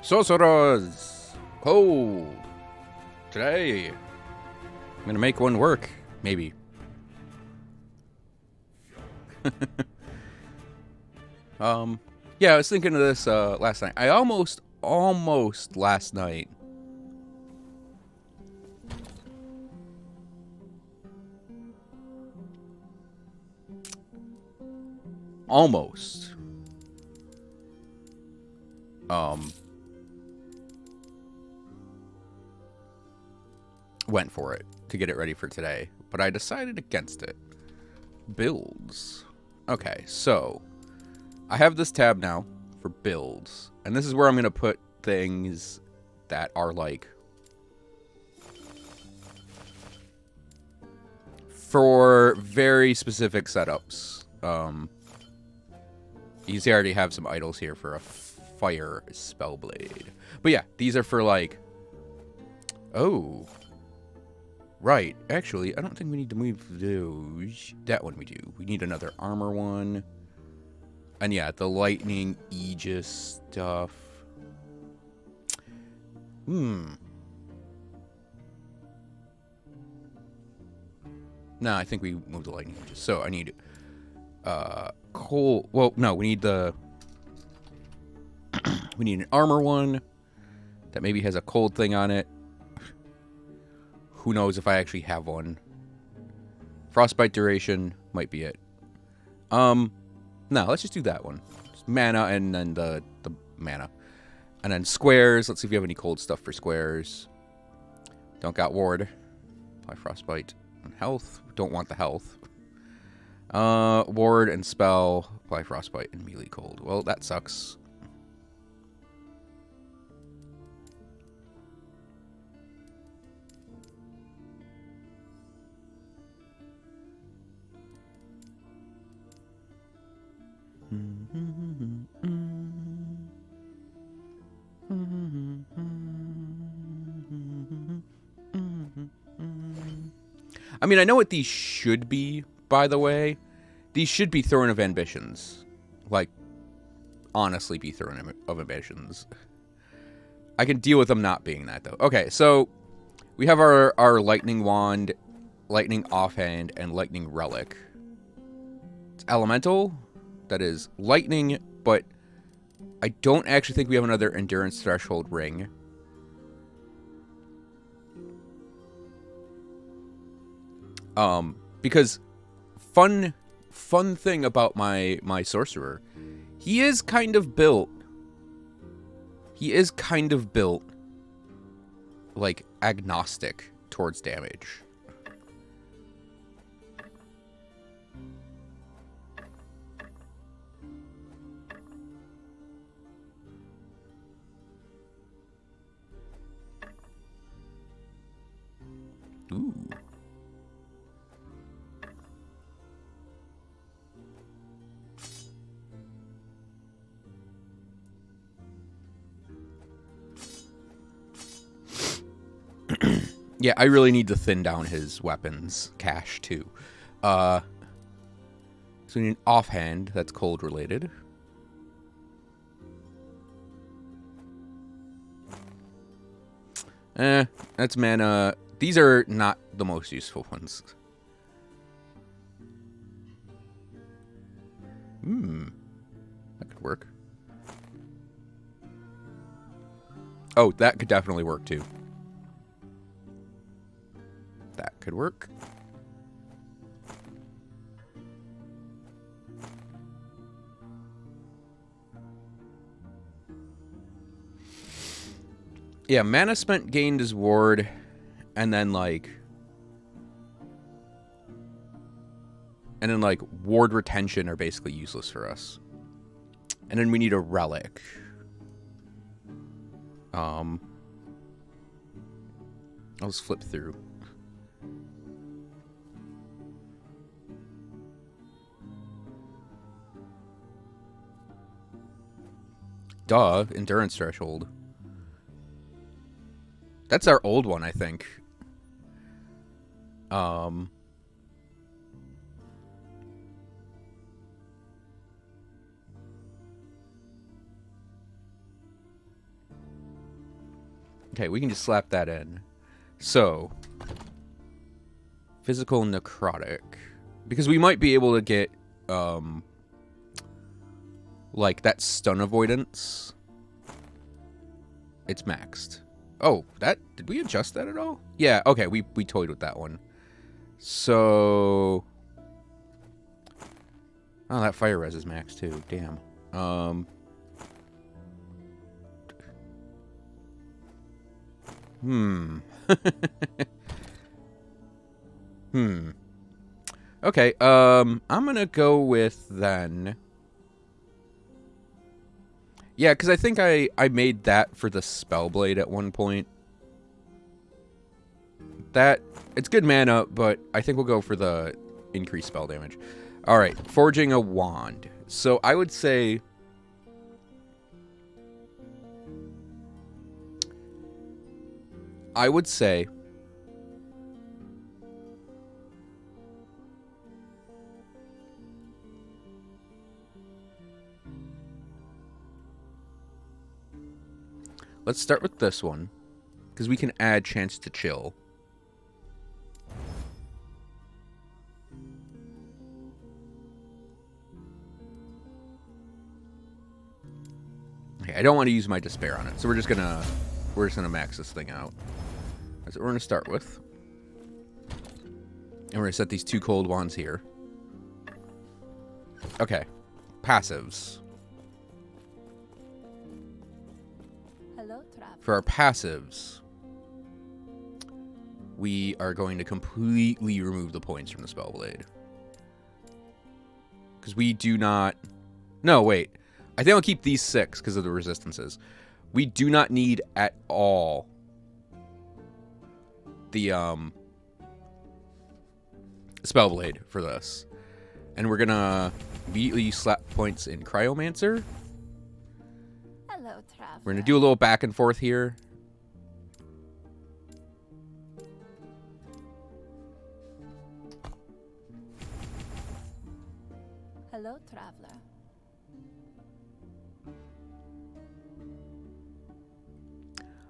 Sorcerers! Oh! Today, I'm gonna make one work. Maybe. Yeah, I was thinking of this last night. I almost last night. Almost. Went for it to get it ready for today, but I decided against it. Builds. Okay, so I have this tab now for builds, and this is where I'm going to put things that are like for very specific setups. You see I already have some idols here for a fire Spellblade. But yeah, these are for like... Oh. Right. Actually, I don't think we need to move those. That one we do. We need another armor one. And yeah, the lightning Aegis stuff. No, I think we moved the lightning Aegis. So I need coal. Well, no, we need the we need an armor one that maybe has a cold thing on it. Who knows if I actually have one. Frostbite duration might be it. No, let's just do that one. Just mana and then the mana. And then squares. Let's see if we have any cold stuff for squares. Don't got ward. Apply frostbite and health. Don't want the health. Ward and spell. Apply frostbite and melee cold. Well, that sucks. I mean, I know what these should be, by the way. These should be Throne of Ambitions. Like, honestly be Throne of Ambitions. I can deal with them not being that, though. Okay, so we have our Lightning Wand, Lightning Offhand, and Lightning Relic. It's Elemental. That is Lightning, but I don't actually think we have another Endurance Threshold ring. Because fun thing about my Sorcerer, he is kind of built like agnostic towards damage. Ooh. Yeah, I really need to thin down his weapons cache too. So we need an offhand that's cold related. That's mana. These are not the most useful ones. That could work. Oh, that could definitely work too. That could work. Yeah, mana spent gained is ward, and then like ward retention are basically useless for us. And then we need a relic. I'll just flip through. Duh, endurance threshold. That's our old one, I think. Okay, we can just slap that in. So, physical necrotic. Because we might be able to get, like, that stun avoidance. It's maxed. Oh, did we adjust that at all? Yeah, okay, we toyed with that one. So... Oh, that fire res is maxed too. Damn. Okay, I'm gonna go with then... Yeah, because I think I made that for the Spellblade at one point. It's good mana, but I think we'll go for the increased spell damage. Alright, forging a wand. So I would say... Let's start with this one, because we can add chance to chill. Okay, I don't want to use my despair on it, so we're just gonna max this thing out. That's what we're gonna start with. And we're gonna set these 2 cold wands here. Okay, passives. For our passives, we are going to completely remove the points from the Spellblade. Because we do not... No, wait. I think I'll keep these 6 because of the resistances. We do not need at all the Spellblade for this. And we're going to immediately slap points in Cryomancer. We're going to do a little back and forth here. Hello, traveler.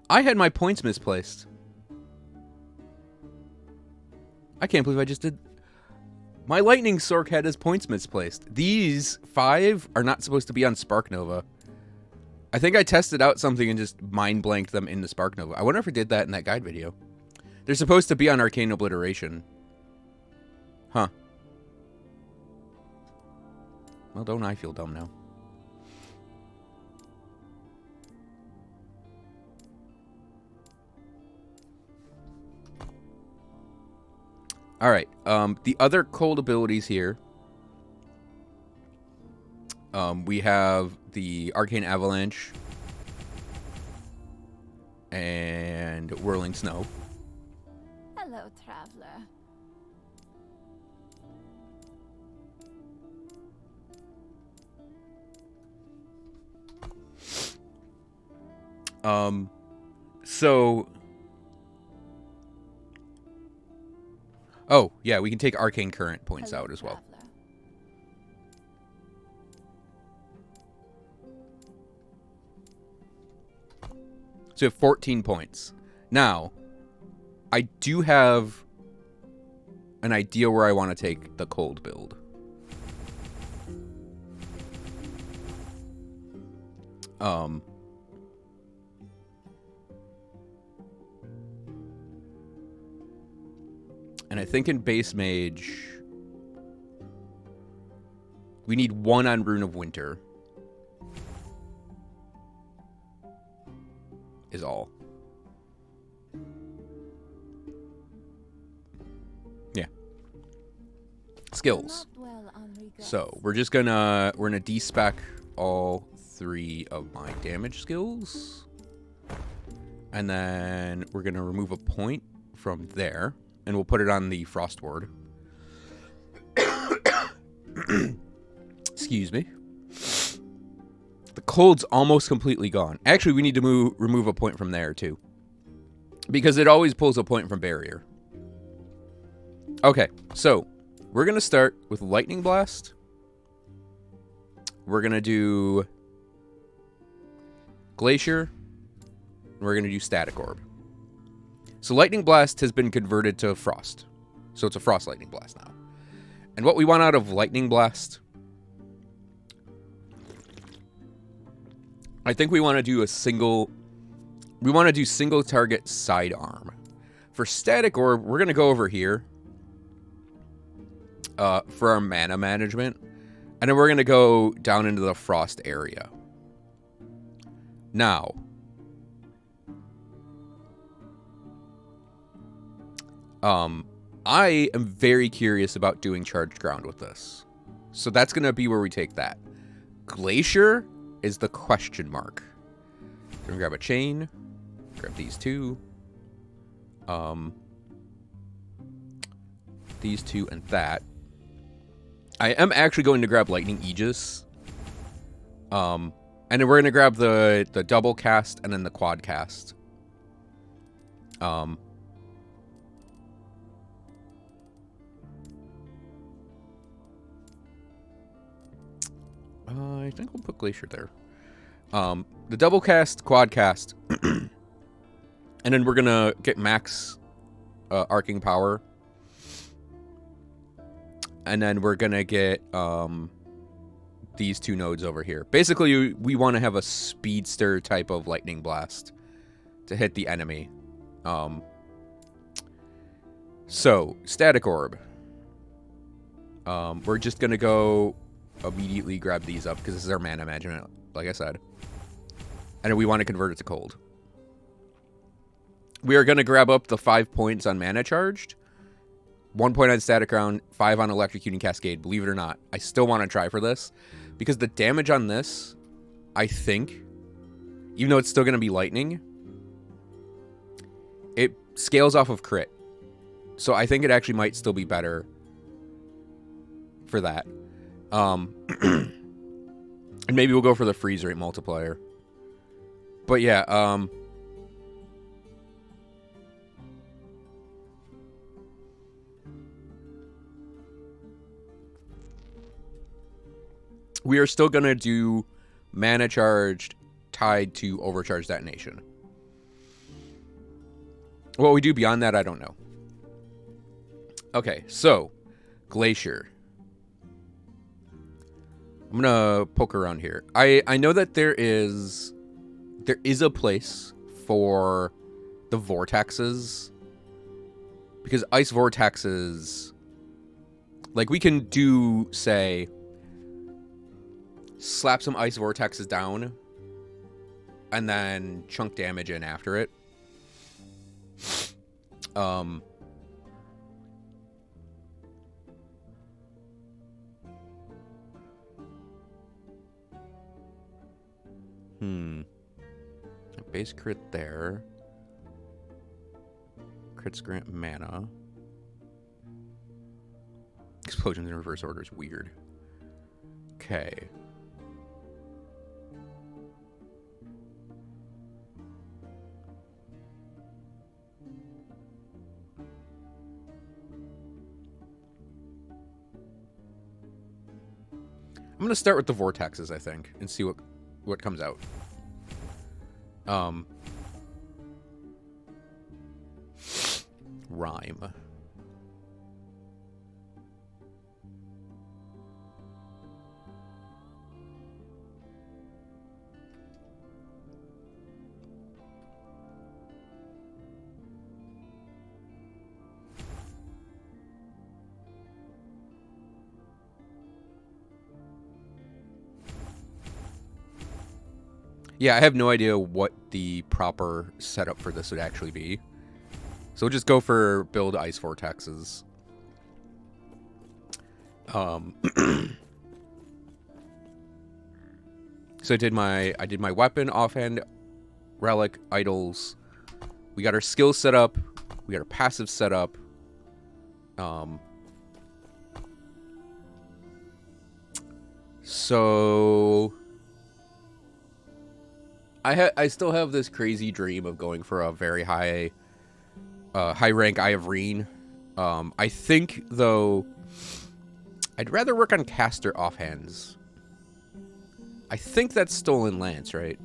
I had my points misplaced. I can't believe I just did... My Lightning Sork had his points misplaced. These 5 are not supposed to be on Spark Nova. I think I tested out something and just mind blanked them into Spark Nova. I wonder if I did that in that guide video. They're supposed to be on Arcane Obliteration. Huh. Well, don't I feel dumb now. Alright, the other cold abilities here. We have the Arcane Avalanche and Whirling Snow. Hello, traveler. So... Oh, yeah, we can take Arcane Current points out as well. Traveler. So we have 14 points. Now, I do have an idea where I want to take the cold build. And I think in base mage, we need 1 on Rune of Winter. Is all. skills. Not well on regrets. So we're gonna despec all 3 of my damage skills. And then we're gonna remove a point from there. And we'll put it on the frost ward. Excuse me. The cold's almost completely gone. Actually, we need to remove a point from there, too. Because it always pulls a point from barrier. Okay, so we're going to start with Lightning Blast. We're going to do Glacier. And we're going to do Static Orb. So Lightning Blast has been converted to Frost. So it's a Frost Lightning Blast now. And what we want out of Lightning Blast, I think we want to do single target sidearm. For Static Orb, we're going to go over here for our mana management. And then we're going to go down into the Frost area. Now, I am very curious about doing Charged Ground with this. So that's going to be where we take that. Glacier is the question mark. We're going to grab a chain. Grab these 2. These 2 and that. I am actually going to grab Lightning Aegis. And then we're going to grab the double cast and then the quad cast. I think we'll put Glacier there. The double cast, quad cast. And then we're going to get max arcing power. And then we're going to get these 2 nodes over here. Basically, we want to have a speedster type of lightning blast to hit the enemy. So, Static Orb. We're just going to go immediately grab these up because this is our mana management, like I said. And we want to convert it to cold. We are going to grab up the 5 points on mana charged. 1 point on Static Ground, 5 on Electrocuting Cascade. Believe it or not, I still want to try for this. Because the damage on this, I think, even though it's still going to be lightning, it scales off of crit. So I think it actually might still be better for that. And maybe we'll go for the freeze rate multiplier. But yeah, we are still going to do mana charged tied to overcharge detonation. What we do beyond that, I don't know. Okay, so Glacier. I'm going to poke around here. I know that there is a place for the vortexes. Because ice vortexes, like we can do, say, slap some ice vortexes down and then chunk damage in after it. Base crit there. Crits grant mana. Explosions in reverse order is weird. Okay. I'm going to start with the vortexes, I think, and see what comes out. Rhyme. Yeah, I have no idea what the proper setup for this would actually be. So we'll just go for build ice vortexes. So I did my weapon, offhand, relic, idols. We got our skills set up. We got our passive set up. So I still have this crazy dream of going for a very high rank Eye of Reen. I think though I'd rather work on caster offhands. I think that's Stolen Lance, right?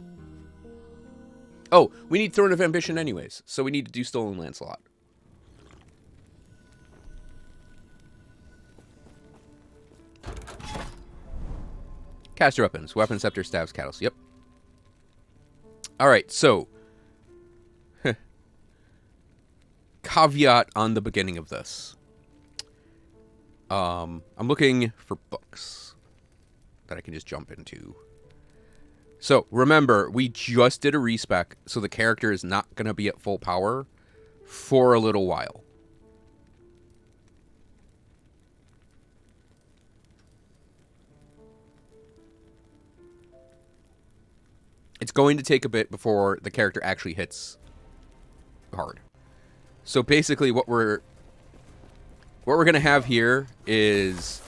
Oh, we need Throne of Ambition anyways, so we need to do Stolen Lancelot. Caster weapons. Weapon, scepter, staves, cattles. Yep. Alright, so. Caveat on the beginning of this. I'm looking for books that I can just jump into. So, remember, we just did a respec, so the character is not going to be at full power for a little while. It's going to take a bit before the character actually hits hard. So basically what we're going to have here is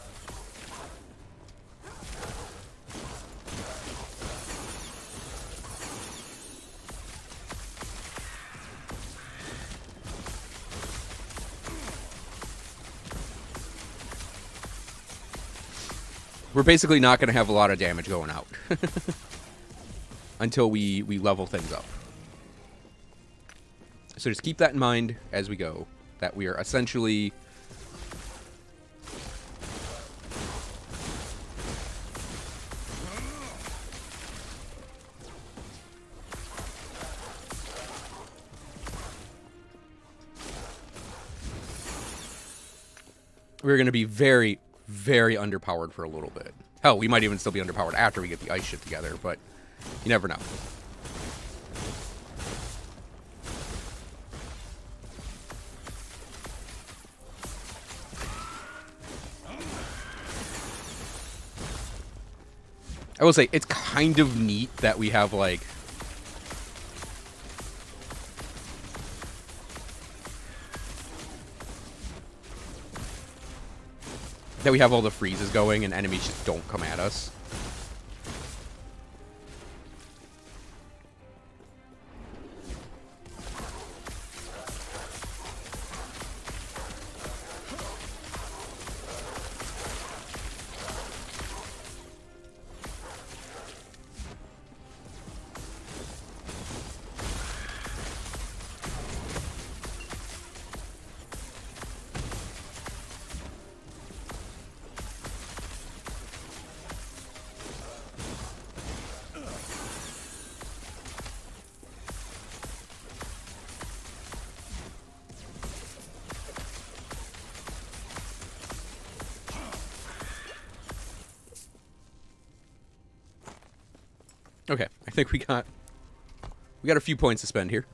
we're basically not going to have a lot of damage going out until we level things up. So just keep that in mind as we go, that we are essentially we're going to be very, very underpowered for a little bit. Hell, we might even still be underpowered after we get the ice shit together, but you never know. I will say, it's kind of neat that we have, like, all the freezes going and enemies just don't come at us. Okay, I think we got a few points to spend here.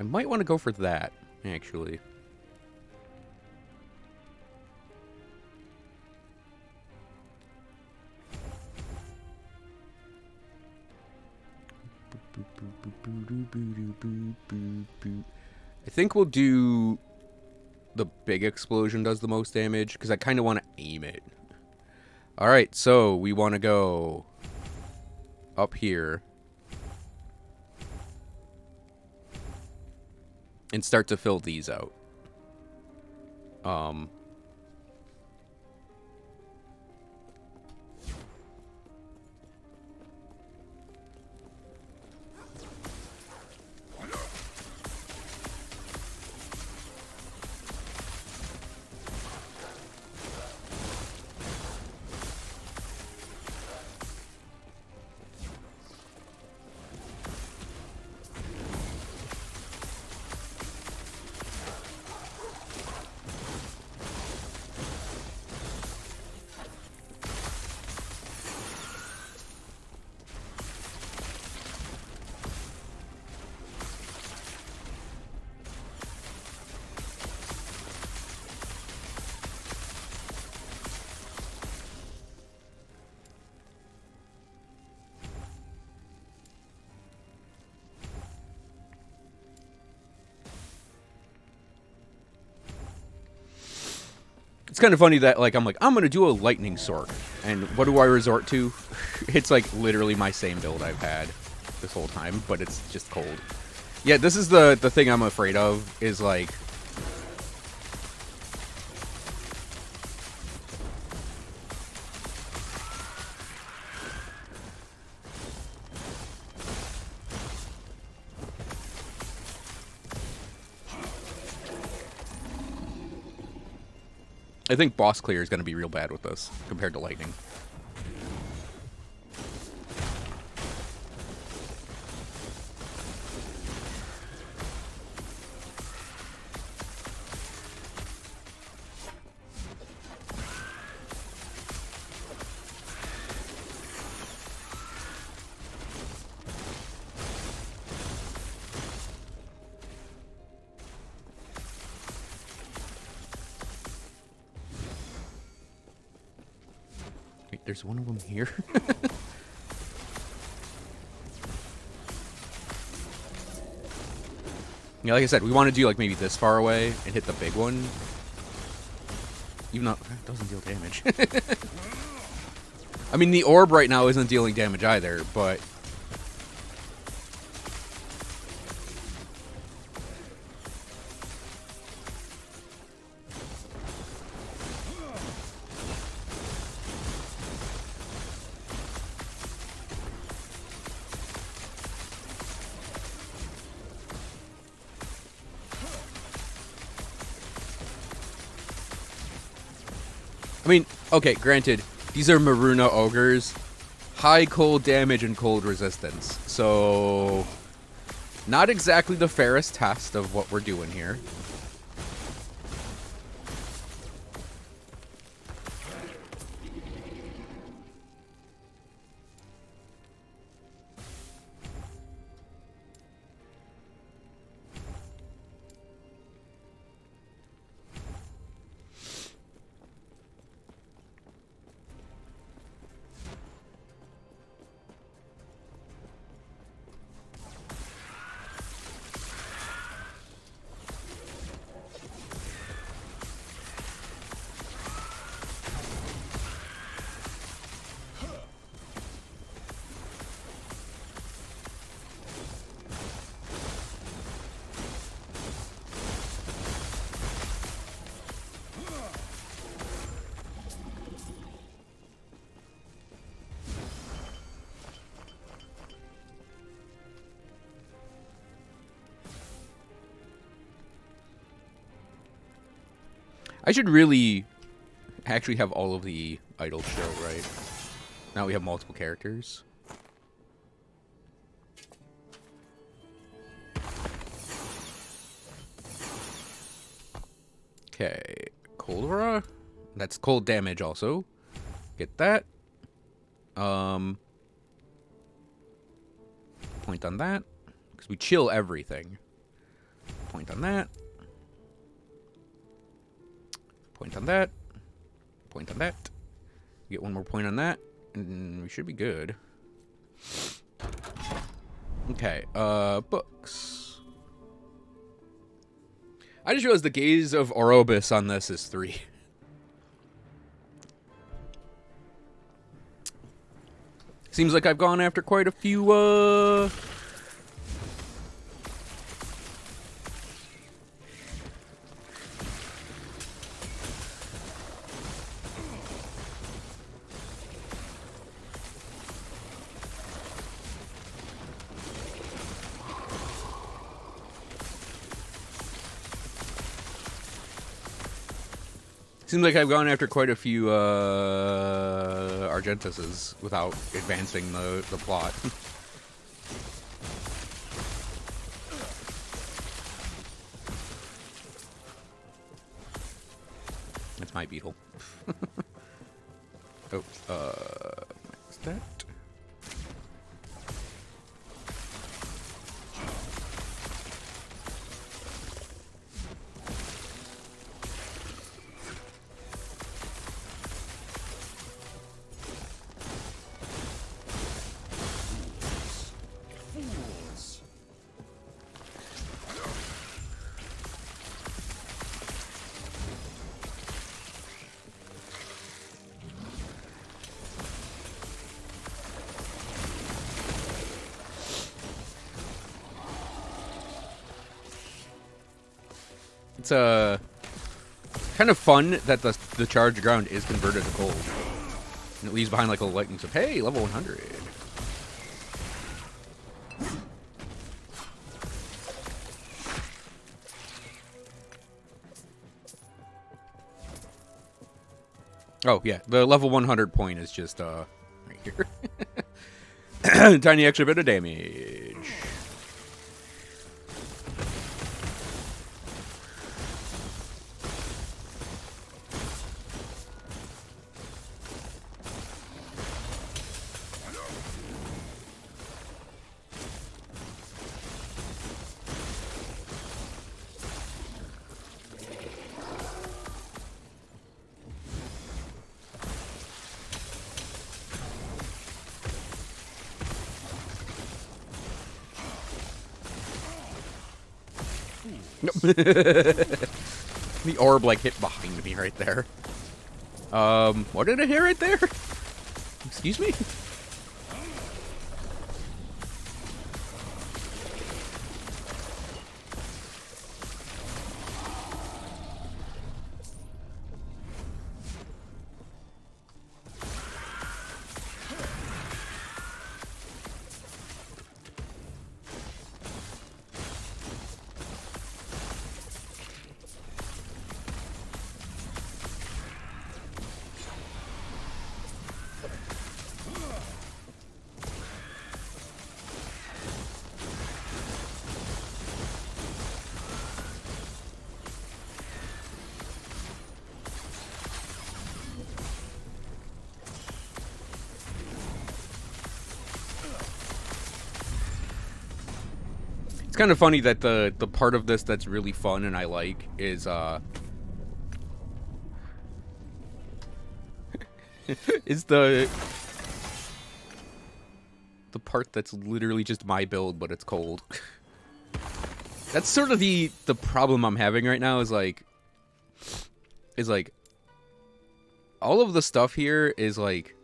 I might want to go for that, actually. I think we'll do the big explosion does the most damage, because I kind of want to aim it. Alright, so we want to go up here and start to fill these out. It's kind of funny that, like, I'm going to do a lightning sword. And what do I resort to? It's, like, literally my same build I've had this whole time, but it's just cold. Yeah, this is the thing I'm afraid of, is, like... I think boss clear is going to be real bad with this, compared to lightning. Wait, there's one of them here. Yeah, like I said, we want to do, like, maybe this far away and hit the big one. Even though that doesn't deal damage. I mean, the orb right now isn't dealing damage either, but... I mean, okay, granted, these are Maruna ogres. High cold damage and cold resistance. So, not exactly the fairest test of what we're doing here. I should really actually have all of the idols show, right? Now we have multiple characters. Okay, cold aura. That's cold damage also. Get that. Point on that. Because we chill everything. Point on that. Point on that. Point on that. Get one more point on that. And we should be good. Okay, books. I just realized the gaze of Orobus on this is 3. Seems like I've gone after quite a few, Seems like I've gone after quite a few Argentises without advancing the plot. That's my beetle. Oh, what's that? It's kind of fun that the charged ground is converted to gold. And it leaves behind like a lightning of, hey, level 100. Oh, yeah, the level 100 point is just, right here. Tiny extra bit of damage. Nope. The orb like hit behind me right there. What did it hit right there? Excuse me? It's kind of funny that the part of this that's really fun and I like is is the part that's literally just my build, but it's cold. That's sort of the problem I'm having right now is like all of the stuff here is like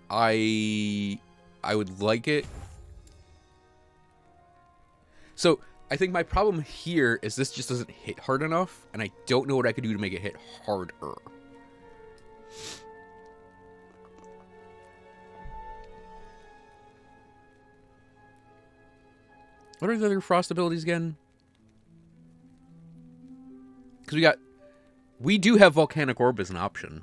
I would like it. So I think my problem here is this just doesn't hit hard enough, and I don't know what I could do to make it hit harder. What are the other frost abilities again? Because we do have volcanic orb as an option.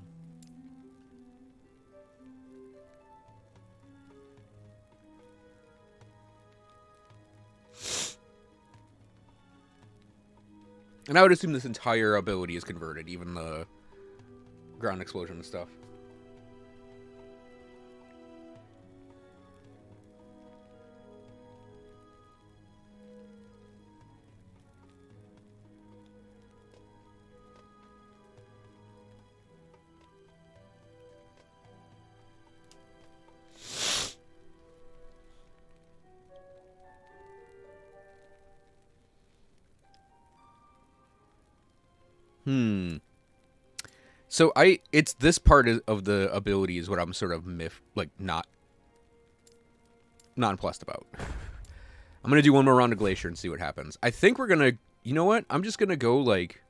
And I would assume this entire ability is converted, even the ground explosion and stuff. So it's this part of the ability is what I'm sort of not nonplussed about. I'm gonna do one more round of Glacier and see what happens. I think we're gonna, you know what? I'm just gonna go like.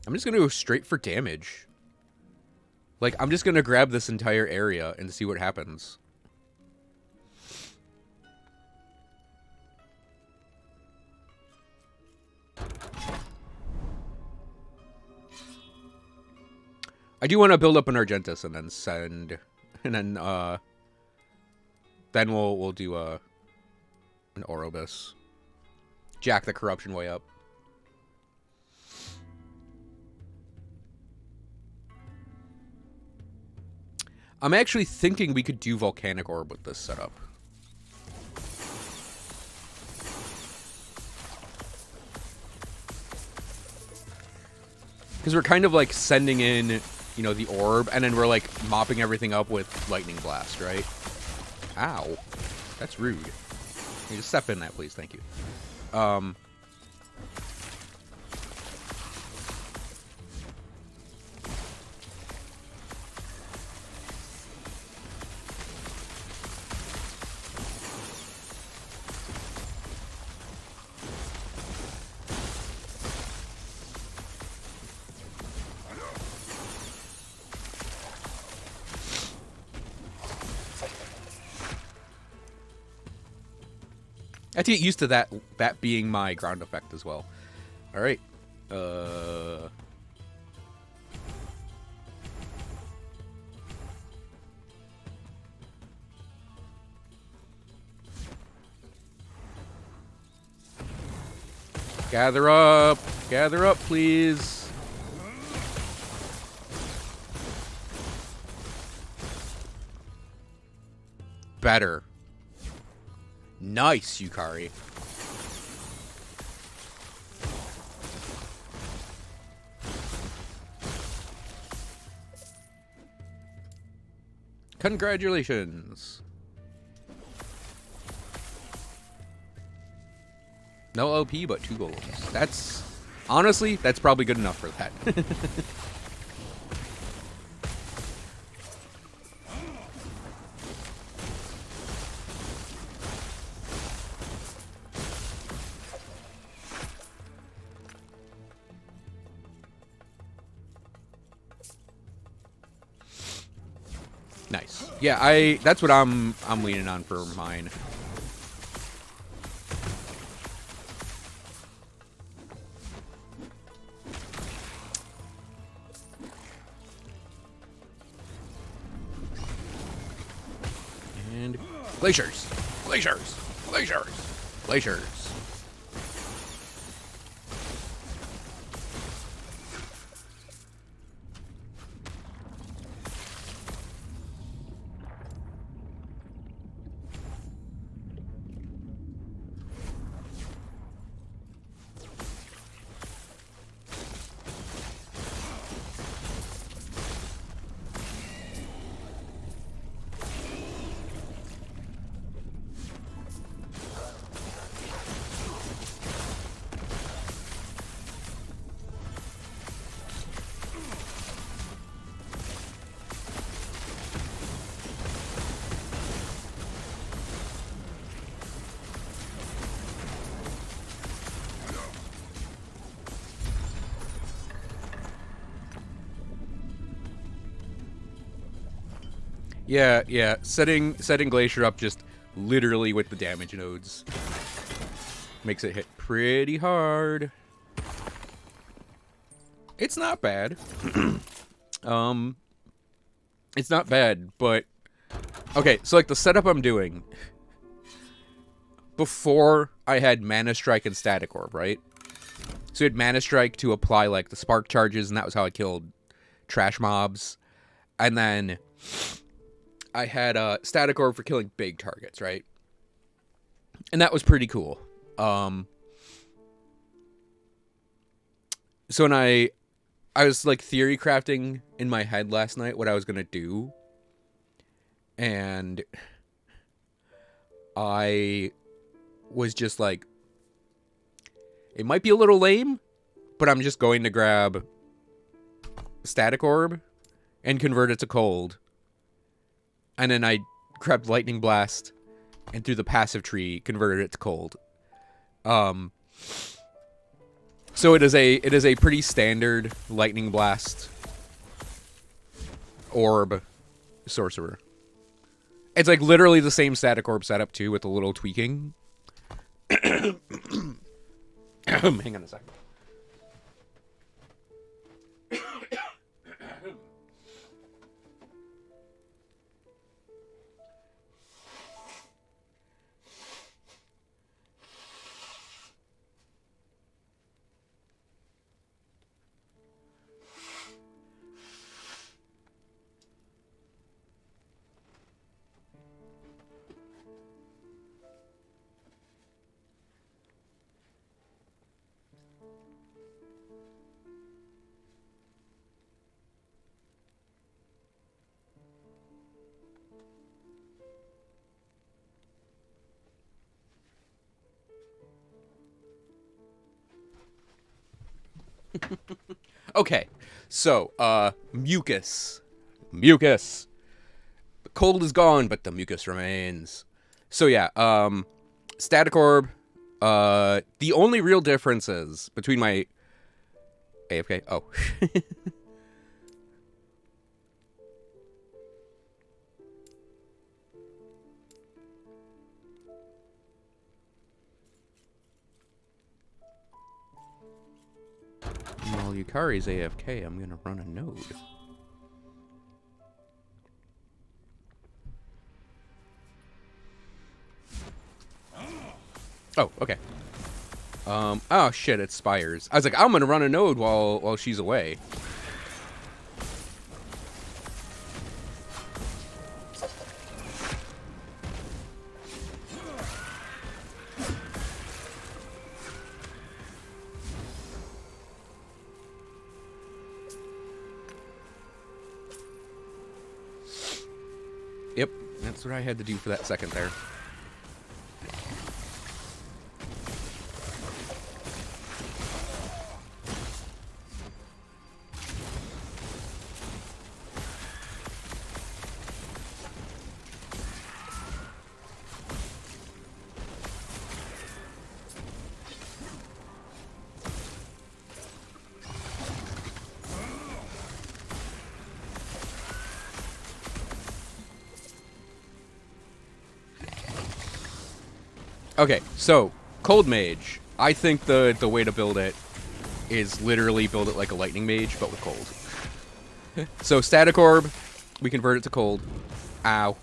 I'm just gonna go straight for damage. Like, I'm just gonna grab this entire area and see what happens. I do want to build up an Argentus and then send, and then we'll do an Orobus. Jack the corruption way up. I'm actually thinking we could do Volcanic Orb with this setup. Because we're kind of like sending in, you know, the orb, and then we're like mopping everything up with Lightning Blast, right? Ow. That's rude. Can you just step in that, please? Thank you. Um, I have to get used to that being my ground effect as well. All right. Gather up, please. Better. Nice, Yukari. Congratulations. No OP, but 2 golems. That's... Honestly, that's probably good enough for that. Nice. Yeah, that's what I'm leaning on for mine. And glaciers. Glaciers. Glaciers. Glaciers. Yeah. Setting Glacier up just literally with the damage nodes makes it hit pretty hard. It's not bad. It's not bad, but okay, so like the setup I'm doing before I had Mana Strike and Static Orb, right? So you had Mana Strike to apply like the spark charges, and that was how I killed trash mobs. And then I had Static Orb for killing big targets, right? And that was pretty cool. So when I was like theory crafting in my head last night what I was gonna do, and I was just like, it might be a little lame, but I'm just going to grab Static Orb and convert it to cold. And then I grabbed Lightning Blast and through the passive tree converted it to cold. So it is a pretty standard Lightning Blast Orb Sorcerer. It's like literally the same Static Orb setup too, with a little tweaking. Hang on a second. Okay, so, mucus. Mucus. The cold is gone, but the mucus remains. So yeah, static orb. The only real differences between my AFK. Oh. While Yukari's AFK, I'm gonna run a node. Oh, okay. Oh shit, it spires. I was like, I'm gonna run a node while she's away. Yep, that's what I had to do for that second there. Okay, so Cold Mage. I think the way to build it is literally build it like a Lightning Mage, but with Cold. So Static Orb, we convert it to Cold. Ow.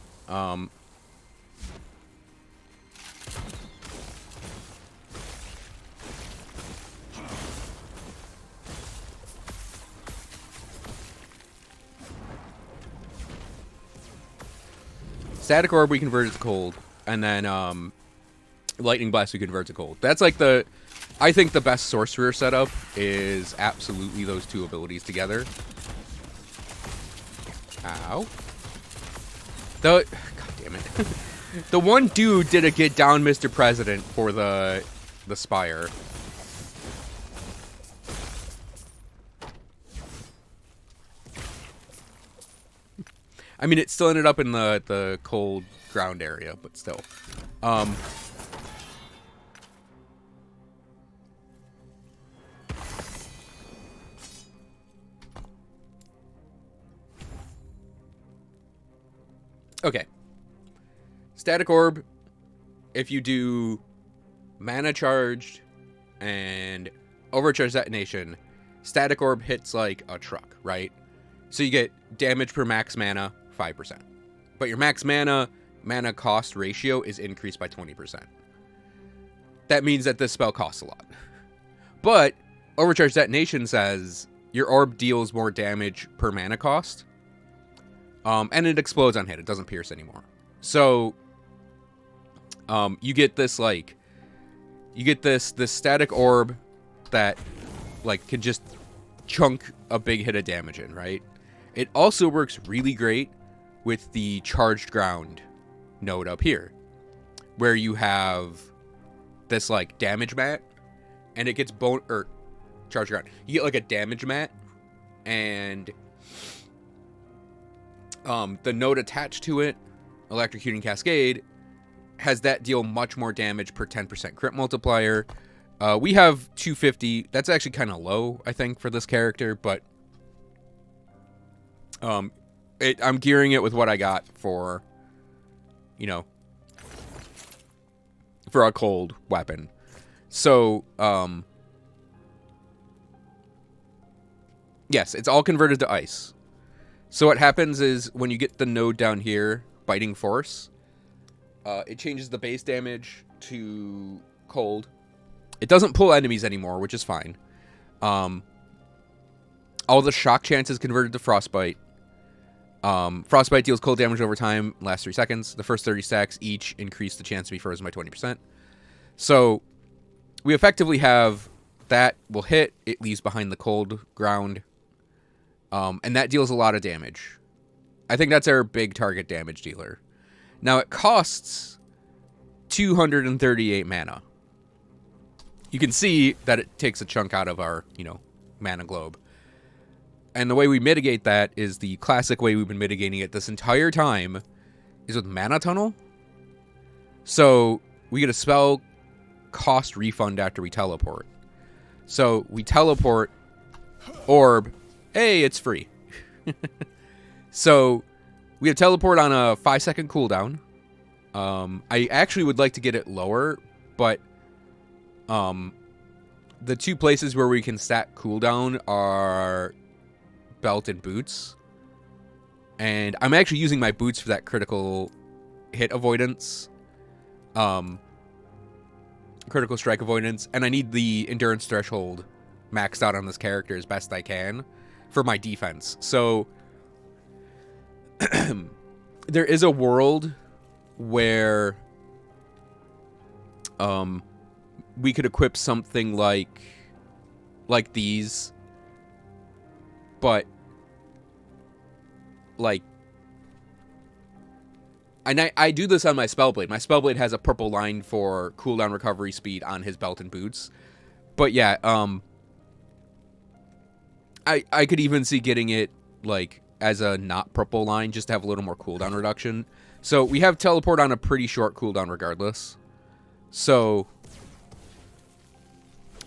Static Orb, we convert it to Cold, and then Lightning Blast, we convert to Cold. That's like I think the best Sorcerer setup is absolutely those two abilities together. Ow. God damn it. The one dude did a get down Mr. President for the Spire. I mean, it still ended up in the cold ground area, but still. Okay. Static Orb, if you do Mana Charged and Overcharge Detonation, Static Orb hits like a truck, right? So you get damage per max mana, 5%. But your max mana cost ratio is increased by 20%. That means that this spell costs a lot. But Overcharge Detonation says your orb deals more damage per mana cost. And it explodes on hit. It doesn't pierce anymore. So, you get this, like, this static orb that, like, can just chunk a big hit of damage in, right? It also works really great with the charged ground node up here, where you have this, like, damage mat, and it gets charged ground. You get, like, a damage mat, and the node attached to it, Electrocuting Cascade, has that deal much more damage per 10% crit multiplier. We have 250. That's actually kind of low, I think, for this character, but I'm gearing it with what I got for, you know, for a cold weapon. So, yes, it's all converted to ice. So what happens is when you get the node down here, Biting Force, it changes the base damage to cold. It doesn't pull enemies anymore, which is fine. All the shock chances converted to Frostbite. Frostbite deals cold damage over time, lasts 3 seconds. The first 30 stacks each increase the chance to be frozen by 20%. So we effectively have that will hit, it leaves behind the cold ground. And that deals a lot of damage. I think that's our big target damage dealer. Now it costs 238 mana. You can see that it takes a chunk out of our, mana globe. And the way we mitigate that is the classic way we've been mitigating it this entire time, is with Mana Tunnel. So we get a spell cost refund after we teleport. So we teleport, orb, hey, it's free. So we have teleport on a 5-second cooldown. I actually would like to get it lower, but the two places where we can stack cooldown are belt and boots. And I'm actually using my boots for that critical hit avoidance. Critical strike avoidance. And I need the endurance threshold maxed out on this character as best I can for my defense. So there is a world where we could equip something like these, but like, and I do this on my Spellblade. My Spellblade has a purple line for cooldown recovery speed on his belt and boots. But yeah, I could even see getting it like as a not purple line just to have a little more cooldown reduction. So we have teleport on a pretty short cooldown regardless. So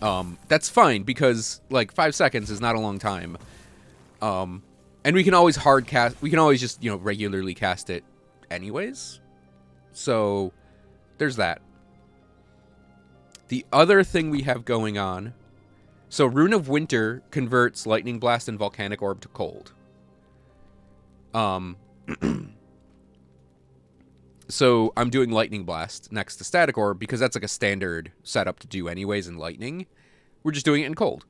that's fine because like 5 seconds is not a long time. And we can always hard cast, we can always just, you know, regularly cast it anyways. So there's that. The other thing we have going on, so Rune of Winter converts Lightning Blast and Volcanic Orb to cold. So I'm doing Lightning Blast next to Static Orb because that's like a standard setup to do anyways in Lightning. We're just doing it in cold.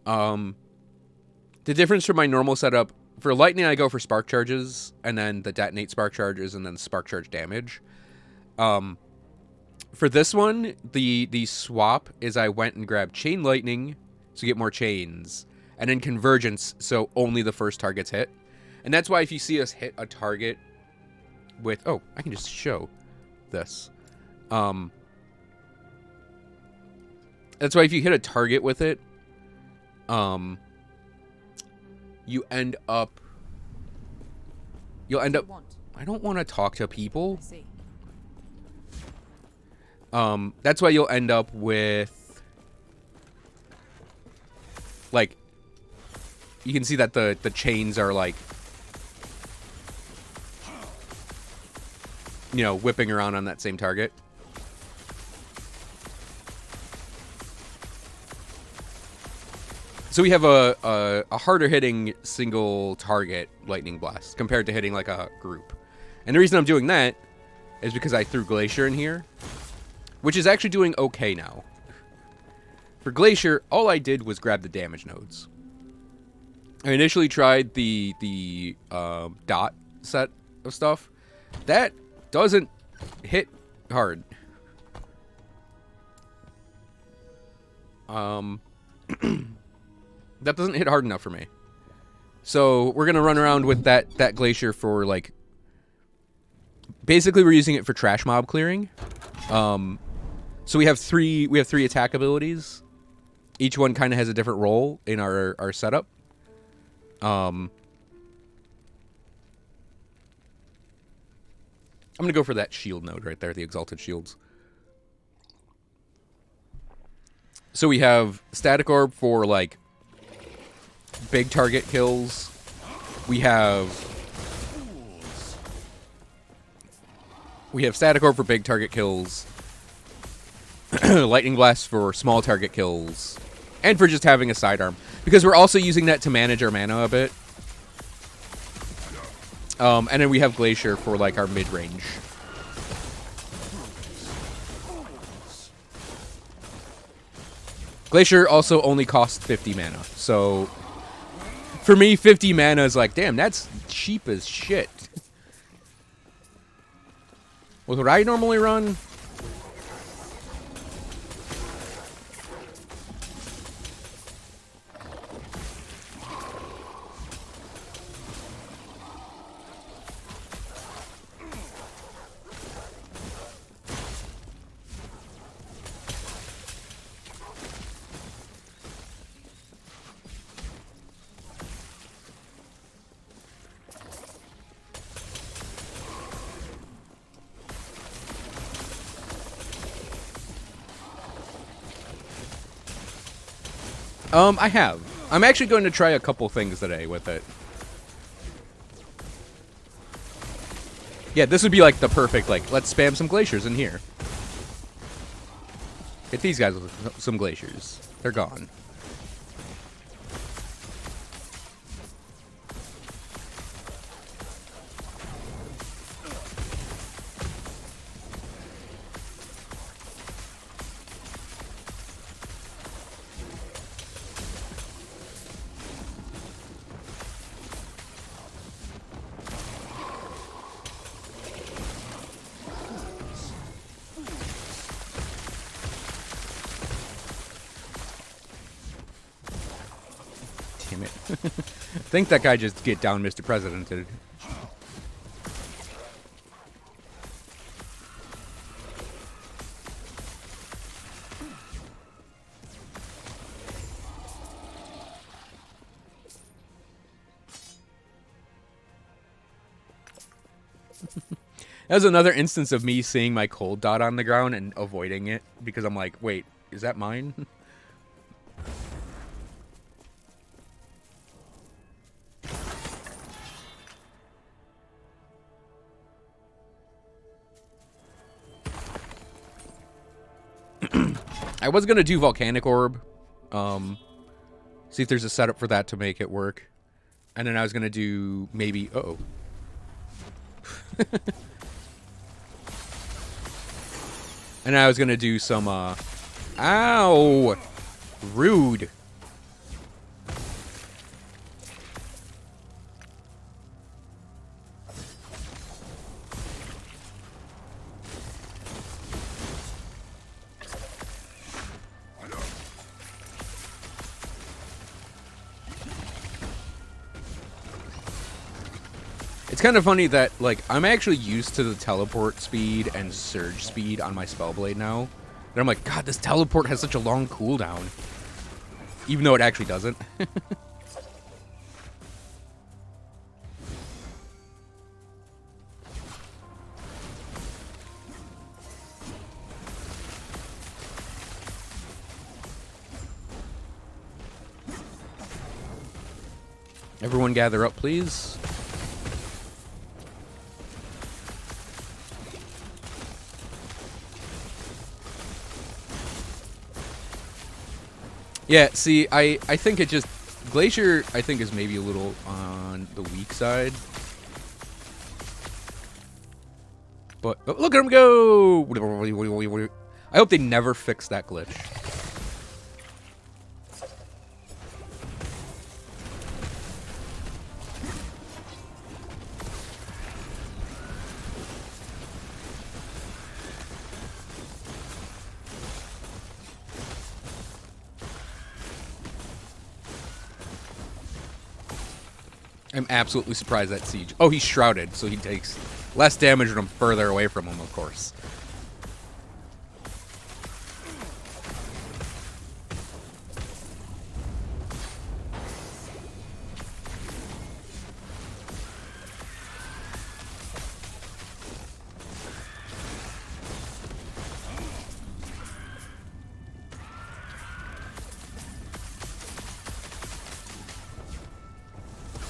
The difference from my normal setup, for Lightning I go for Spark Charges, and then the Detonate Spark Charges, and then Spark Charge damage. For this one, the swap is I went and grabbed Chain Lightning, so you get more chains, and then Convergence, so only the first target's hit. And that's why if you see us hit a target with... Oh, I can just show this. That's why if you hit a target with it, you end up... You'll end up... I don't want to talk to people. That's why you'll end up with... Like... You can see that the chains are like... You know, whipping around on that same target. So we have a harder hitting single target Lightning Blast compared to hitting like a group. And the reason I'm doing that is because I threw Glacier in here, which is actually doing okay now. For Glacier, all I did was grab the damage nodes. I initially tried the dot set of stuff. That doesn't hit hard. That doesn't hit hard enough for me. So we're gonna run around with that Glacier for like... Basically, we're using it for trash mob clearing. So we have three attack abilities. Each one kind of has a different role in our setup. I'm going to go for that shield node right there, the Exalted Shields. So we have Static Orb for, like, big target kills. We have Static Orb for big target kills. Lightning Blast for small target kills. And for just having a sidearm. Because we're also using that to manage our mana a bit. And then we have Glacier for, like, our mid-range. Glacier also only costs 50 mana. So, for me, 50 mana is like, damn, that's cheap as shit. With what I normally run... I have. I'm actually going to try a couple things today with it. Yeah, this would be like the perfect, like, let's spam some glaciers in here. Hit these guys with some glaciers. They're gone. Damn it. I think that guy just get down Mr. Presidented. That was another instance of me seeing my cold dot on the ground and avoiding it because I'm like, wait, is that mine? I was going to do Volcanic Orb. See if there's a setup for that to make it work. And then I was going to do maybe... Uh-oh. And I was going to do some... Ow! Rude. It's kind of funny that, like, I'm actually used to the teleport speed and surge speed on my Spellblade now. And I'm like, God, this teleport has such a long cooldown. Even though it actually doesn't. Everyone gather up, please. Yeah, see, I think it just... Glacier, I think, is maybe a little on the weak side. But, oh, look at him go! I hope they never fix that glitch. I'm absolutely surprised at Siege. Oh, he's shrouded, so he takes less damage when I'm further away from him, of course.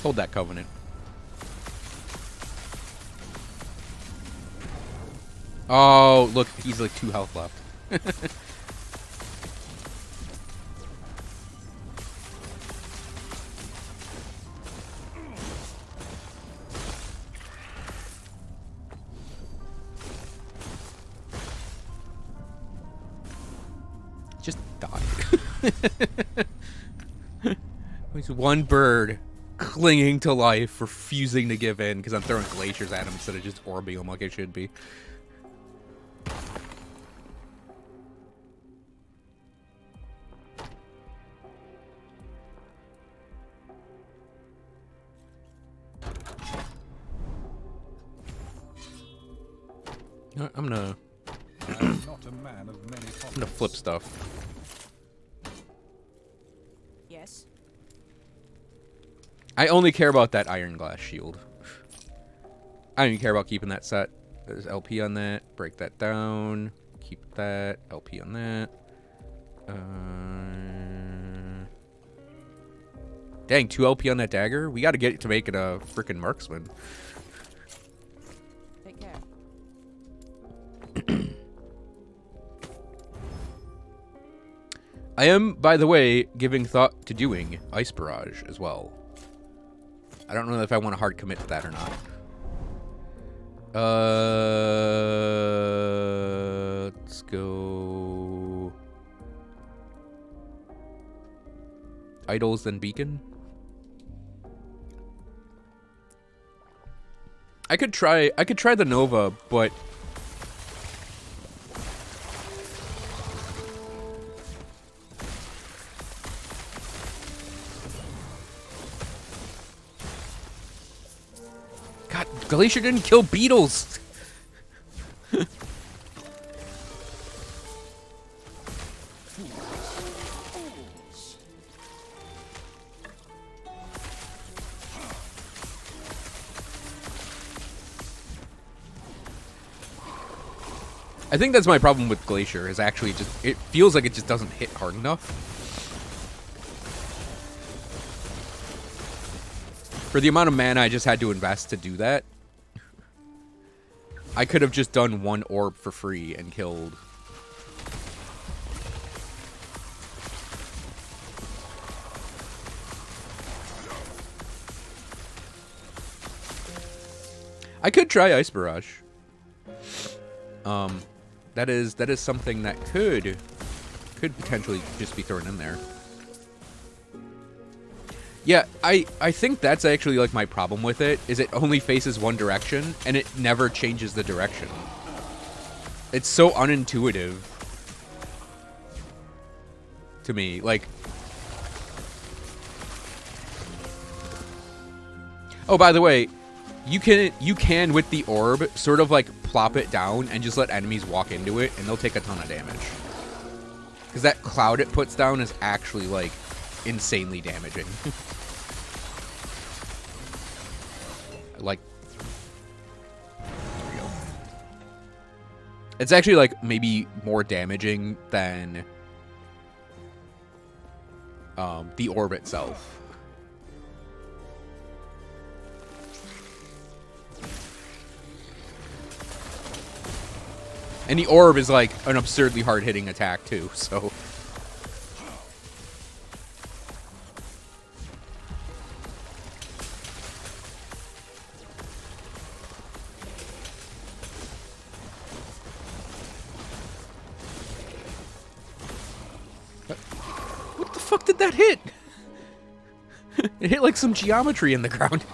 Hold that Covenant. Oh, look, he's like 2 health left. Just die. He's one bird clinging to life, refusing to give in because I'm throwing glaciers at him instead of just orbing him like I should be. I'm gonna flip stuff. Yes. I only care about that iron glass shield. I don't even care about keeping that set. There's LP on that. Break that down. Keep that. LP on that. Dang, 2 LP on that dagger? We gotta get to make it a freaking marksman. Take care. I am, by the way, giving thought to doing Ice Barrage as well. I don't know if I want to hard commit to that or not. Let's go... Idols, then Beacon. I could try the Nova, but God, Glacier didn't kill beetles. I think that's my problem with Glacier, is actually just, it feels like it just doesn't hit hard enough. For the amount of mana I just had to invest to do that, I could have just done 1 orb for free and killed. I could try Ice Barrage. That is something that could potentially just be thrown in there. Yeah, I think that's actually like my problem with it, is it only faces one direction and it never changes the direction. It's so unintuitive to me. Like, oh, by the way, you can with the orb sort of like plop it down and just let enemies walk into it and they'll take a ton of damage. Because that cloud it puts down is actually like insanely damaging. Like, there we go. It's actually like maybe more damaging than the orb itself. And the orb is like an absurdly hard-hitting attack too, so. What the fuck did that hit? It hit like some geometry in the ground.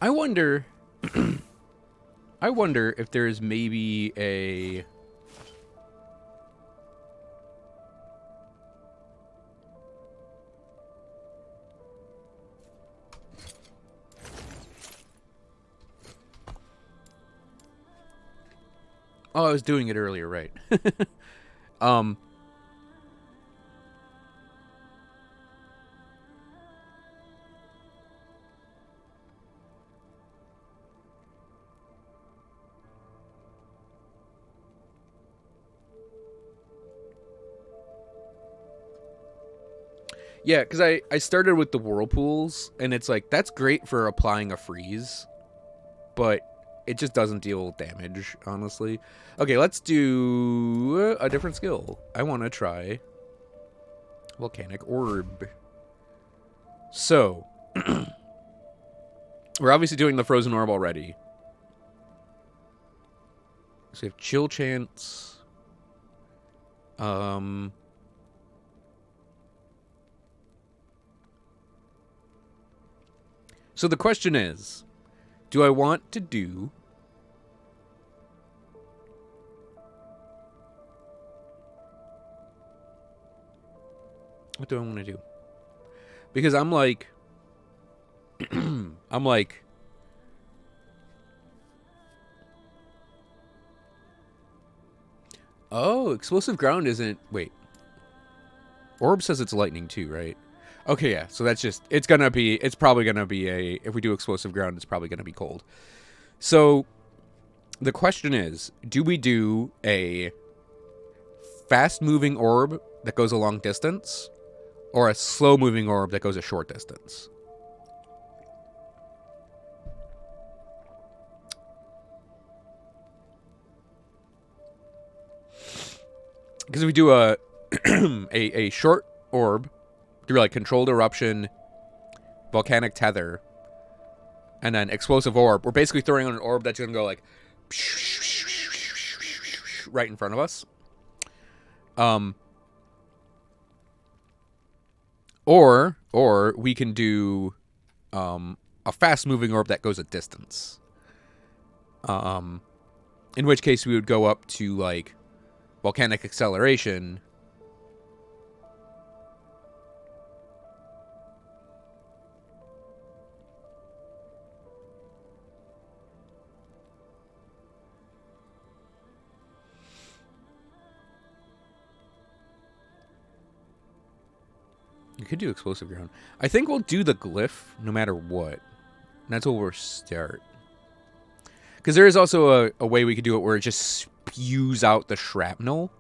I wonder I wonder if there's maybe a Oh, I was doing it earlier, right. Yeah, because I started with the whirlpools, and it's like, that's great for applying a freeze, but it just doesn't deal damage, honestly. Okay, let's do a different skill. I want to try Volcanic Orb. So, we're obviously doing the Frozen Orb already. So we have Chill Chance. So the question is, do I want to do... What do I want to do? Because I'm like... I'm like... Oh, Explosive Ground isn't... Wait. Orb says it's lightning too, right? Okay, yeah. So that's just... It's gonna be... It's probably gonna be a... If we do Explosive Ground, it's probably gonna be cold. So, the question is, do we do a fast-moving orb that goes a long distance, or a slow-moving orb that goes a short distance? Because if we do a a short orb, do like Controlled Eruption, Volcanic Tether, and then Explosive Orb, we're basically throwing on an orb that's going to go like right in front of us. Or we can do a fast-moving orb that goes a distance. In which case we would go up to like Volcanic Acceleration. You could do Explosive Ground. I think we'll do the Glyph no matter what. And that's where we'll start. Because there is also a way we could do it where it just spews out the shrapnel.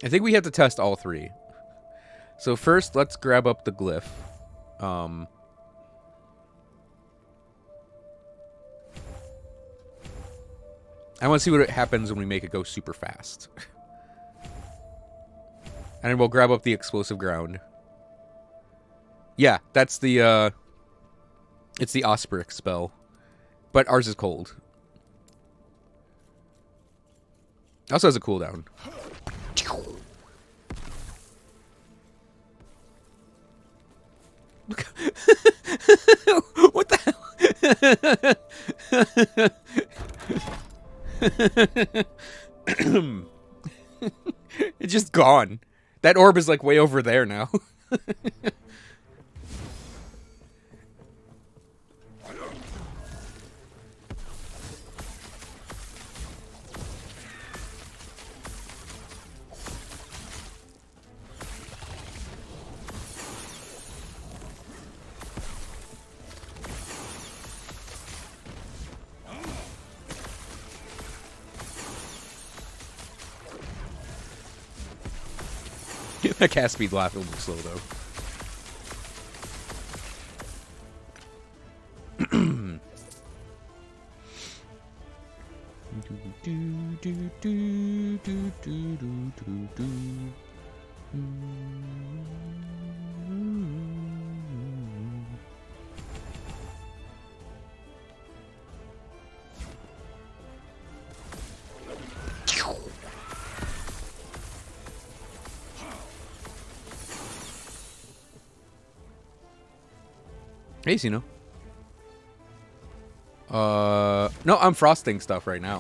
I think we have to test all three. So first, let's grab up the Glyph. I want to see what happens when we make it go super fast. And then we'll grab up the Explosive Ground. Yeah, that's the, it's the Osprix spell. But ours is cold. It also has a cooldown. What the hell? It's just gone. That orb is like way over there now. That cast speed laugh a little slow though. Hey, Sino. No, I'm frosting stuff right now.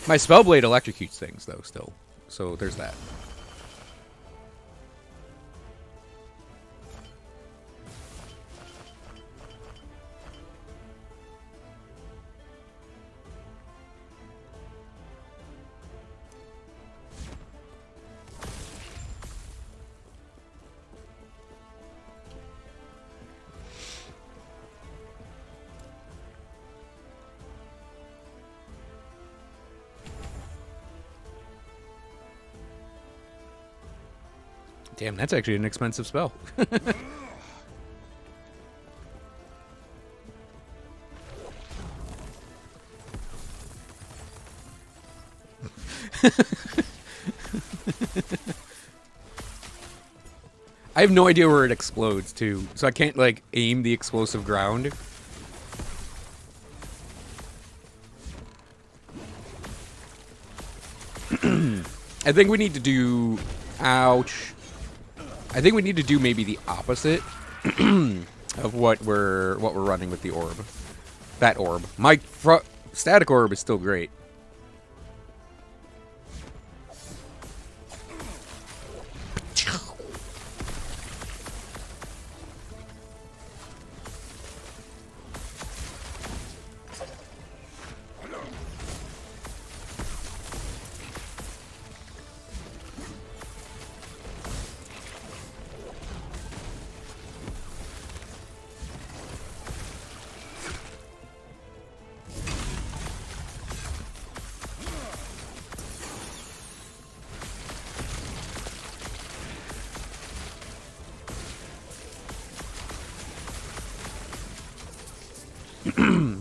My Spellblade electrocutes things, though, still. So there's that. Damn, that's actually an expensive spell. I have no idea where it explodes, too. So I can't, like, aim the explosive ground. I think we need to do... Ouch. I think we need to do maybe the opposite of what we're running with the orb. That orb. My static orb is still great.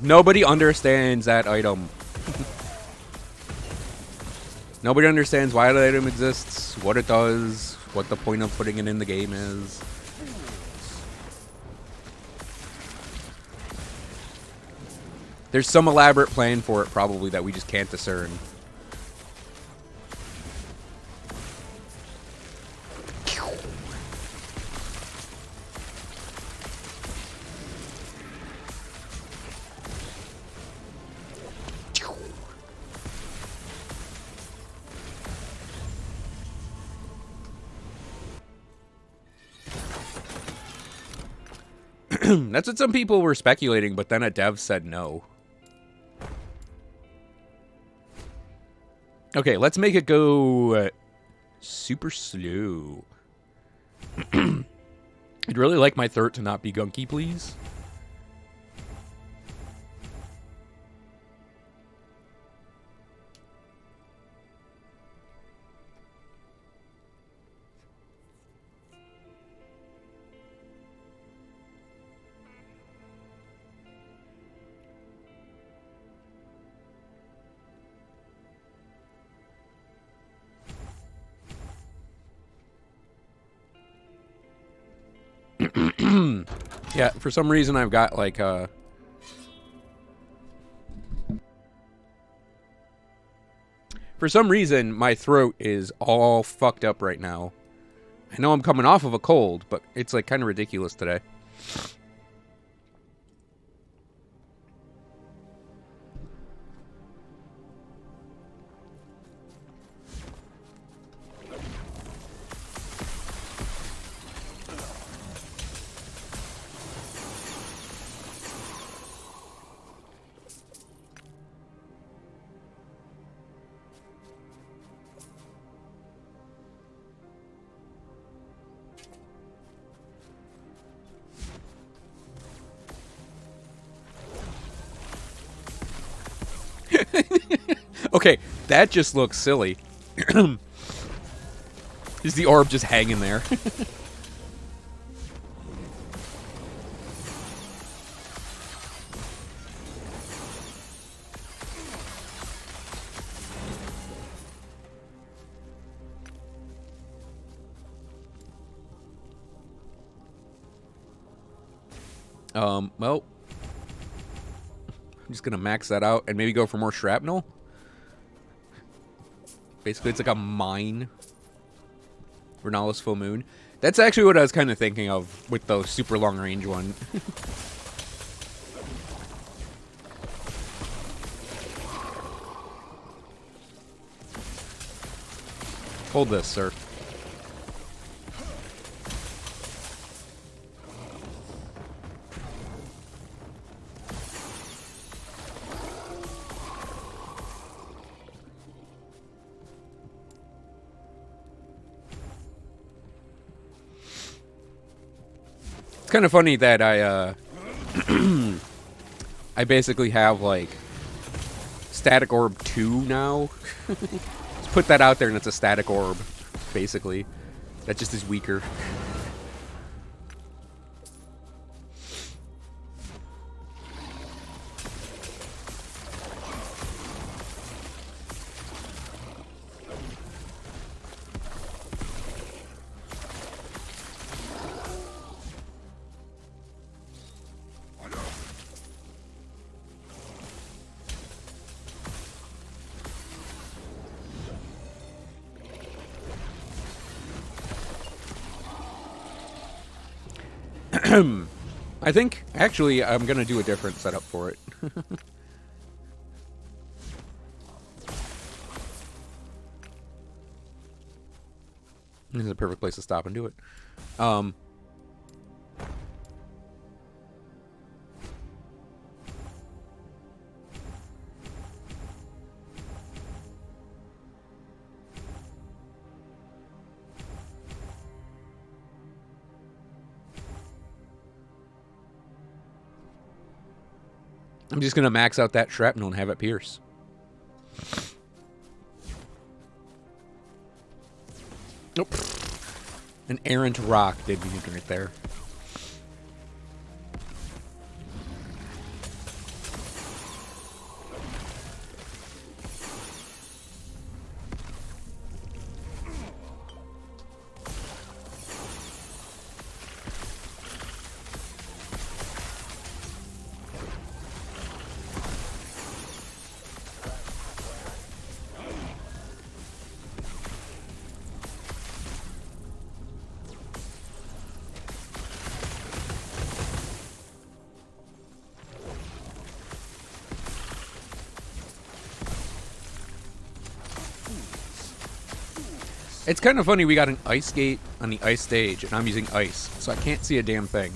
Nobody understands that item. Nobody understands why that item exists, what it does, what the point of putting it in the game is. There's some elaborate plan for it, probably, that we just can't discern. That's what some people were speculating, but then a dev said no. Okay, let's make it go super slow. I'd really like my throat to not be gunky, please. Yeah, for some reason I've got like for some reason my throat is all fucked up right now. I know I'm coming off of a cold, but it's like kind of ridiculous today. Okay, that just looks silly. Is the orb just hanging there? Well, I'm just gonna max that out and maybe go for more shrapnel. Basically, it's like a mine. Renalis Full Moon. That's actually what I was kind of thinking of with the super long range one. Hold this, sir. It's kind of funny that I I basically have like static orb 2 now. Let's put that out there and it's a static orb, basically. That just is weaker. I think, actually, I'm going to do a different setup for it. This is a perfect place to stop and do it. I'm just going to max out that shrapnel and have it pierce. Nope. An errant rock did me right there. It's kind of funny, we got an ice gate on the ice stage, and I'm using ice, so I can't see a damn thing.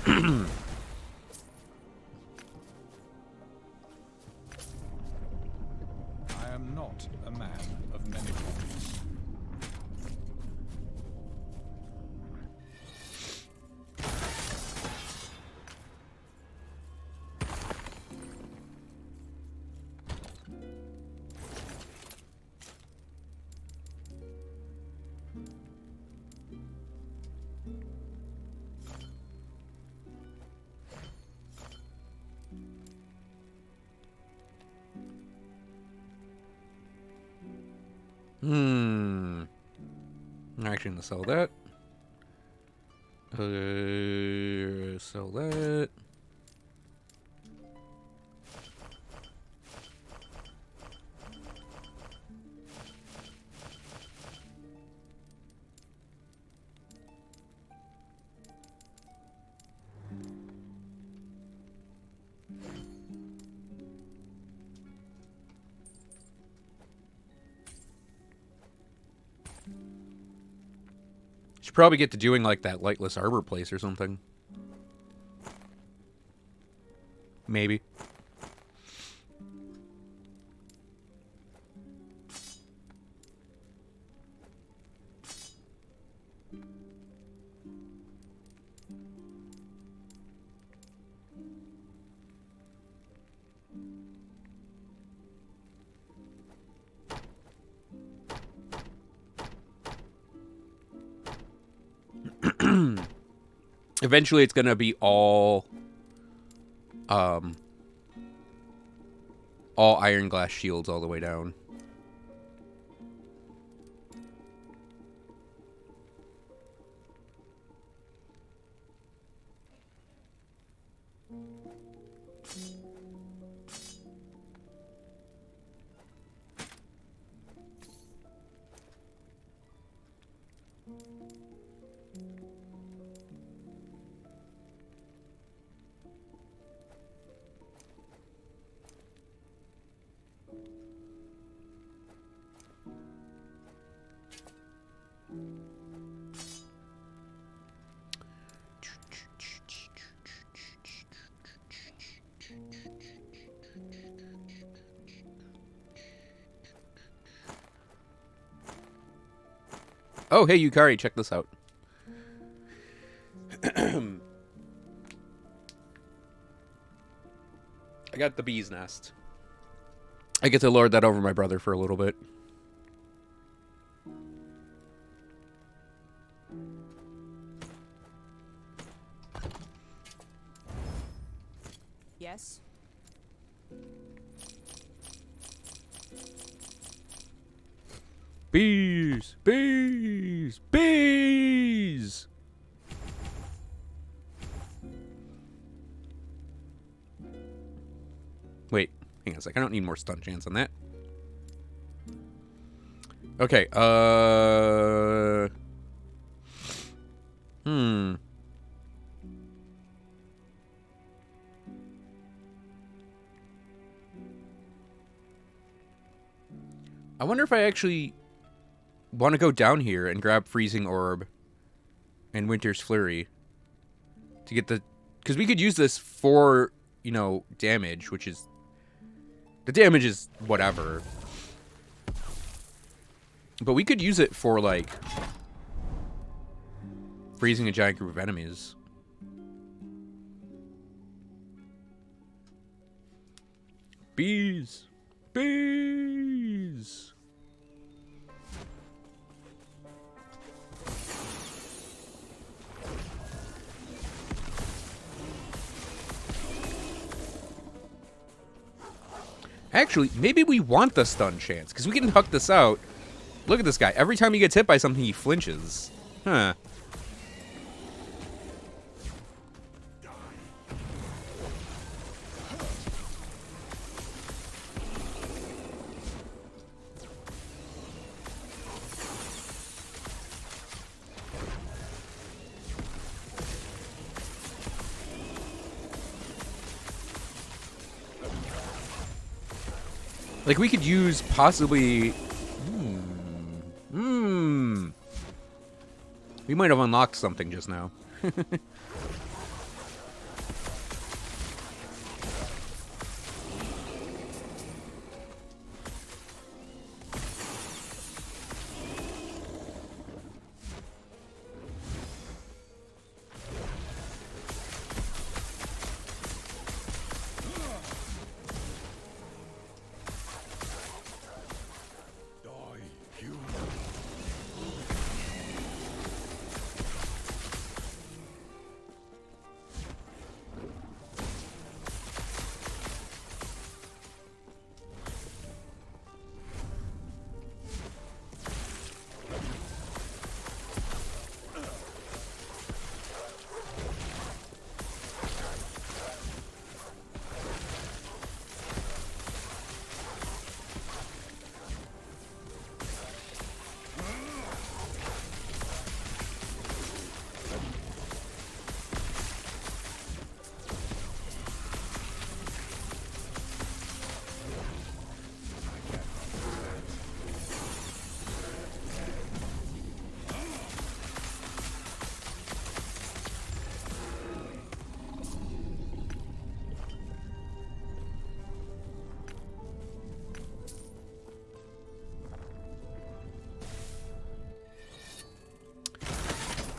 I am not a man of many words. I'm actually gonna sell that. Sell that. Should probably get to doing like that lightless arbor place or something. Maybe. Eventually it's gonna be all iron glass shields all the way down. Oh, hey, Yukari, check this out. I got the bee's nest. I get to lord that over my brother for a little bit. Bees! Bees! Bees! Wait, hang on a sec. I don't need more stun chance on that. Okay, I wonder if I actually want to go down here and grab Freezing Orb and Winter's Flurry to get the... Because we could use this for, you know, damage, which is... The damage is whatever. But we could use it for, like, freezing a giant group of enemies. Bees! Bees! Actually, maybe we want the stun chance, because we can huck this out. Look at this guy. Every time he gets hit by something, he flinches. Huh. Like, we could use possibly... We might have unlocked something just now.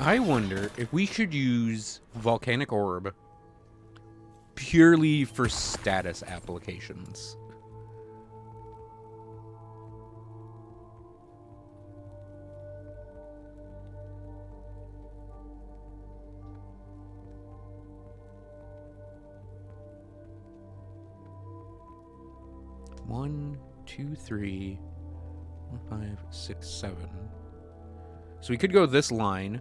I wonder if we should use Volcanic Orb purely for status applications. One, two, three, 4, 5, 6, 7. So we could go this line.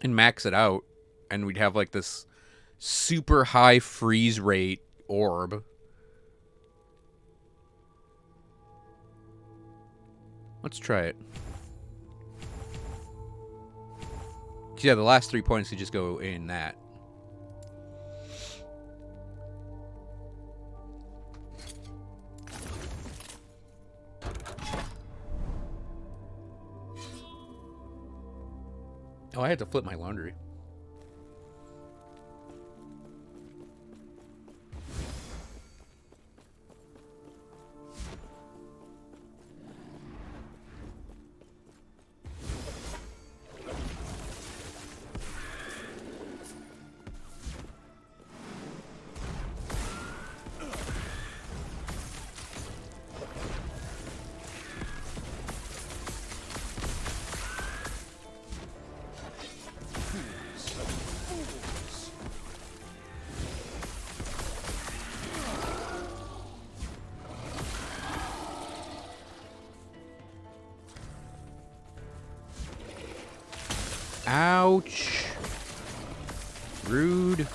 And max it out, and we'd have like this super high freeze rate orb. Let's try it. Yeah, the last 3 points could just go in that. Oh, I had to flip my laundry. Ouch. Rude.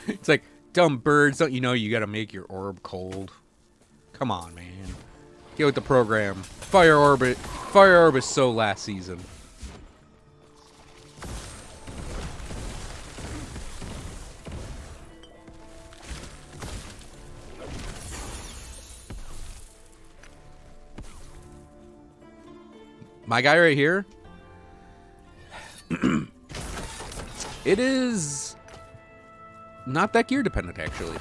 It's like, dumb birds, don't you know you gotta make your orb cold? Come on, man. Get with the program. Fire Orb is so last season. My guy right here, it is not that gear dependent, actually.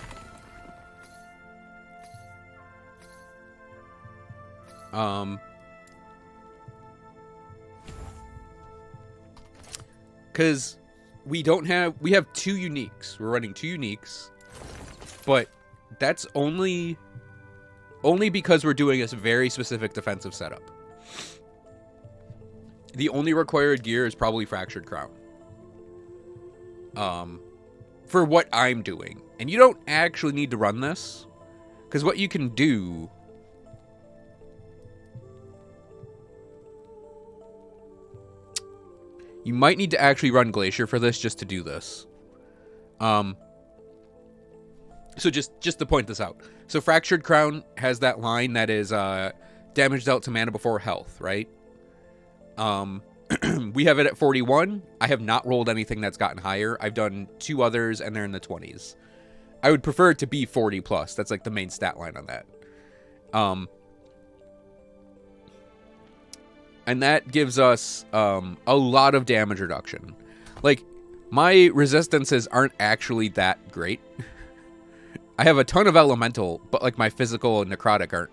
Because we have two uniques. We're running two uniques, but that's only because we're doing a very specific defensive setup. The only required gear is probably Fractured Crown. For what I'm doing. And you don't actually need to run this, because what you can do... You might need to actually run Glacier for this just to do this. So just to point this out. So Fractured Crown has that line that is damage dealt to mana before health, right? We have it at 41. I have not rolled anything that's gotten higher. I've done 2 others, and they're in the 20s. I would prefer it to be 40 plus. That's like the main stat line on that. And that gives us a lot of damage reduction. Like, my resistances aren't actually that great. I have a ton of elemental, but like my physical and necrotic aren't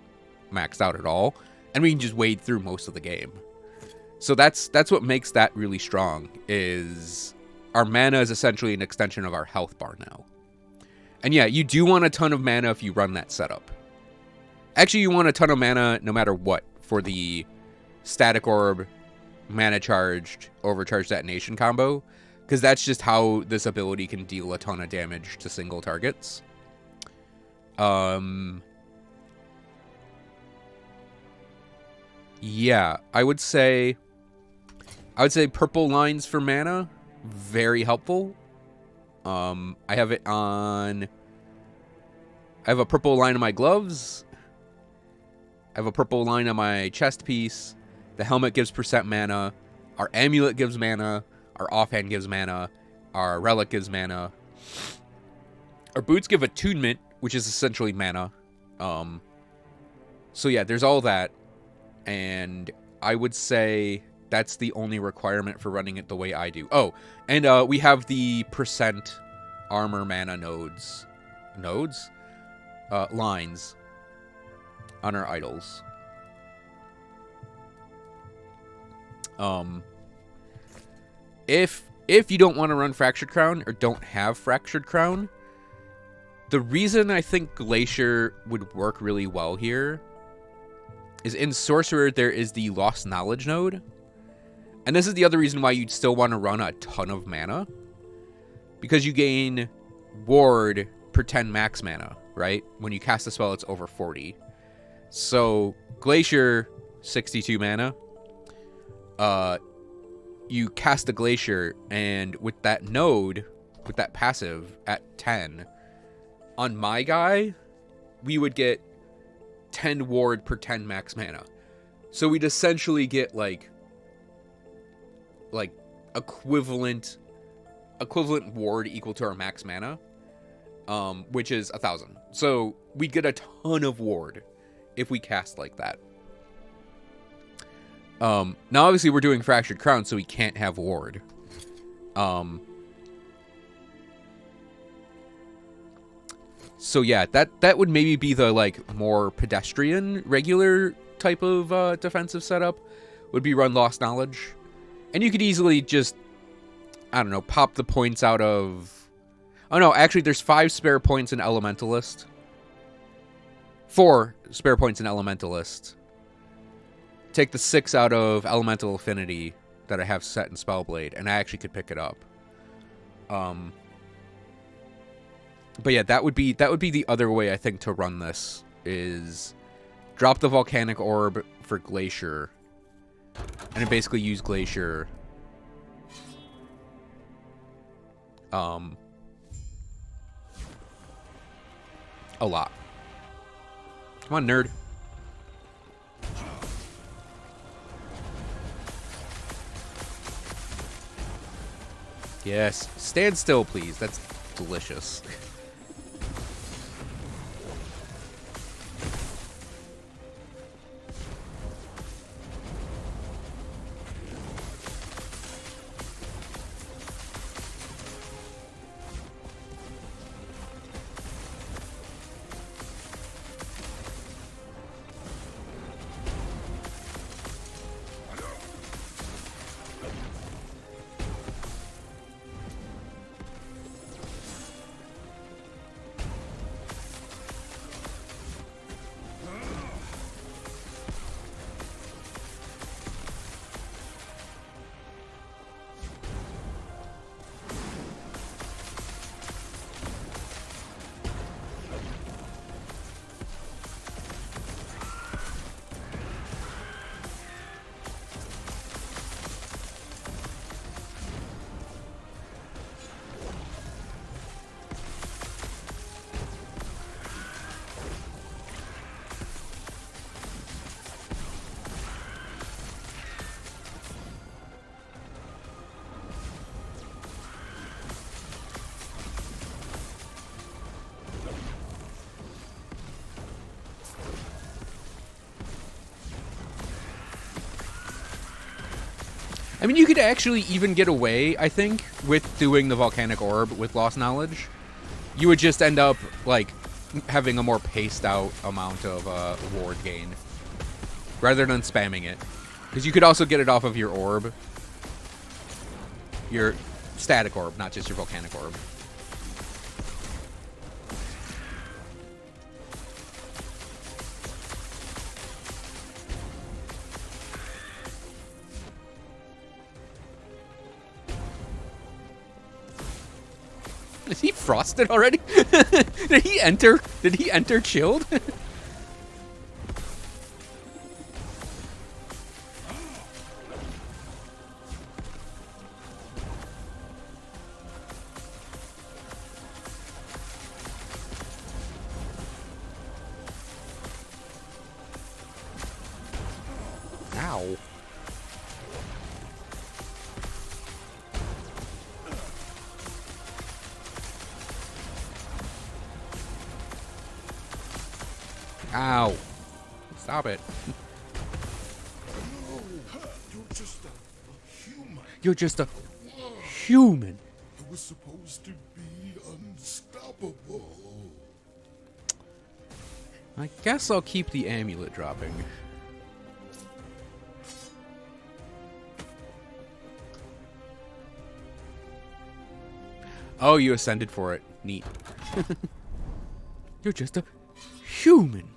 maxed out at all. And we can just wade through most of the game. So that's what makes that really strong, is our mana is essentially an extension of our health bar now. And yeah, you do want a ton of mana if you run that setup. Actually, you want a ton of mana no matter what for the Static Orb, Mana Charged, Overcharged Detonation combo, because that's just how this ability can deal a ton of damage to single targets. Yeah, I would say purple lines for mana, very helpful. I have it on... I have a purple line on my gloves. I have a purple line on my chest piece. The helmet gives % mana. Our amulet gives mana. Our offhand gives mana. Our relic gives mana. Our boots give attunement, which is essentially mana. So yeah, there's all that. And I would say that's the only requirement for running it the way I do. Oh, and we have the % armor mana lines on our idols. if you don't want to run Fractured Crown or don't have Fractured Crown, the reason I think Glacier would work really well here is in Sorcerer there is the Lost Knowledge node. And this is the other reason why you'd still want to run a ton of mana. Because you gain Ward per 10 max mana, right? When you cast a spell, it's over 40. So, Glacier, 62 mana. You cast the Glacier, and with that node, with that passive at 10, on my guy, we would get 10 Ward per 10 max mana. So we'd essentially get like equivalent Ward equal to our max mana, which is 1,000. So we'd get a ton of Ward if we cast like that. Now obviously we're doing Fractured Crown, so we can't have Ward. So yeah, that would maybe be the like more pedestrian, regular type of defensive setup. Would be run Lost Knowledge, and you could easily just, I don't know, pop the points out of. Oh no, actually, there's 5 spare points in Elementalist. 4 spare points in Elementalist. Take the 6 out of Elemental Affinity that I have set in Spellblade, and I actually could pick it up. But yeah, that would be the other way I think to run this, is drop the Volcanic Orb for Glacier, and then basically use Glacier a lot. Come on, nerd. Yes, stand still, please. That's delicious. I mean, you could actually even get away, I think, with doing the Volcanic Orb with Lost Knowledge. You would just end up, like, having a more paced out amount of ward gain, rather than spamming it. Because you could also get it off of your orb. Your static orb, not just your Volcanic Orb. Is he frosted already? Did he enter? Did he enter chilled? Ow. Ow. Stop it. No, you're just a human. You're just a human. I was supposed to be unstoppable. I guess I'll keep the amulet dropping. Oh, you ascended for it. Neat. You're just a human.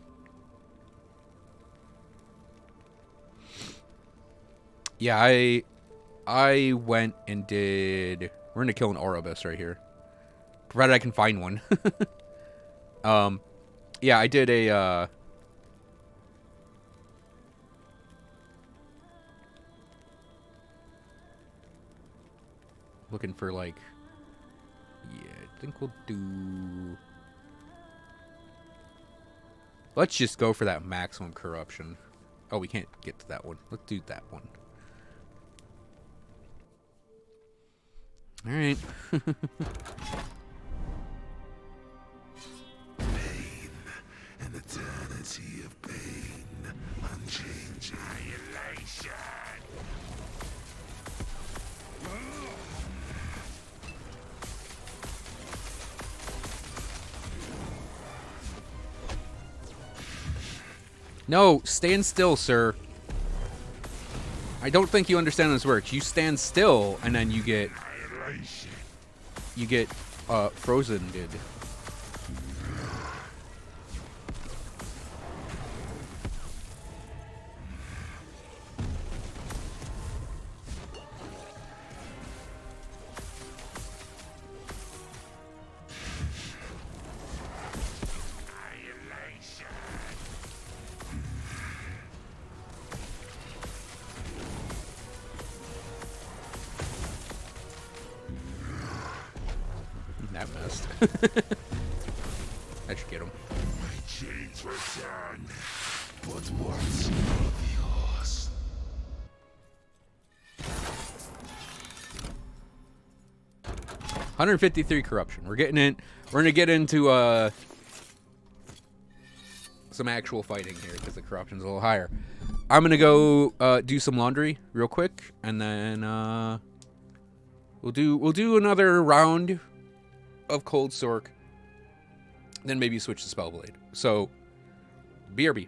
Yeah, I went and did... We're gonna kill an Orobus right here. Provided I can find one. Yeah, I did a, looking for, like... Yeah, I think we'll do... Let's just go for that maximum corruption. Oh, we can't get to that one. Let's do that one. Alright. Pain, an eternity of pain, unchanging. Annihilation. No, stand still, sir. I don't think you understand how this works. You stand still, and then you get... Annihilation. You get, frozen, dude. That missed. I should get him. My chains return, but what's of yours? $153 corruption. We're getting in. We're gonna get into some actual fighting here because the corruption's a little higher. I'm gonna go do some laundry real quick, and then we'll do another round of Cold Sork. Then maybe switch to Spellblade. So, BRB.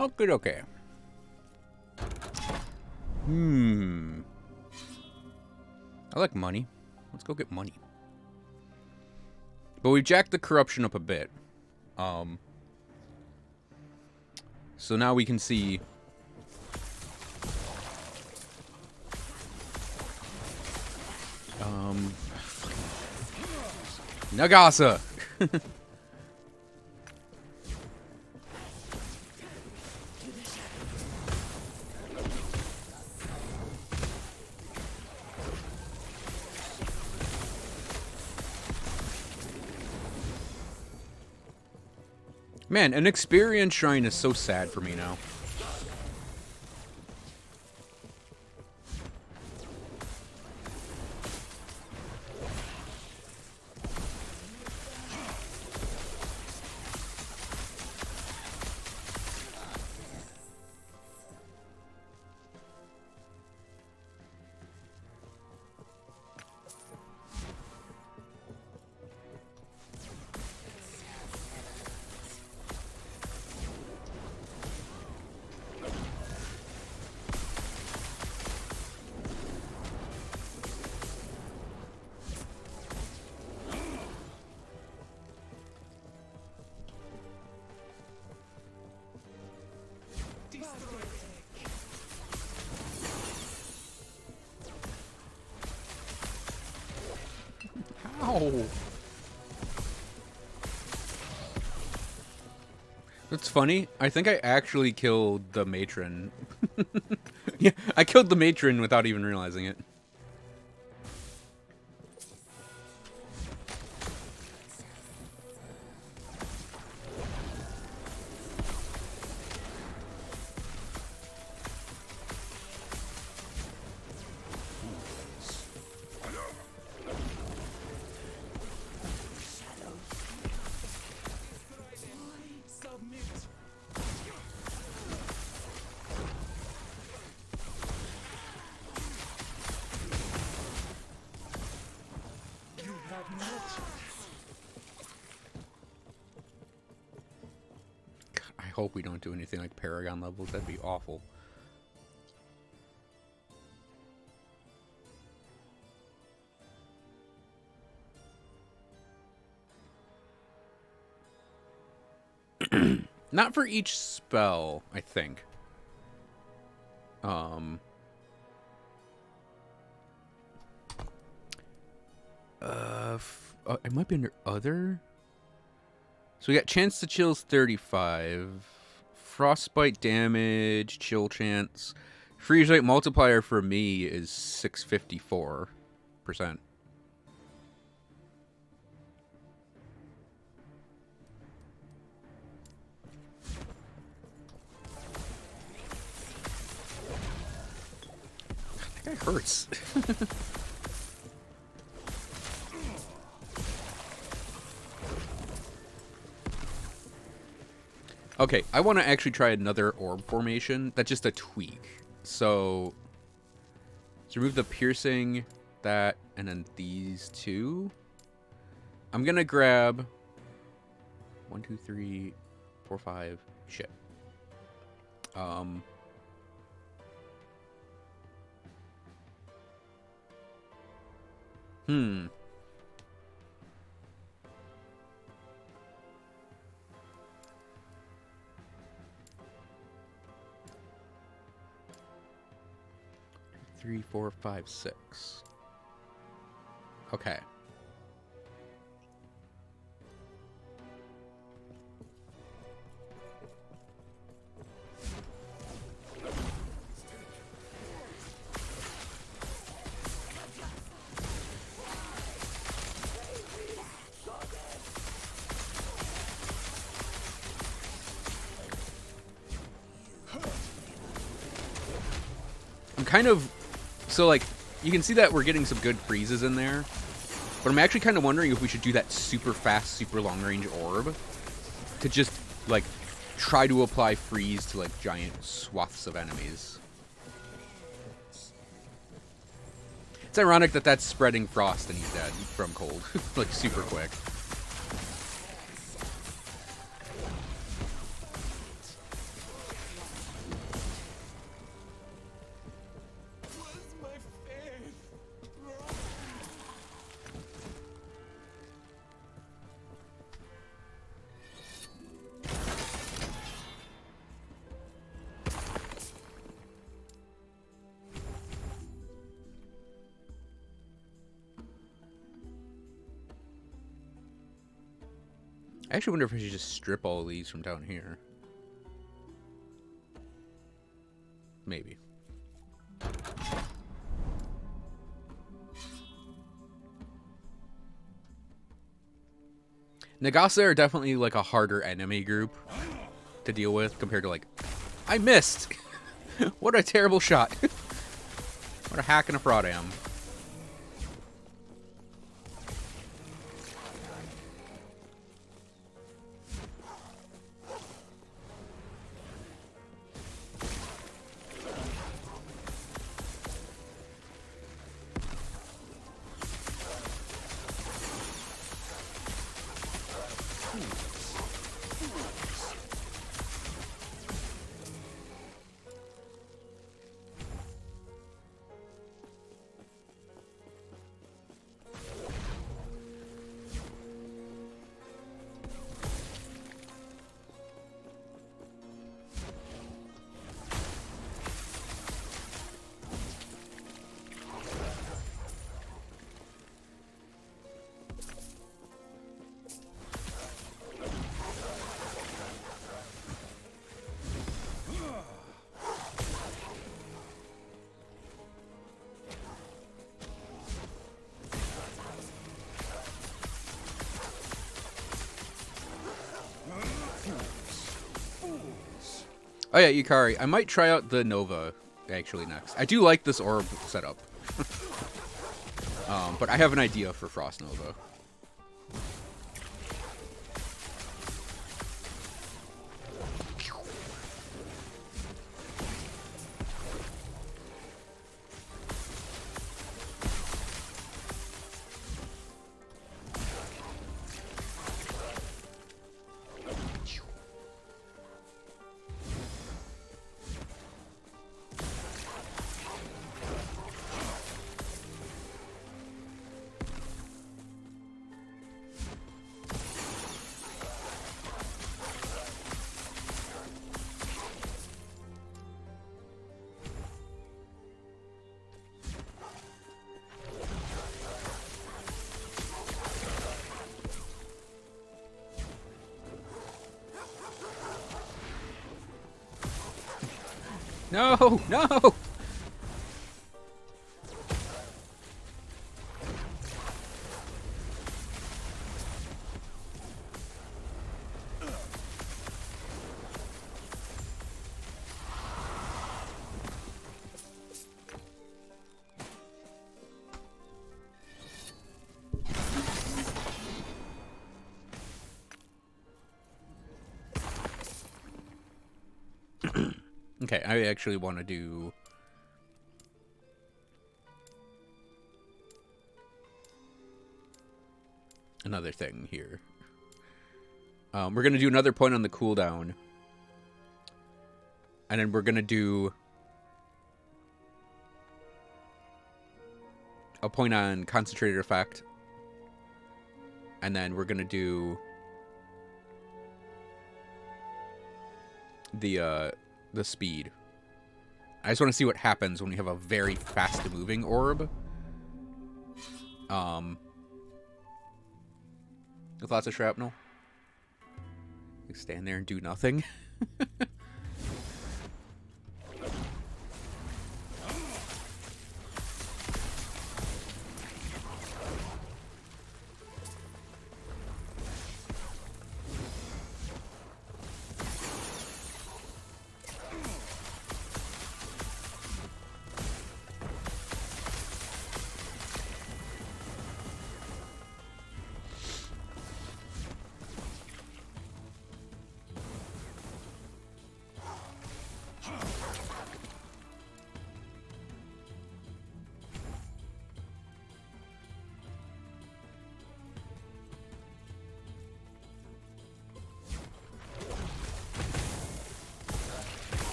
Oh, good, okay. I like money. Let's go get money. But we jacked the corruption up a bit. So now we can see... Nagasa! Man, an experience shrine is so sad for me now. Ow! That's funny. I think I actually killed the matron. Yeah, I killed the matron without even realizing it. I hope we don't do anything like Paragon levels. That'd be awful. Not for each spell, I think. It might be under other. So we got chance to chills 35, frostbite damage, chill chance, freeze rate multiplier for me is 654%. That guy hurts. Okay, I want to actually try another orb formation. That's just a tweak. So, let's remove the piercing, that, and then these two. I'm going to grab 1, 2, 3, 4, 5. Shit. Three, 4, 5, 6. Okay. I'm kind of... So, like, you can see that we're getting some good freezes in there. But I'm actually kind of wondering if we should do that super fast, super long-range orb. To just, like, try to apply freeze to, like, giant swaths of enemies. It's ironic that that's spreading frost and he's dead from cold. Like, super quick. I actually wonder if I should just strip all of these from down here. Maybe. Nagase are definitely like a harder enemy group to deal with compared to like... I missed! What a terrible shot. What a hack and a fraud I am. Oh yeah, Yukari. I might try out the Nova, actually, next. I do like this orb setup. But I have an idea for Frost Nova. No! No! Okay, I actually want to do... another thing here. We're going to do another point on the cooldown. And then we're going to do... a point on concentrated effect. And then we're going to do... the speed. I just want to see what happens when we have a very fast moving orb. With lots of shrapnel. You stand there and do nothing.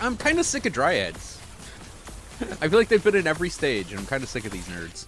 I'm kind of sick of Dryads. I feel like they've been in every stage, and I'm kind of sick of these nerds.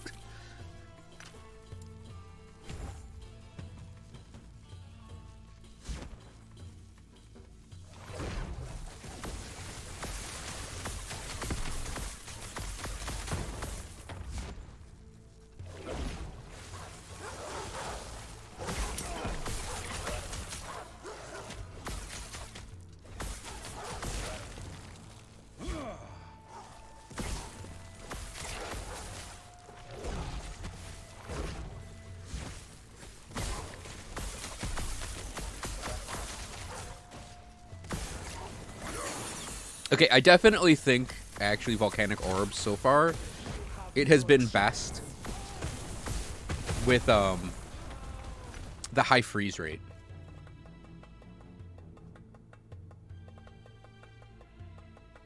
Okay, I definitely think, actually, Volcanic Orbs so far, it has been best with the high freeze rate.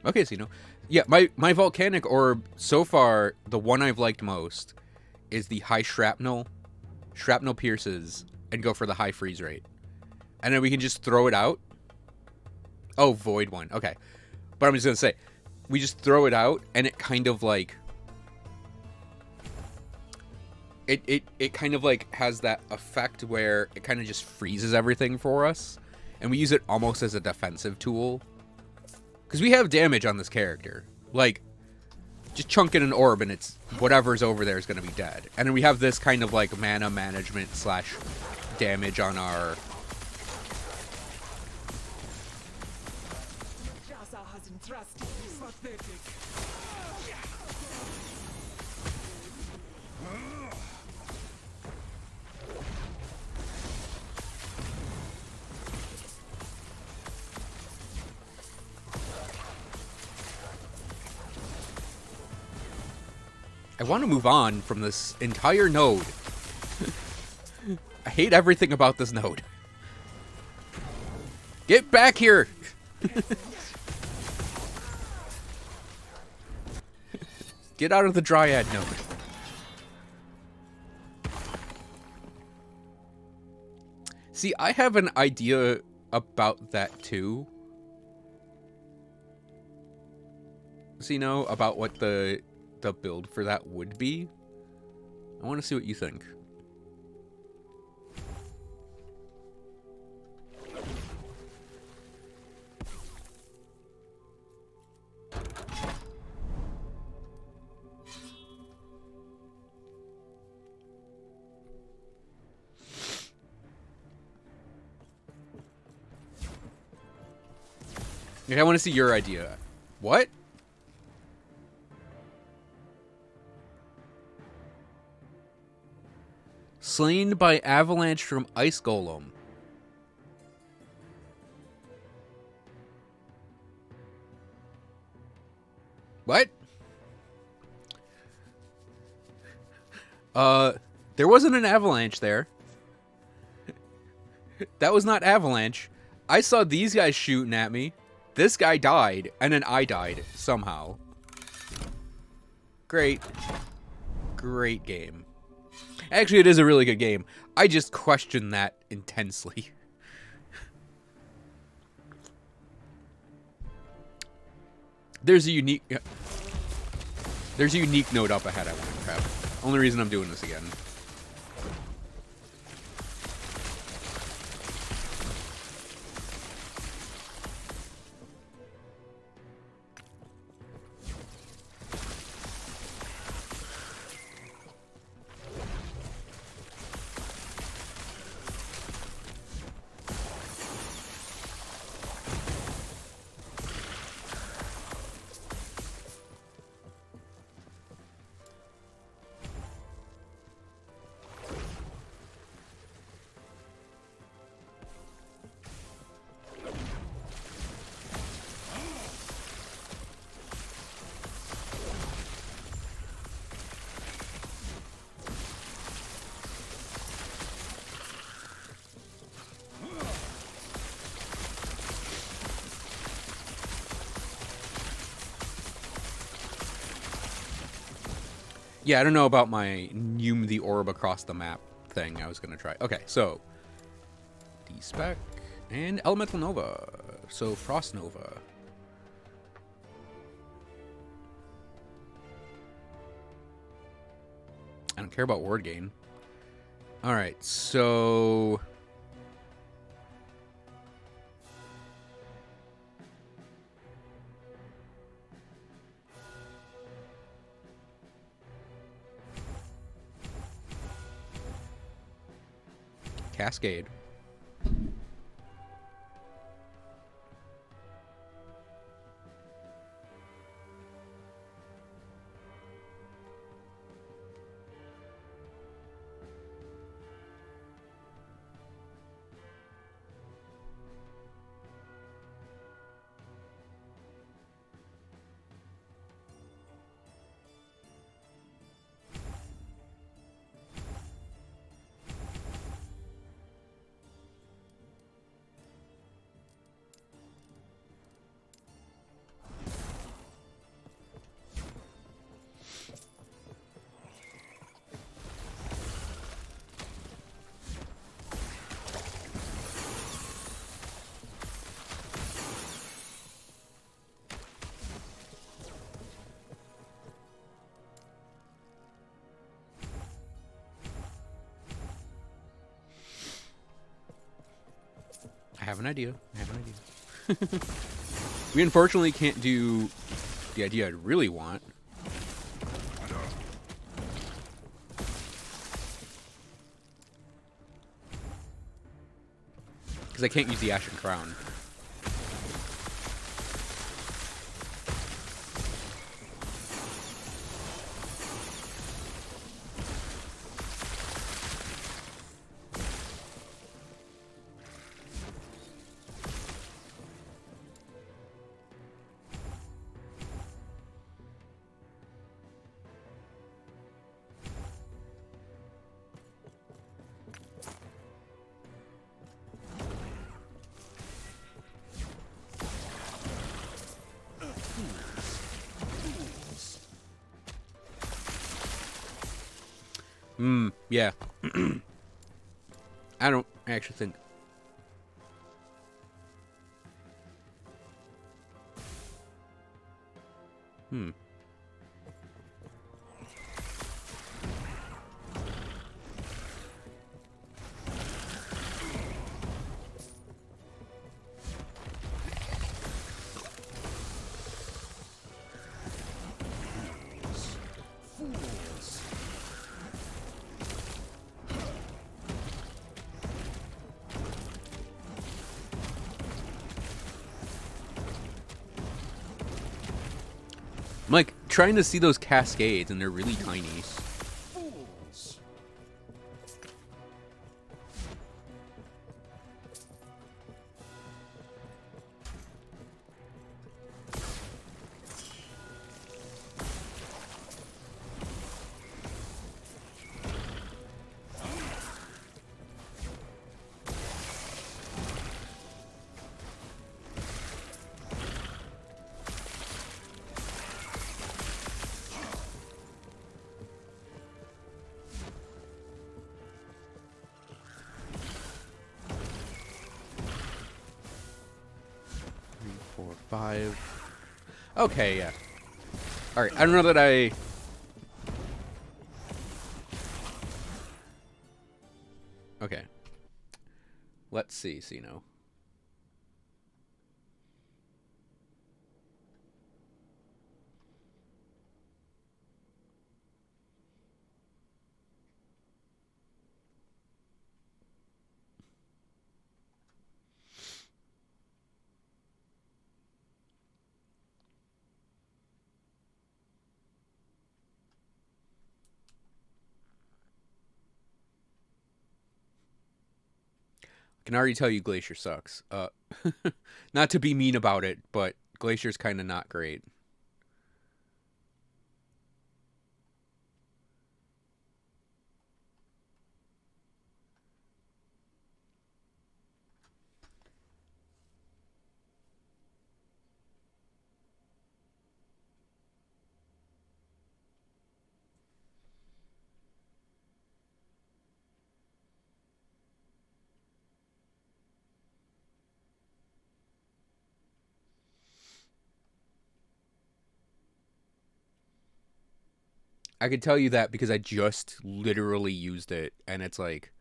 Okay, so yeah, my Volcanic Orb so far, the one I've liked most is the high shrapnel pierces, and go for the high freeze rate. And then we can just throw it out. Oh, void one. Okay. But I'm just going to say, we just throw it out, and it kind of like... It kind of like has that effect where it kind of just freezes everything for us. And we use it almost as a defensive tool. Because we have damage on this character. Like, just chunk in an orb and it's whatever's over there is going to be dead. And then we have this kind of like mana management / damage on our... I want to move on from this entire node. I hate everything about this node. Get back here! Get out of the Dryad node. See, I have an idea about that too. So, you know, about what the build for that would be. I want to see what you think. Okay, I want to see your idea. What? Slain by avalanche from Ice Golem. What? There wasn't an avalanche there. That was not avalanche. I saw these guys shooting at me. This guy died, and then I died somehow. Great. Great game. Actually, it is a really good game. I just question that intensely. There's a unique node up ahead I want to grab. Only reason I'm doing this again. Yeah, I don't know about my Nume the Orb across the map thing I was going to try. Okay, so D-Spec and Elemental Nova. So Frost Nova. I don't care about word gain. Alright, so... Cascade. have an idea. I have an idea. We unfortunately can't do the idea I'd really want. Because I can't use the Ashen Crown. Yeah. I don't actually think... I'm like trying to see those cascades and they're really tiny. Fools. Okay, yeah. Alright, I don't know that I... Okay. Let's see, Sino. I can already tell you Glacier sucks. Not to be mean about it, but Glacier's kind of not great. I could tell you that because I just literally used it, and it's like...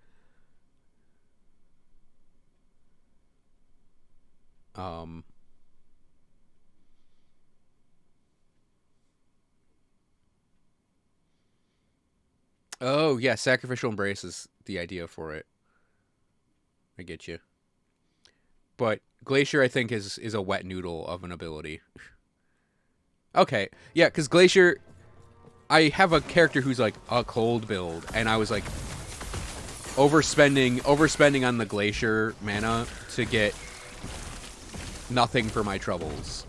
Oh, yeah, Sacrificial Embrace is the idea for it. I get you. But Glacier, I think, is a wet noodle of an ability. Okay, yeah, because Glacier... I have a character who's like a cold build, and I was like overspending on the Glacier mana to get nothing for my troubles.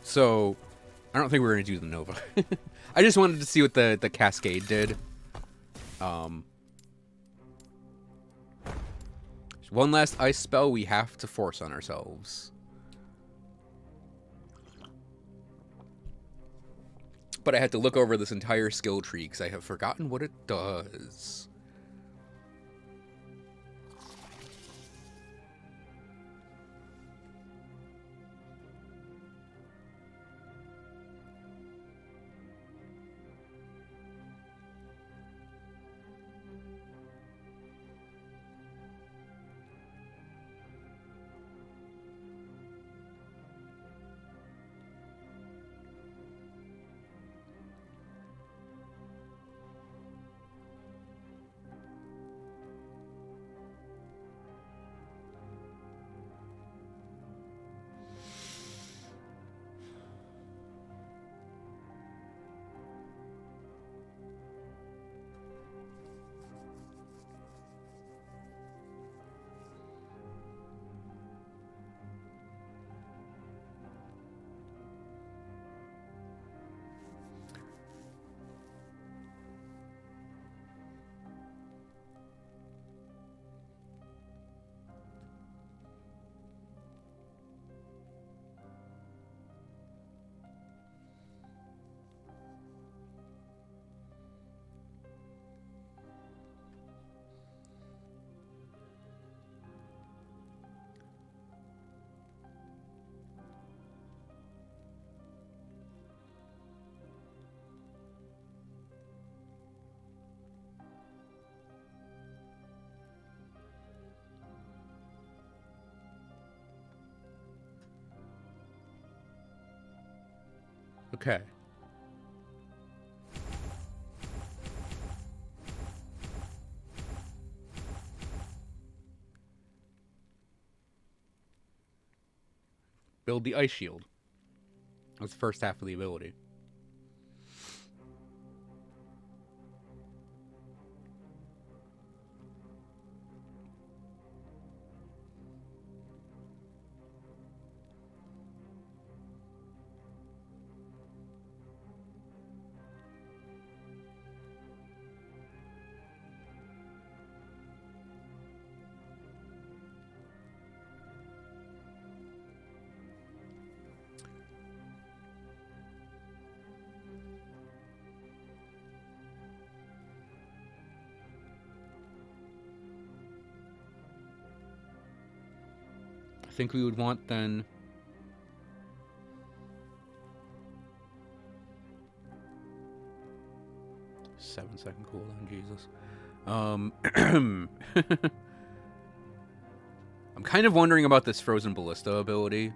So, I don't think we're going to do the Nova. I just wanted to see what the Cascade did. One last ice spell we have to force on ourselves. But I had to look over this entire skill tree because I have forgotten what it does. Okay. Build the ice shield. That's the first half of the ability. I think we would want then... Seven-second cooldown, Jesus. I'm kind of wondering about this Frozen Ballista ability.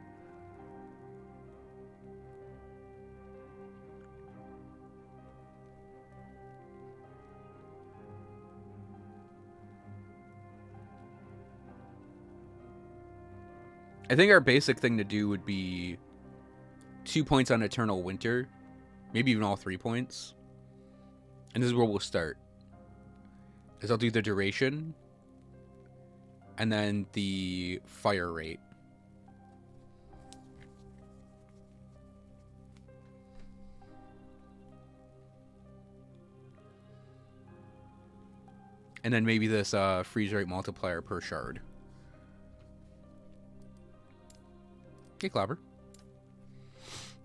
I think our basic thing to do would be 2 points on Eternal Winter. Maybe even all 3 points. And this is where we'll start. Is I'll do the duration. And then the fire rate. And then maybe this freeze rate multiplier per shard. Hey, Clobber.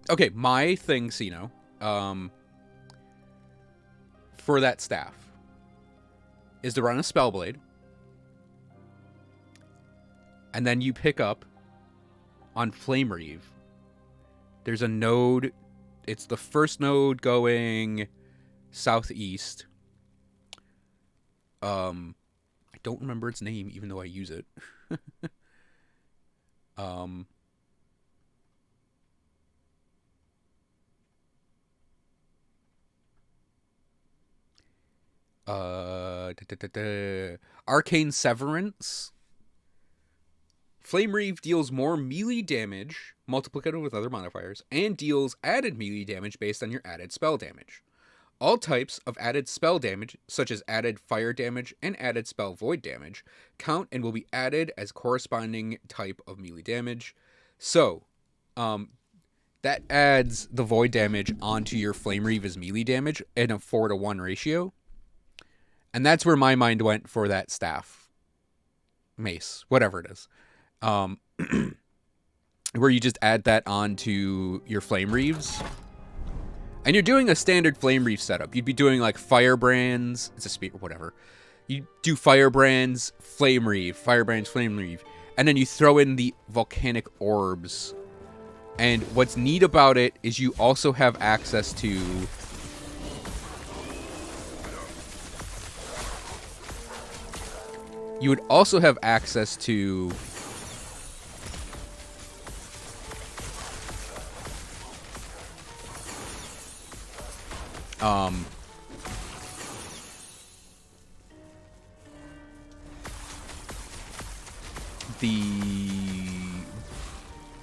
Okay, my thing, Sino, for that staff is to run a Spellblade. And then you pick up on Flame Reeve. There's a node. It's the first node going southeast. I don't remember its name, even though I use it. Arcane Severance. Flame Reeve deals more melee damage, multiplicative with other modifiers, and deals added melee damage based on your added spell damage. All types of added spell damage, such as added fire damage and added spell void damage, count and will be added as corresponding type of melee damage. So, that adds the void damage onto your Flame Reeve as melee damage in a 4-to-1 ratio. And that's where my mind went for that staff. Mace, whatever it is. Where you just add that onto your Flame Reeves. and you're doing a standard Flame Reef setup, you'd be doing like Firebrands, it's a spear, whatever. You do Firebrands, Flame Reef, Firebrands, Flame Reef, and then you throw in the volcanic orbs. And what's neat about it is you also have access to you would also have access to the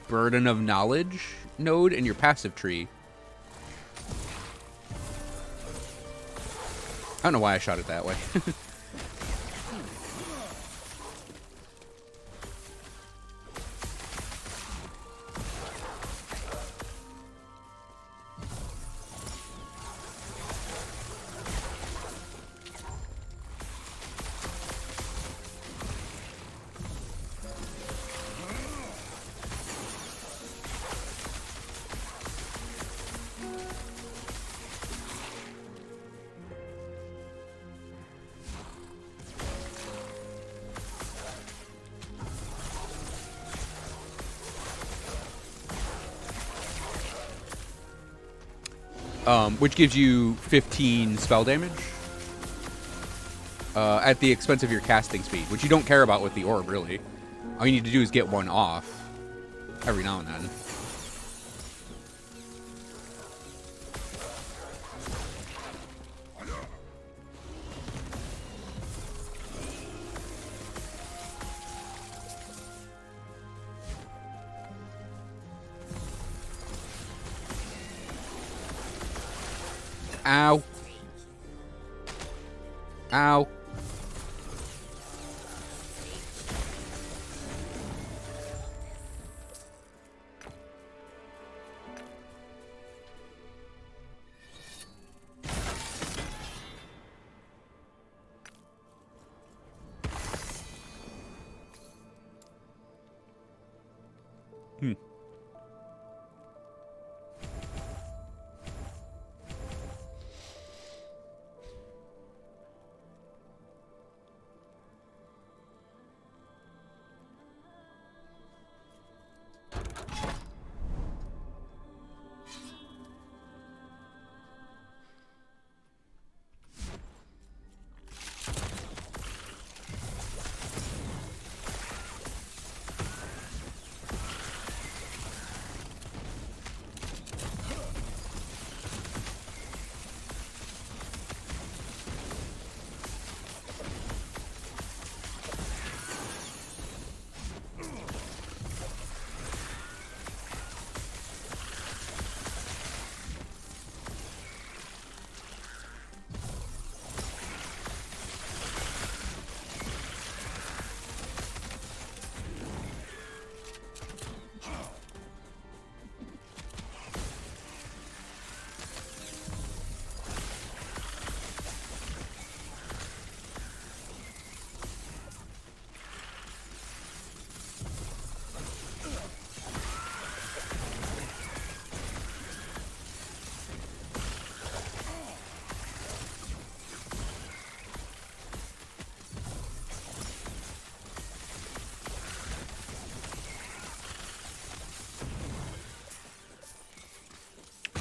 Burden of Knowledge node in your passive tree. I don't know why I shot it that way. Which gives you 15 spell damage at the expense of your casting speed, which you don't care about with the orb, really. All you need to do is get one off every now and then. Ow. Ow.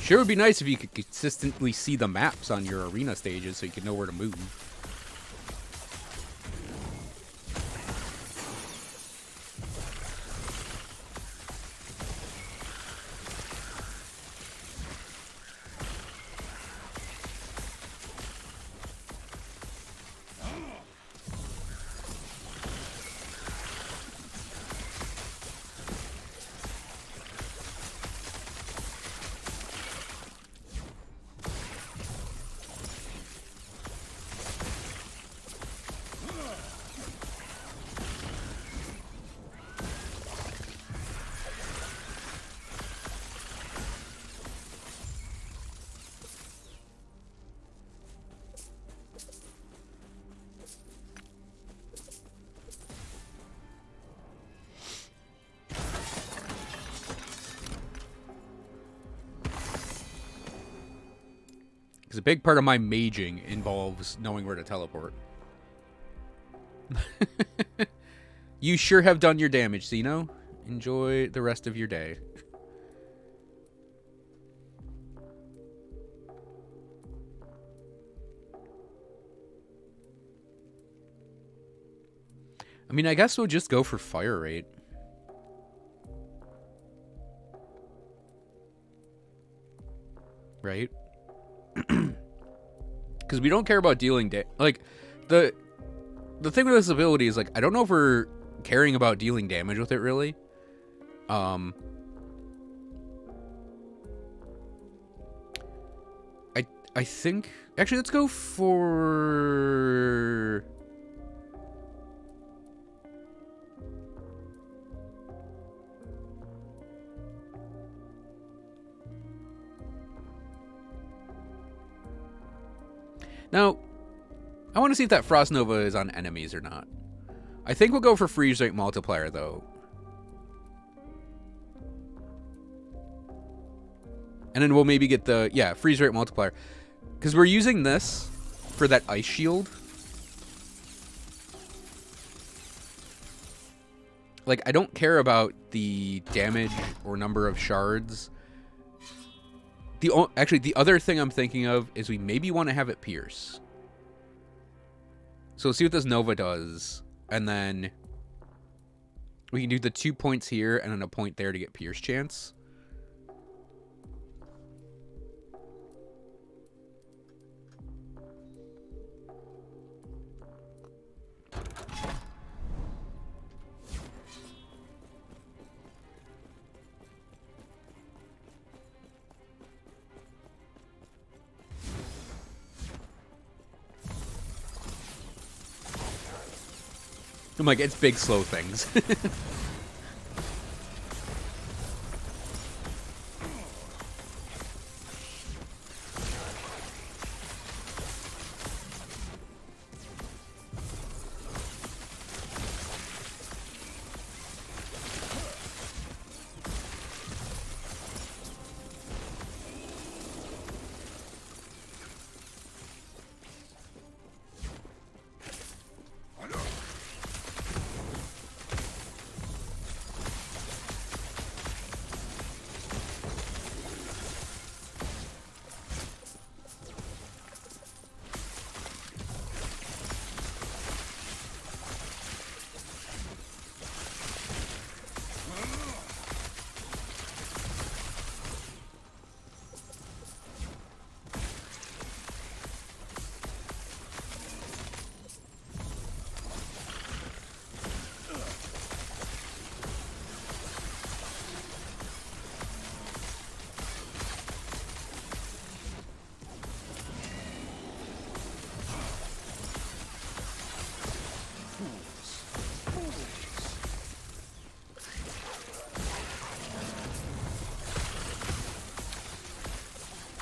Sure would be nice if you could consistently see the maps on your arena stages so you could know where to move. Because a big part of my maging involves knowing where to teleport. You sure have done your damage, Zeno. Enjoy the rest of your day. I mean, I guess we'll just go for fire rate. Right? Because we don't care about dealing like the thing with this ability is like I don't know if we're caring about dealing damage with it really. I think actually let's go for now. I want to see if that Frost Nova is on enemies or not. I think we'll go for freeze rate multiplier though. And then we'll maybe get the freeze rate multiplier. Because we're using this for that ice shield. Like, I don't care about the damage or number of shards. Actually, the other thing I'm thinking of is we maybe want to have it pierce. So let's see what this Nova does. And then we can do the 2 points here and then a point there to get pierce chance. I'm like, it's big, slow things.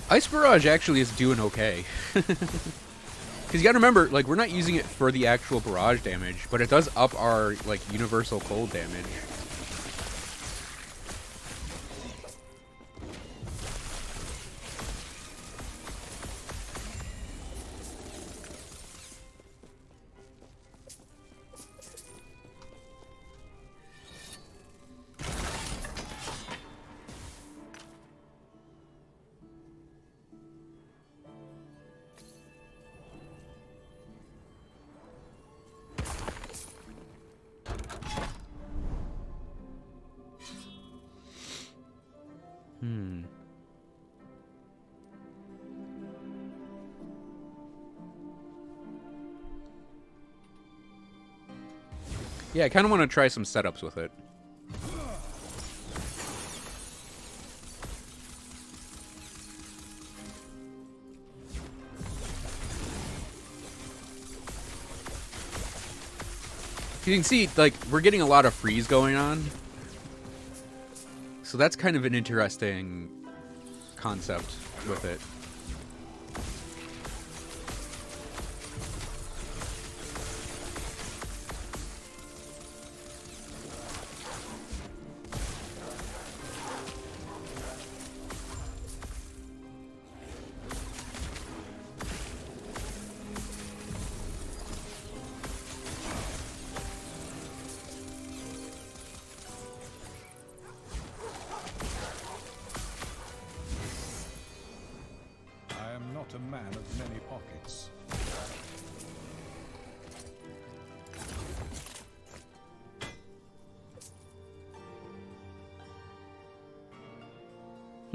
Ice Barrage actually is doing okay. Because you gotta remember, like, we're not using it for the actual barrage damage, but it does up our, like, universal cold damage. Yeah, I kind of want to try some setups with it. You can see, like, we're getting a lot of freeze going on. So that's kind of an interesting concept with it.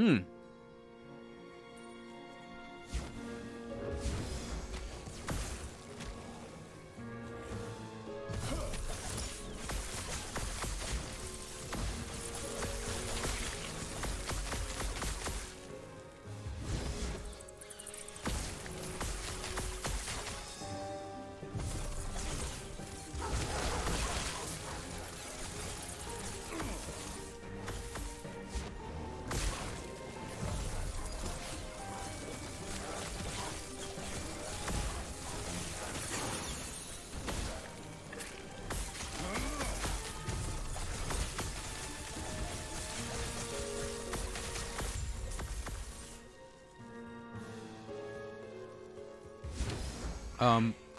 Hmm.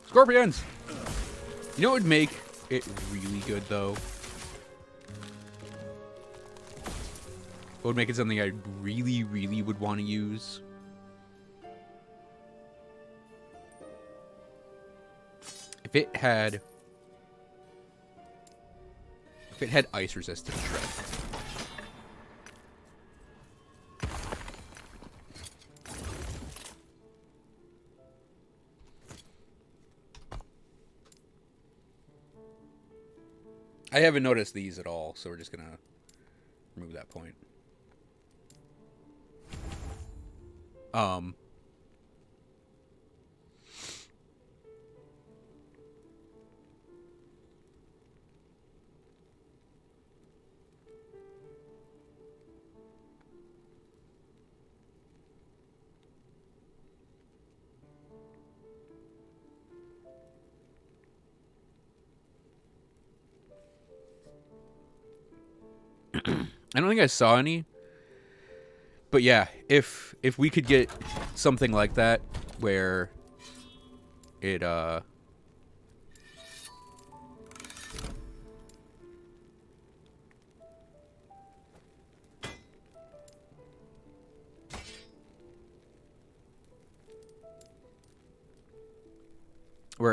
Scorpions! You know what would make it really good, though? What would make it something I really, really would want to use? If it had ice resistance shred. I haven't noticed these at all, so we're just gonna remove that point. I don't think I saw any. But yeah, if we could get something like that where it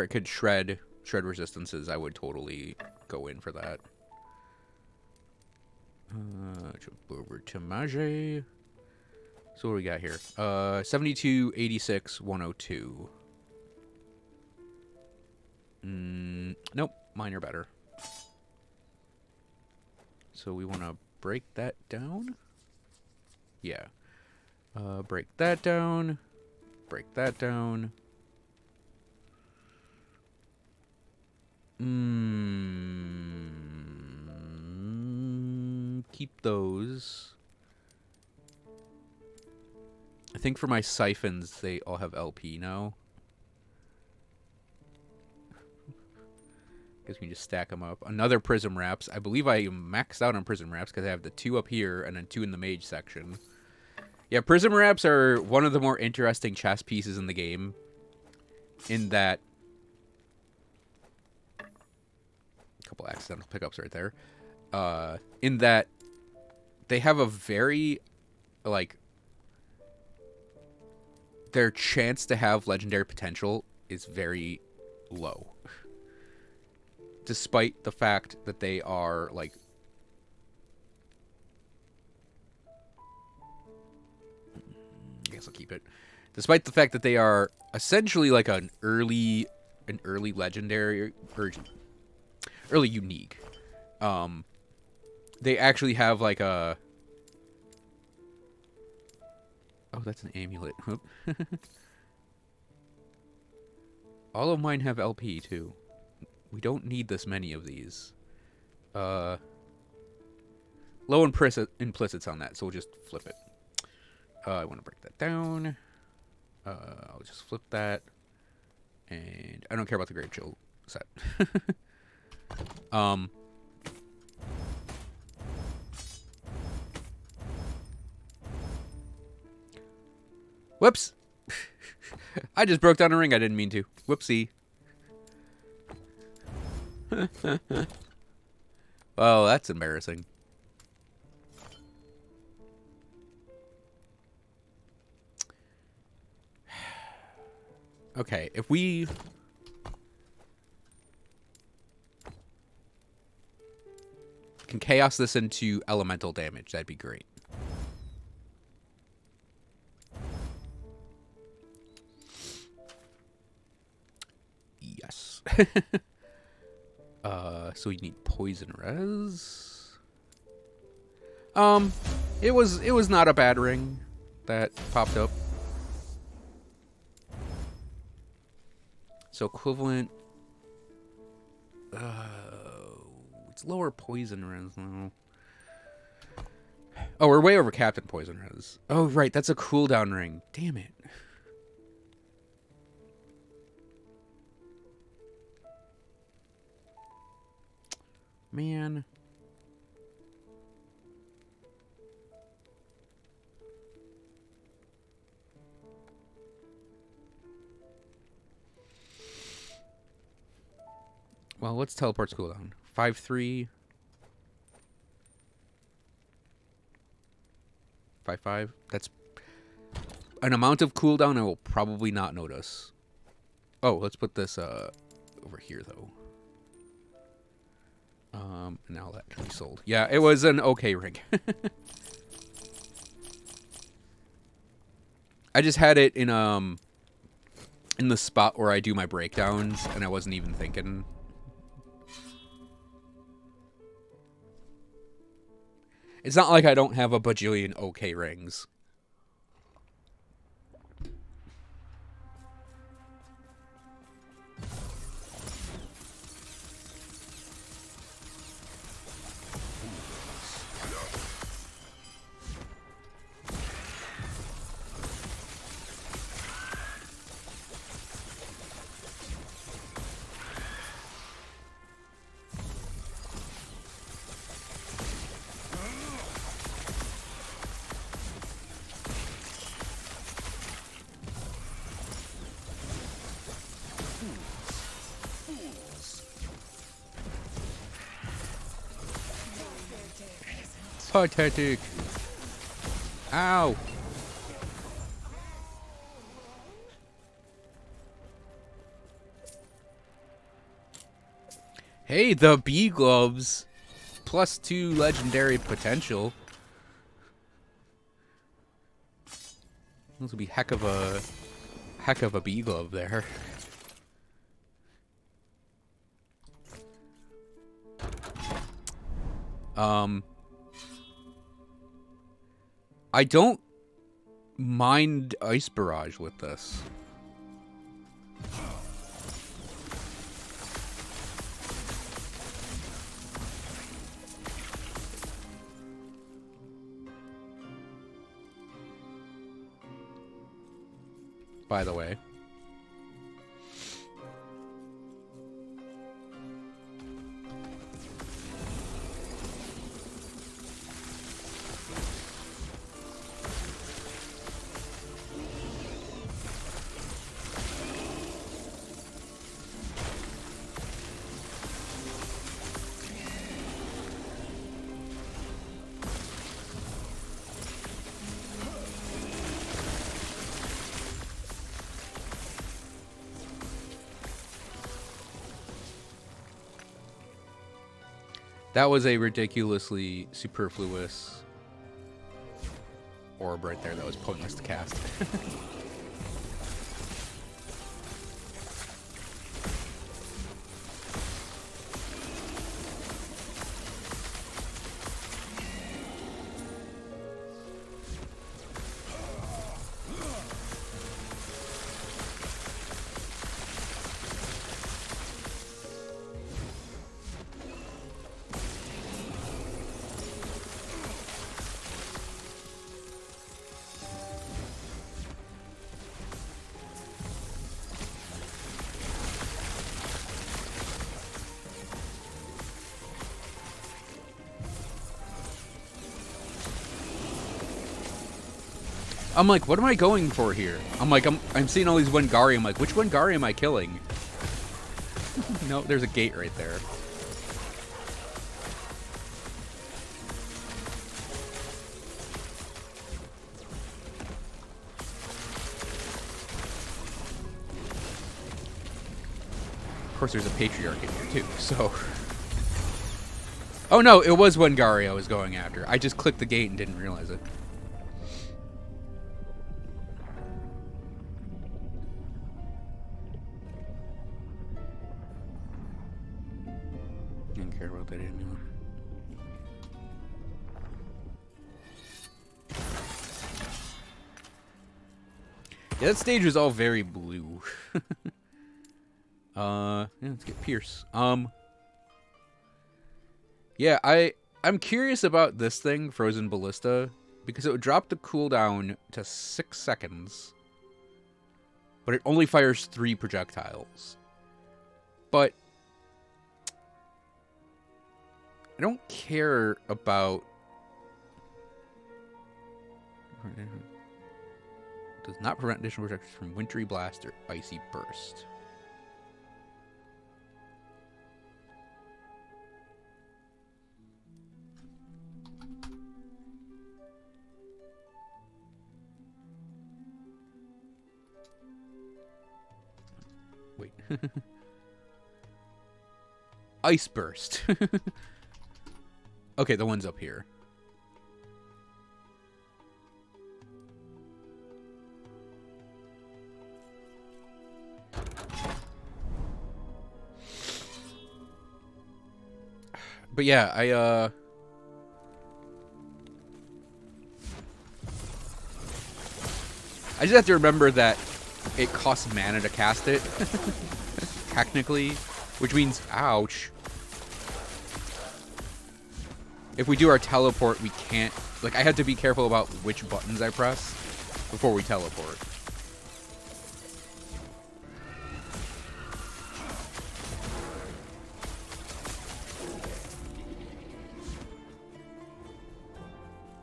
could shred resistances, I would totally go in for that. Jump over to Mage. So what do we got here? 72, 86, 102. Nope, mine are better. So we want to break that down? Yeah. Break that down. Break that down. Keep those. I think for my siphons, they all have LP now. Guess we can just stack them up. Another Prism Wraps. I believe I maxed out on Prism Wraps because I have the 2 up here and then 2 in the Mage section. Yeah, Prism Wraps are one of the more interesting chess pieces in the game. In that... A couple accidental pickups right there. In that they have a very, like... Their chance to have legendary potential is very low. Despite the fact that they are, like... I guess I'll keep it. Despite the fact that they are essentially like an early legendary, or early unique. They actually have like a... Oh, that's an amulet. All of mine have LP, too. We don't need this many of these. Low implicits on that, so we'll just flip it. I want to break that down. I'll just flip that. And I don't care about the Grave Chill set. Whoops! I just broke down a ring I didn't mean to. Whoopsie. Well, that's embarrassing. Okay, if we... can chaos this into elemental damage, that'd be great. So we need poison res. It was not a bad ring that popped up. So equivalent. It's lower poison res now. Oh, we're way over Captain Poison Res. Oh, right, that's a cooldown ring. Damn it. Man. Well, what's teleport's cooldown? 5-3. 5-5. That's an amount of cooldown I will probably not notice. Oh, let's put this over here though. Now that can be sold. Yeah, it was an okay ring. I just had it in the spot where I do my breakdowns, and I wasn't even thinking. It's not like I don't have a bajillion okay rings. Pathetic. Ow. Hey, the bee gloves. +2 legendary potential. This will be heck of a bee glove there. I don't mind Ice Barrage with this. By the way. That was a ridiculously superfluous orb right there that was pointless to cast. I'm like, what am I going for here? I'm like, I'm seeing all these Wengari. I'm like, which Wengari am I killing? No, there's a gate right there. Of course, there's a Patriarch in here too, so... Oh no, it was Wengari I was going after. I just clicked the gate and didn't realize it. don't care about that anymore. Yeah, that stage was all very blue. Yeah, let's get Pierce. Yeah, I'm curious about this thing, Frozen Ballista, because it would drop the cooldown to 6 seconds, but it only fires 3 projectiles. But I don't care about... Does not prevent additional projectiles from Wintry Blast or Icy Burst. Wait. Ice Burst. Okay, the one's up here. But yeah, I just have to remember that it costs mana to cast it, technically, which means, ouch. If we do our teleport, we can't, like, I have to be careful about which buttons I press before we teleport.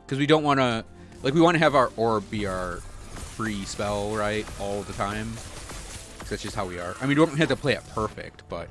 Because we don't want to, like, we want to have our orb be our free spell, right, all the time. Because that's just how we are. I mean, we don't have to play it perfect, but...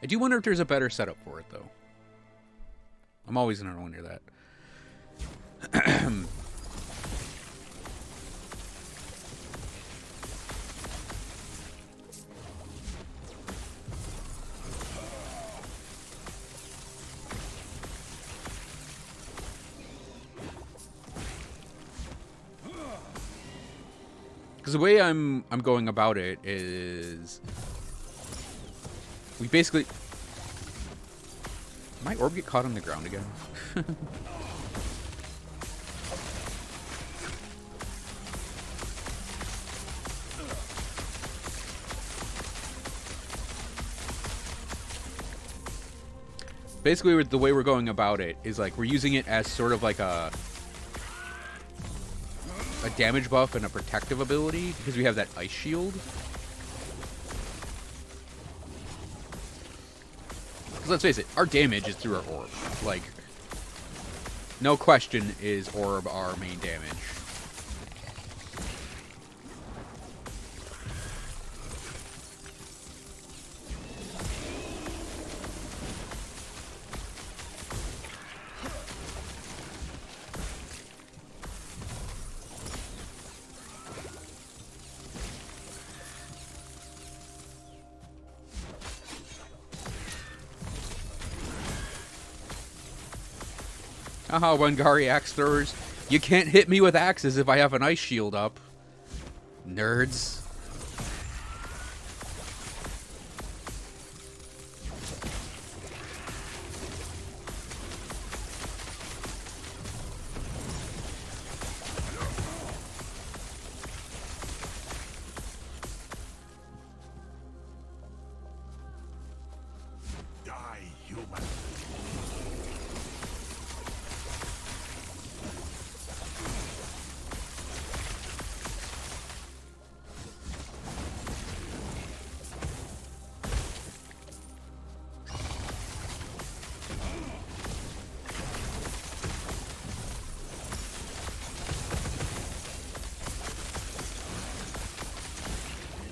I do wonder if there's a better setup for it, though. I'm always going to wonder that. Because the way I'm going about it is... We basically... Might orb get caught on the ground again? Basically, the way we're going about it is like we're using it as sort of like a damage buff and a protective ability because we have that ice shield. Because let's face it, our damage is through our orb. Like, no question is orb our main damage. Haha, Wangari axe throwers. You can't hit me with axes if I have an ice shield up. Nerds. Die, human.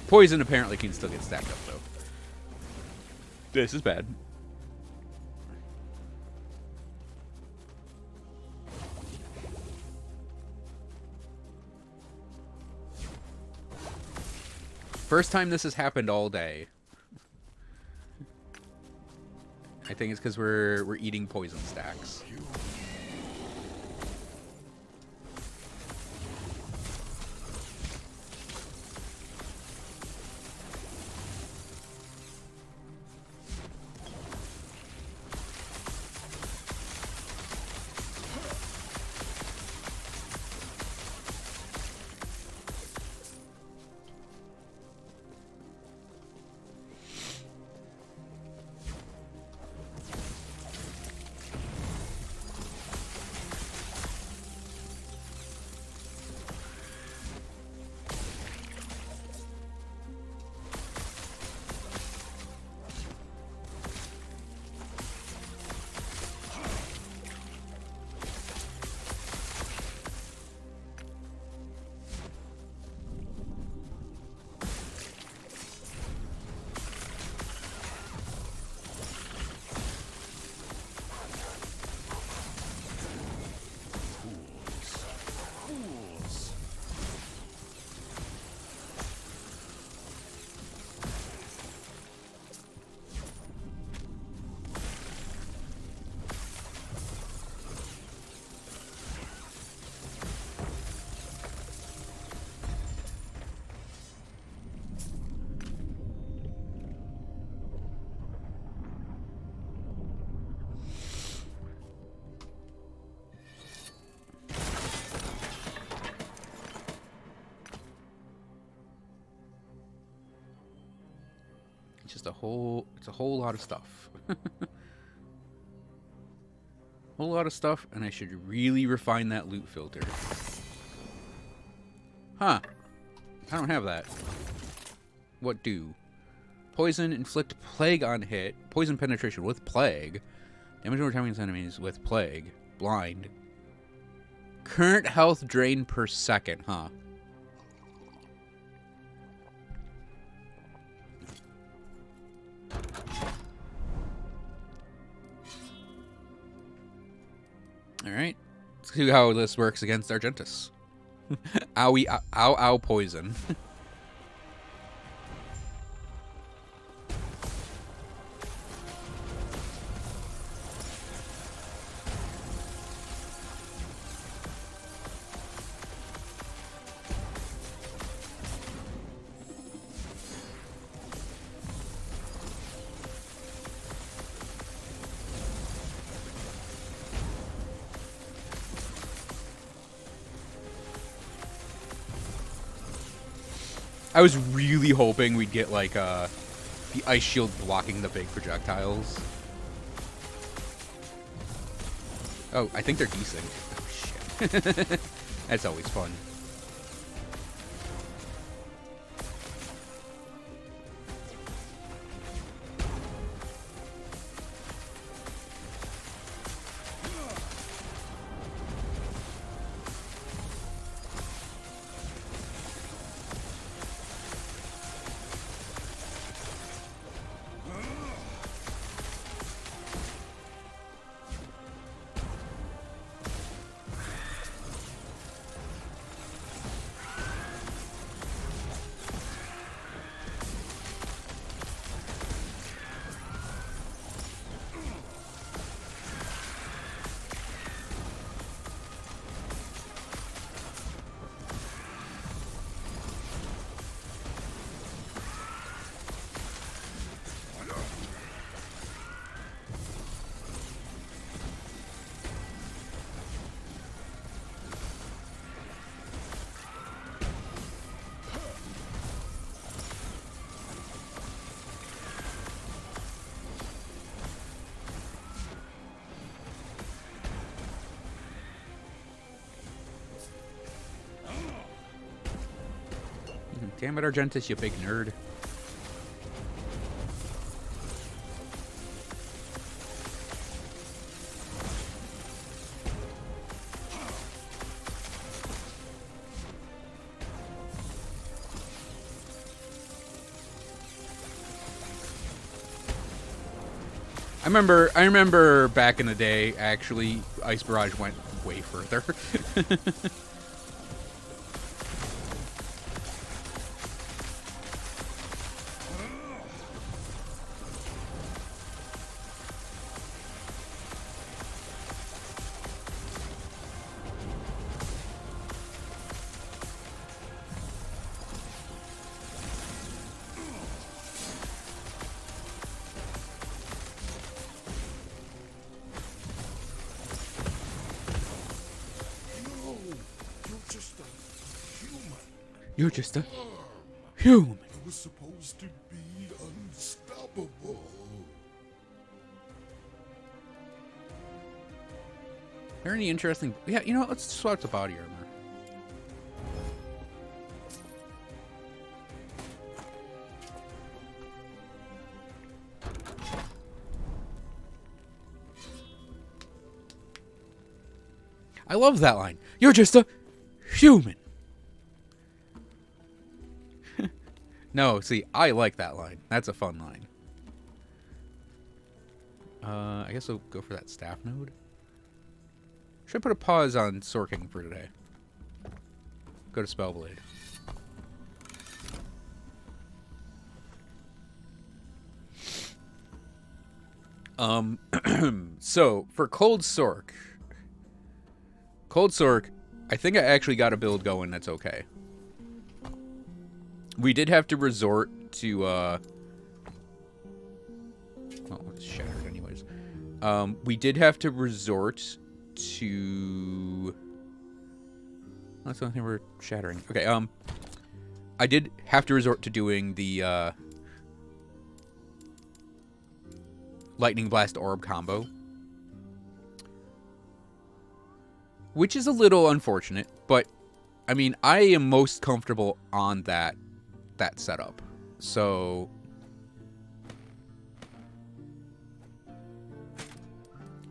Poison apparently can still get stacked up, though. This is bad. First time this has happened all day. I think it's because we're eating poison stacks. Just it's a whole lot of stuff. Whole lot of stuff, and I should really refine that loot filter. Huh. I don't have that. What do? Poison, inflict plague on hit. Poison penetration with plague. Damage over time against enemies with plague. Blind. Current health drain per second, huh? Alright. Let's see how this works against Argentus. Owie, ow, ow, poison. I was really hoping we'd get, like, the ice shield blocking the big projectiles. Oh, I think they're decent. Oh, shit. That's always fun. Damn it, Argentus, you big nerd. I remember back in the day, actually, Ice Barrage went way further. You're just a human. You're just a human. I was supposed to be unstoppable. Are there any interesting... Yeah, you know what? Let's swap to body armor. I love that line. You're just a human. No, see, I like that line. That's a fun line. I guess we'll go for that staff node. Should I put a pause on Sorking for today? Go to Spellblade. So, for Cold Sork, I think I actually got a build going that's okay. We did have to resort to, well, it's shattered anyways. We did have to resort to... That's the only thing we're shattering. Okay, I did have to resort to doing the, Lightning Blast Orb combo. Which is a little unfortunate, but, I mean, I am most comfortable on that setup. So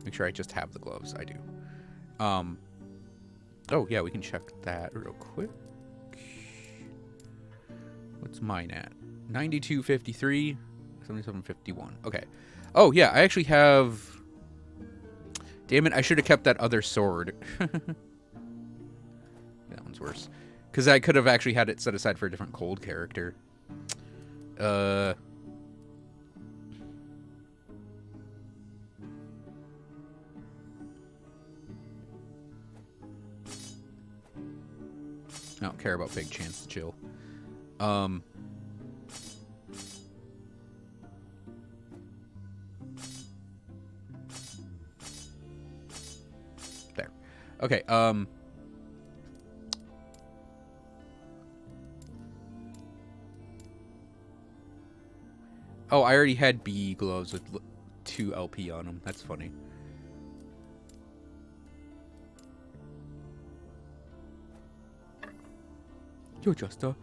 make sure I just have the gloves. I do. Oh yeah, we can check that real quick. What's mine at? 92.53, 77.51. Okay. Oh yeah, I actually have... Damn it, I should have kept that other sword. That one's worse. Because I could have actually had it set aside for a different cold character. Oh, I don't care about Big Chance to chill. There. Okay, oh, I already had B gloves with 2 LP on them. That's funny. You're just a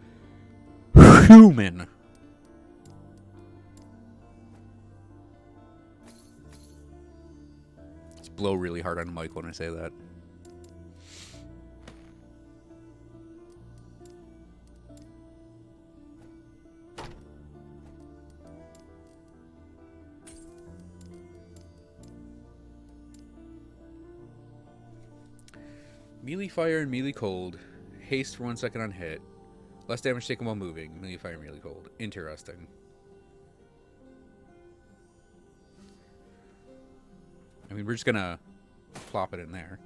human. Just blow really hard on the mic when I say that. Melee fire and melee cold. Haste for 1 second on hit. Less damage taken while moving. Melee fire, melee cold. Interesting. I mean, we're just gonna plop it in there.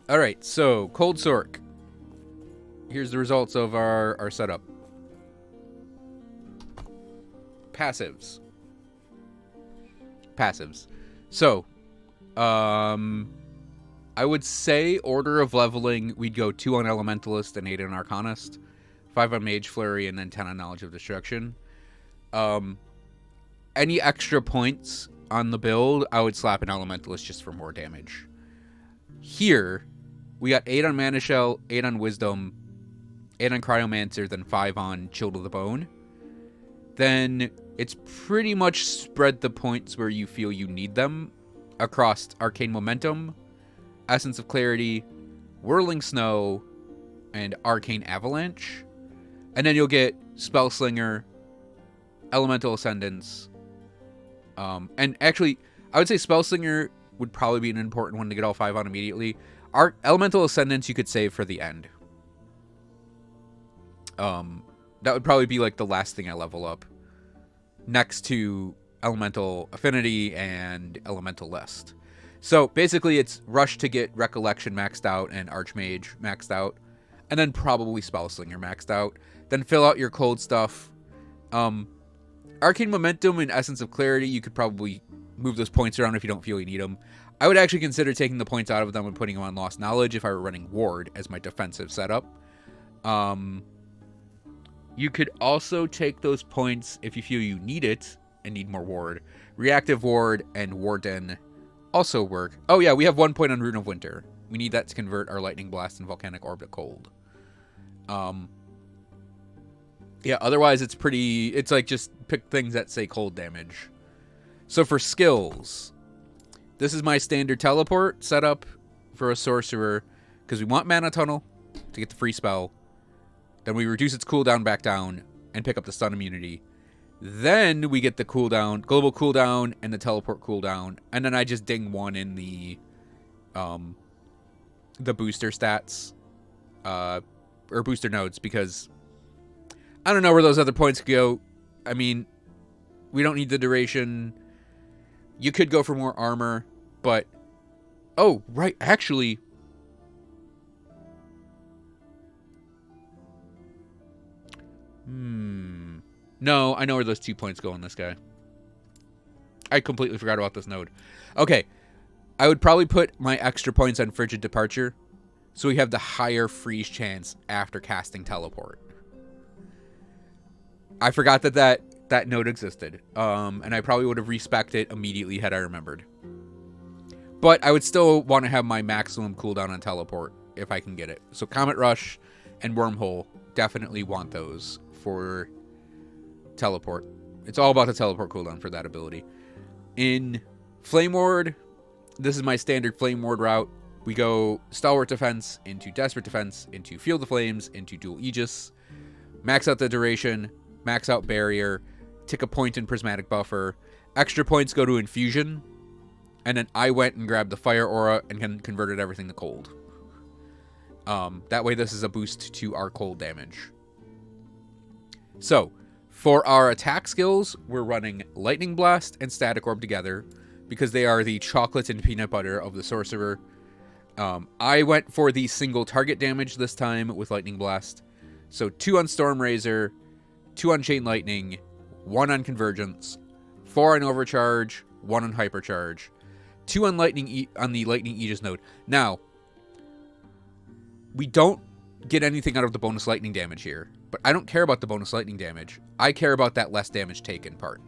Alright, so Cold Sork. Here's the results of our setup. Passives. So, I would say order of leveling, we'd go 2 on Elementalist and 8 on Arcanist, 5 on Mage Flurry, and then 10 on Knowledge of Destruction. any extra points on the build, I would slap an Elementalist just for more damage. Here, we got 8 on Mana Shell, 8 on Wisdom, 8 on Cryomancer, then 5 on Chill to the Bone. Then it's pretty much spread the points where you feel you need them across Arcane Momentum, Essence of Clarity, Whirling Snow, and Arcane Avalanche. And then you'll get Spellslinger, Elemental Ascendance. And actually, I would say Spellslinger would probably be an important one to get all 5 on immediately. Our Elemental Ascendance you could save for the end. That would probably be like the last thing I level up, next to Elemental Affinity and Elemental List. So basically it's Rush to get Recollection maxed out and Archmage maxed out, and then probably Spellslinger maxed out. Then fill out your cold stuff. Arcane Momentum and Essence of Clarity, you could probably move those points around if you don't feel you need them. I would actually consider taking the points out of them and putting them on Lost Knowledge if I were running Ward as my defensive setup. You could also take those points if you feel you need it and need more Ward. Reactive Ward and Warden also work. Oh yeah, we have 1 point on Rune of Winter. We need that to convert our Lightning Blast and Volcanic Orb to cold. Yeah, otherwise it's like just pick things that say cold damage. So for skills, this is my standard teleport setup for a Sorcerer, because we want Mana Tunnel to get the free spell. Then we reduce its cooldown back down and pick up the stun immunity. Then we get the cooldown, global cooldown, and the teleport cooldown. And then I just ding 1 in the booster stats, or booster nodes, because I don't know where those other points go. I mean, we don't need the duration. You could go for more armor, but oh, right, actually, no, I know where those 2 points go on this guy. I completely forgot about this node. Okay, I would probably put my extra points on Frigid Departure, so we have the higher freeze chance after casting Teleport. I forgot that node existed, and I probably would have respec'd it immediately had I remembered. But I would still want to have my maximum cooldown on Teleport if I can get it. So Comet Rush and Wormhole, definitely want those for Teleport. It's all about the Teleport cooldown for that ability. In Flame Ward, this is my standard Flame Ward route. We go Stalwart Defense into Desperate Defense into Field of Flames into Dual Aegis. Max out the duration, max out Barrier, take a point in Prismatic Buffer. Extra points go to Infusion. And then I went and grabbed the Fire Aura and converted everything to cold. That way this is a boost to our cold damage. So, for our attack skills, we're running Lightning Blast and Static Orb together, because they are the chocolate and peanut butter of the Sorcerer. I went for the single target damage this time with Lightning Blast. So 2 on Storm Razor, 2 on Chain Lightning, 1 on Convergence, 4 on Overcharge, 1 on Hypercharge, 2 on on the Lightning Aegis node. Now, we don't get anything out of the bonus lightning damage here, but I don't care about the bonus lightning damage. I care about that less damage taken part.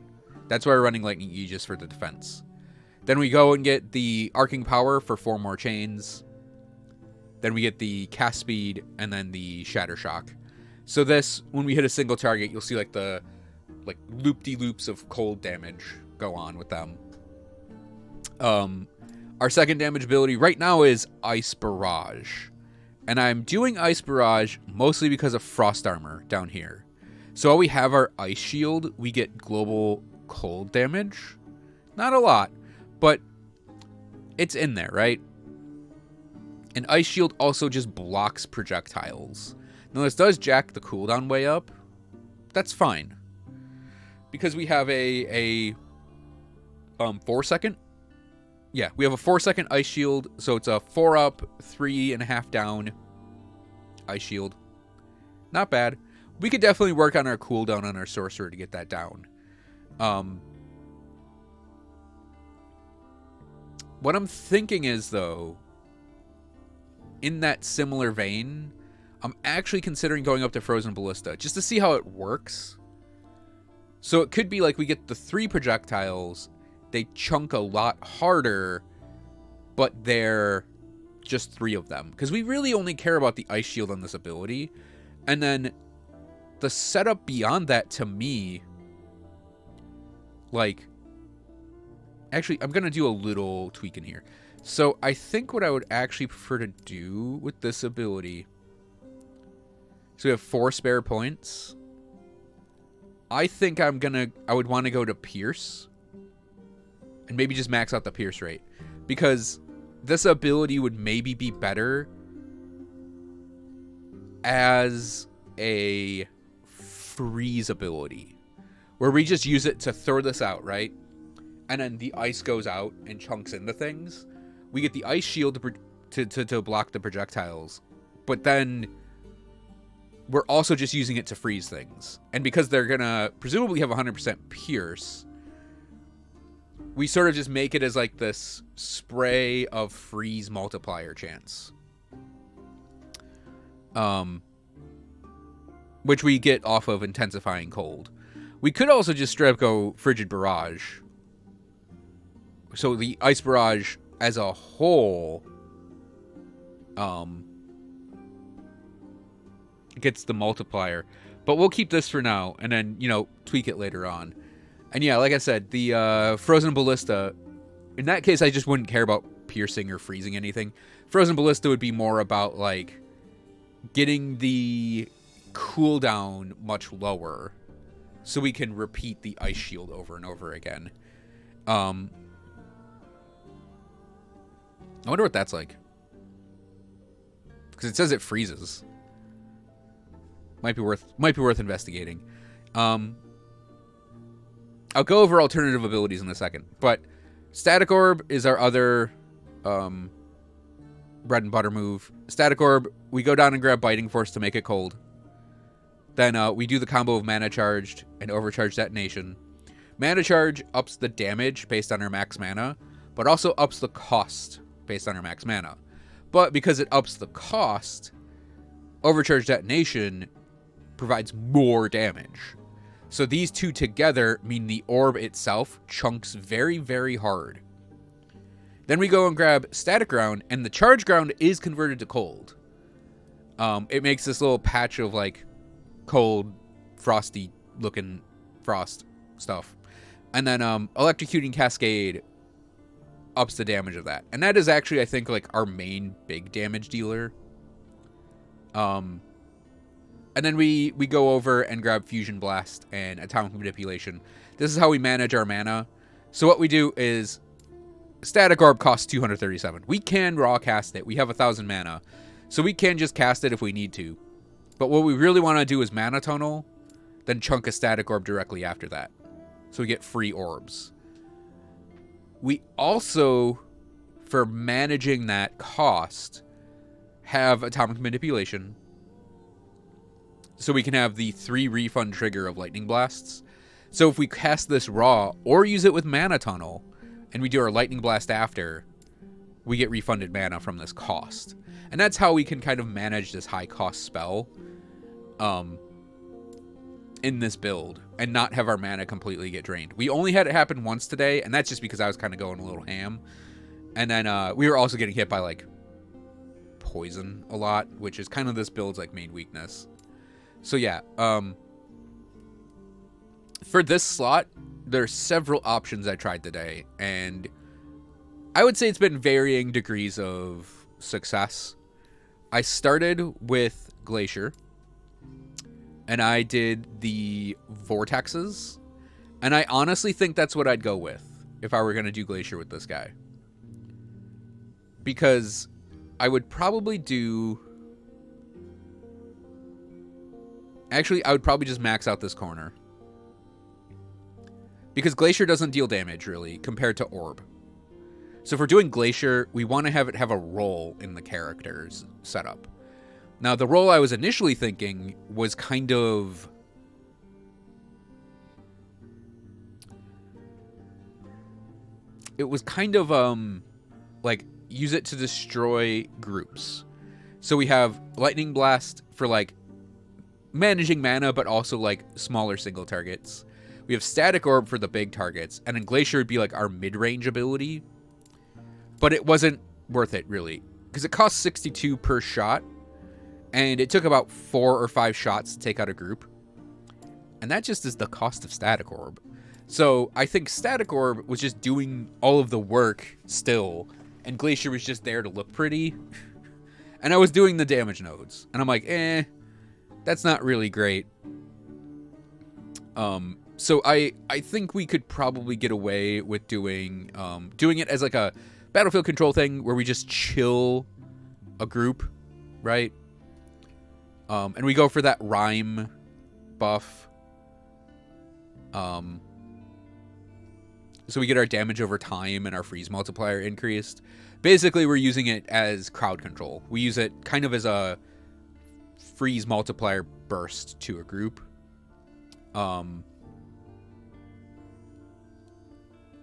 That's why we're running Lightning Aegis for the defense. Then we go and get the Arcing Power for 4 more chains. Then we get the Cast Speed and then the Shatter Shock. So this, when we hit a single target, you'll see like the loop-de-loops of cold damage go on with them. Our second damage ability right now is Ice Barrage. And I'm doing Ice Barrage mostly because of Frost Armor down here. So while we have our Ice Shield, we get global cold damage. Not a lot, but it's in there, right? And Ice Shield also just blocks projectiles. Now this does jack the cooldown way up. That's fine. Because we have a 4-second. Yeah, we have a 4-second Ice Shield, so it's a 4 up, 3.5 down Ice Shield. Not bad. We could definitely work on our cooldown on our Sorcerer to get that down. What I'm thinking is, though, in that similar vein, I'm actually considering going up to Frozen Ballista, just to see how it works. So it could be like we get the 3 projectiles, they chunk a lot harder, but they're just 3 of them. Because we really only care about the ice shield on this ability. And then the setup beyond that, to me, like, actually, I'm going to do a little tweak in here. So I think what I would actually prefer to do with this ability, so we have 4 spare points. I think I would want to go to Pierce and maybe just max out the Pierce rate, because this ability would maybe be better as a freeze ability, where we just use it to throw this out, right? And then the ice goes out and chunks into things. We get the ice shield to block the projectiles, but then we're also just using it to freeze things. And because they're gonna presumably have 100% Pierce, we sort of just make it as like this spray of freeze multiplier chance. Which we get off of intensifying cold. We could also just straight up go frigid barrage. So the ice barrage as a whole gets the multiplier. But we'll keep this for now and then, you know, tweak it later on. And yeah, like I said, the Frozen Ballista, in that case, I just wouldn't care about piercing or freezing anything. Frozen Ballista would be more about, like, getting the cooldown much lower so we can repeat the ice shield over and over again. I wonder what that's like. Because it says it freezes. Might be worth investigating. I'll go over alternative abilities in a second. But Static Orb is our other bread and butter move. Static Orb, we go down and grab Biting Force to make it cold. Then we do the combo of Mana Charged and Overcharge Detonation. Mana Charge ups the damage based on our max mana, but also ups the cost based on our max mana. But because it ups the cost, Overcharge Detonation provides more damage. So these two together mean the orb itself chunks very, very hard. Then we go and grab Static Ground, and the Charge Ground is converted to cold. It makes this little patch of, like, cold, frosty looking frost stuff. And then Electrocuting Cascade ups the damage of that. And that is actually, I think, like, our main big damage dealer. And then we go over and grab Fusion Blast and Atomic Manipulation. This is how we manage our mana. So what we do is Static Orb costs 237. We can raw cast it. We have 1,000 mana. So we can just cast it if we need to. But what we really want to do is Mana Tunnel, then chunk a Static Orb directly after that. So we get free orbs. We also, for managing that cost, have Atomic Manipulation. So we can have the 3 refund trigger of Lightning Blasts. So if we cast this raw, or use it with Mana Tunnel, and we do our Lightning Blast after, we get refunded mana from this cost. And that's how we can kind of manage this high cost spell in this build and not have our mana completely get drained. We only had it happen once today, and that's just because I was kind of going a little ham. And then we were also getting hit by, like, poison a lot, which is kind of this build's, like, main weakness. So yeah, for this slot, there's several options I tried today, and I would say it's been varying degrees of success. I started with Glacier, and I did the Vortexes, and I honestly think that's what I'd go with if I were going to do Glacier with this guy. Because I would probably do... Actually, I would probably just max out this corner. Because Glacier doesn't deal damage, really, compared to Orb. So if we're doing Glacier, we want to have it have a role in the character's setup. Now, the role I was initially thinking was kind of... It was kind of, like, use it to destroy groups. So we have Lightning Blast for, like, managing mana, but also, like, smaller single targets. We have Static Orb for the big targets, and then Glacier would be like our mid-range ability. But it wasn't worth it, really, because it cost 62 per shot, and it took about 4 or 5 shots to take out a group. And that just is the cost of Static Orb. So I think Static Orb was just doing all of the work still, and Glacier was just there to look pretty. And I was doing the damage nodes, and I'm like, that's not really great. So I think we could probably get away with doing it as like a battlefield control thing where we just chill a group, right? And we go for that rhyme buff. So we get our damage over time and our freeze multiplier increased. Basically, we're using it as crowd control. We use it kind of as a freeze multiplier burst to a group.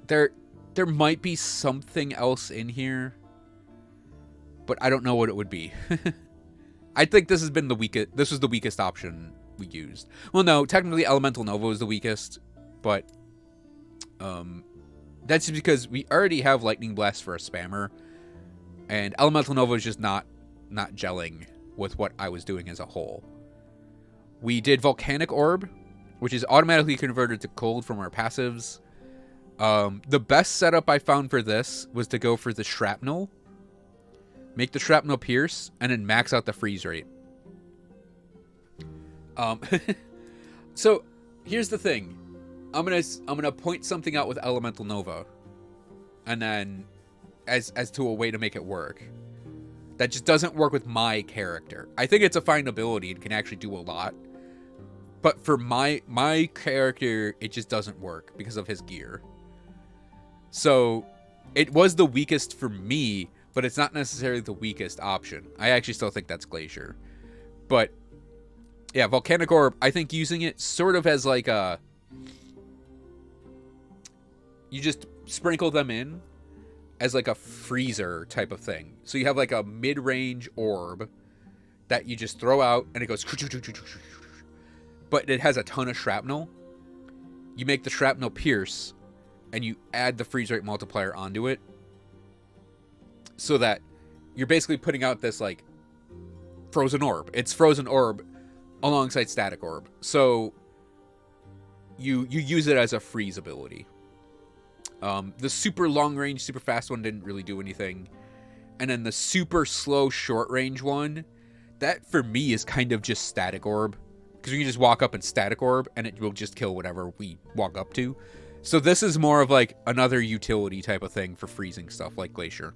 There might be something else in here, but I don't know what it would be. I think this has been the weakest. This was the weakest option we used. Well, no, technically Elemental Nova is the weakest, but that's just because we already have Lightning Blast for a spammer, and Elemental Nova is just not gelling with what I was doing as a whole. We did Volcanic Orb, which is automatically converted to cold from our passives. The best setup I found for this was to go for the Shrapnel, make the Shrapnel pierce, and then max out the freeze rate. So here's the thing. I'm gonna point something out with Elemental Nova, and then as to a way to make it work. That just doesn't work with my character. I think it's a fine ability and can actually do a lot, but for my character, it just doesn't work because of his gear. So it was the weakest for me, but it's not necessarily the weakest option. I actually still think that's Glacier, but yeah, Volcanic Orb, I think using it sort of as like a... You just sprinkle them in as like a freezer type of thing. So you have like a mid-range orb that you just throw out and it goes... But it has a ton of shrapnel. You make the shrapnel pierce and you add the freeze rate multiplier onto it. So that you're basically putting out this like frozen orb. It's frozen orb alongside Static Orb. So you use it as a freeze ability. The super long range, super fast one didn't really do anything. And then the super slow short range one, that for me is kind of just Static Orb. Because you can just walk up and Static Orb and it will just kill whatever we walk up to. So this is more of like another utility type of thing for freezing stuff like Glacier.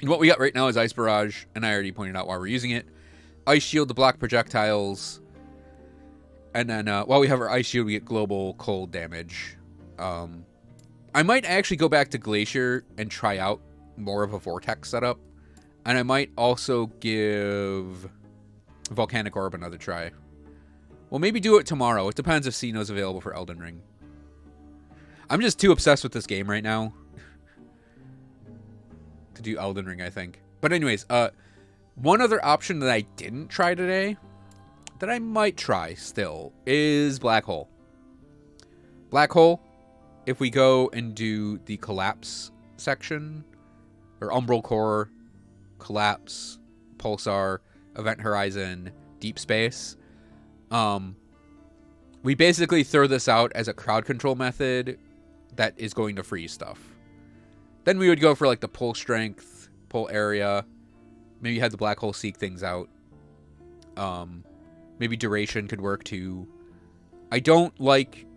And what we got right now is Ice Barrage, and I already pointed out why we're using it. Ice Shield to block projectiles. And then while we have our Ice Shield, we get global cold damage. I might actually go back to Glacier and try out more of a Vortex setup. And I might also give Volcanic Orb another try. Well, maybe do it tomorrow. It depends if Xeno's available for Elden Ring. I'm just too obsessed with this game right now to do Elden Ring, I think. But anyways, one other option that I didn't try today, that I might try still, is Black Hole. Black Hole, if we go and do the Collapse section, or Umbral Core, Collapse, Pulsar, Event Horizon, Deep Space, we basically throw this out as a crowd control method that is going to freeze stuff. Then we would go for like the pull strength, pull area. Maybe have the Black Hole seek things out. Maybe duration could work too. I don't think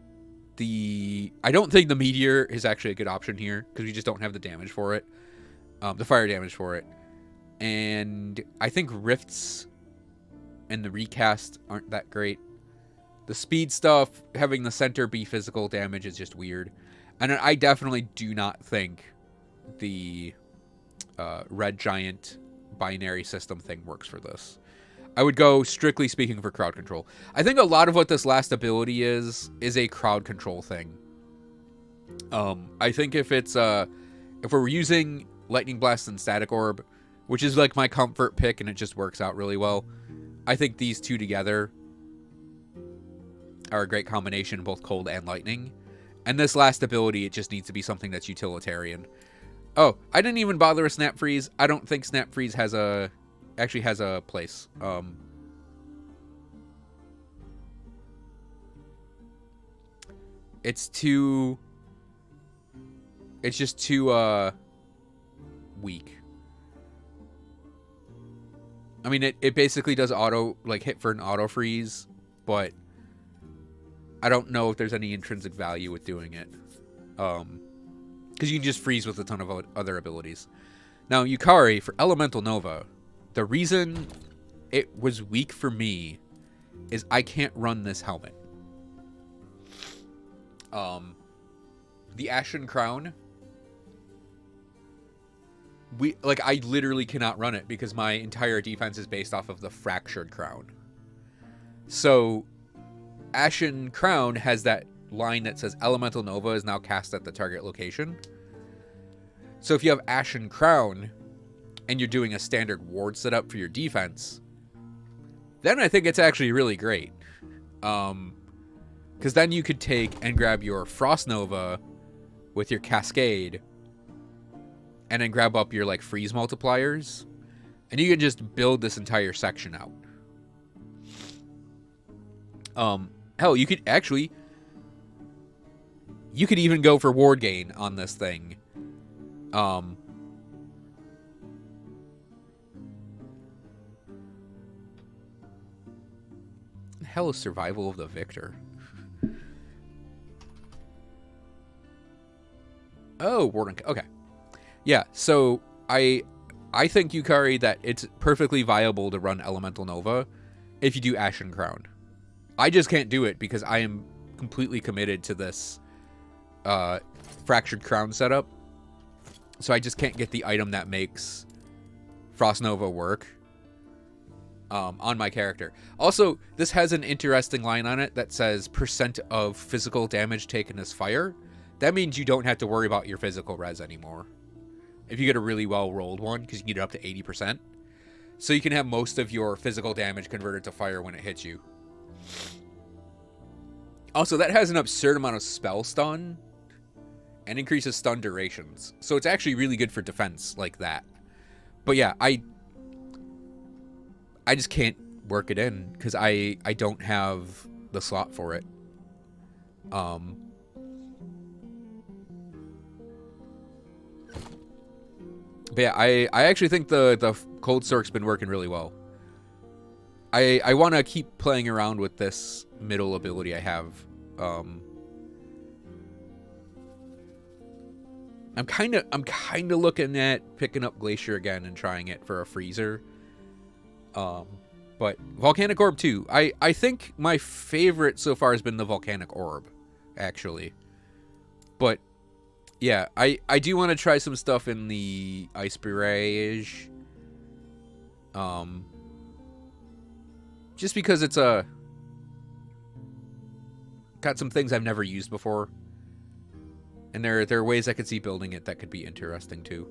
the Meteor is actually a good option here because we just don't have the damage for it. The fire damage for it. And I think Rifts and the Recast aren't that great. The speed stuff, having the center be physical damage is just weird. And I definitely do not think the Red Giant binary system thing works for this. I would go, strictly speaking, for crowd control. I think a lot of what this last ability is a crowd control thing. I think if we're using Lightning Blast and Static Orb, which is like my comfort pick and it just works out really well, I think these two together, are a great combination, both cold and lightning. And this last ability, it just needs to be something that's utilitarian. Oh, I didn't even bother with Snap Freeze. I don't think Snap Freeze actually has a place. It's just too weak. I mean, it basically does hit for an auto freeze, but I don't know if there's any intrinsic value with doing it. Because you can just freeze with a ton of other abilities. Now, Yukari, for Elemental Nova, the reason it was weak for me is I can't run this helmet. The Ashen Crown, I literally cannot run it because my entire defense is based off of the Fractured Crown. So, Ashen Crown has that line that says Elemental Nova is now cast at the target location. So if you have Ashen Crown and you're doing a standard ward setup for your defense, then I think it's actually really great. Because then you could take and grab your Frost Nova with your Cascade and then grab up your freeze multipliers, and you can just build this entire section out. Hell, you could even go for ward gain on this thing. The hell is Survival of the Victor? Oh, Warden. Okay. Yeah, so I think, Yukari, that it's perfectly viable to run Elemental Nova if you do Ashen Crown. I just can't do it because I am completely committed to this Fractured Crown setup. So I just can't get the item that makes Frost Nova work on my character. Also, this has an interesting line on it that says % of physical damage taken as fire. That means you don't have to worry about your physical res anymore. If you get a really well-rolled one, because you can get it up to 80%. So you can have most of your physical damage converted to fire when it hits you. Also, that has an absurd amount of spell stun and increases stun durations. So it's actually really good for defense like that. But yeah, I just can't work it in because I don't have the slot for it. But yeah, I actually think the Cold Sork's been working really well. I want to keep playing around with this middle ability I have. I'm kind of looking at picking up Glacier again and trying it for a freezer. But Volcanic Orb too. I think my favorite so far has been the Volcanic Orb, actually. But yeah, I do want to try some stuff in the Ice Barrage. Just because it's got some things I've never used before. And there are ways I could see building it that could be interesting too.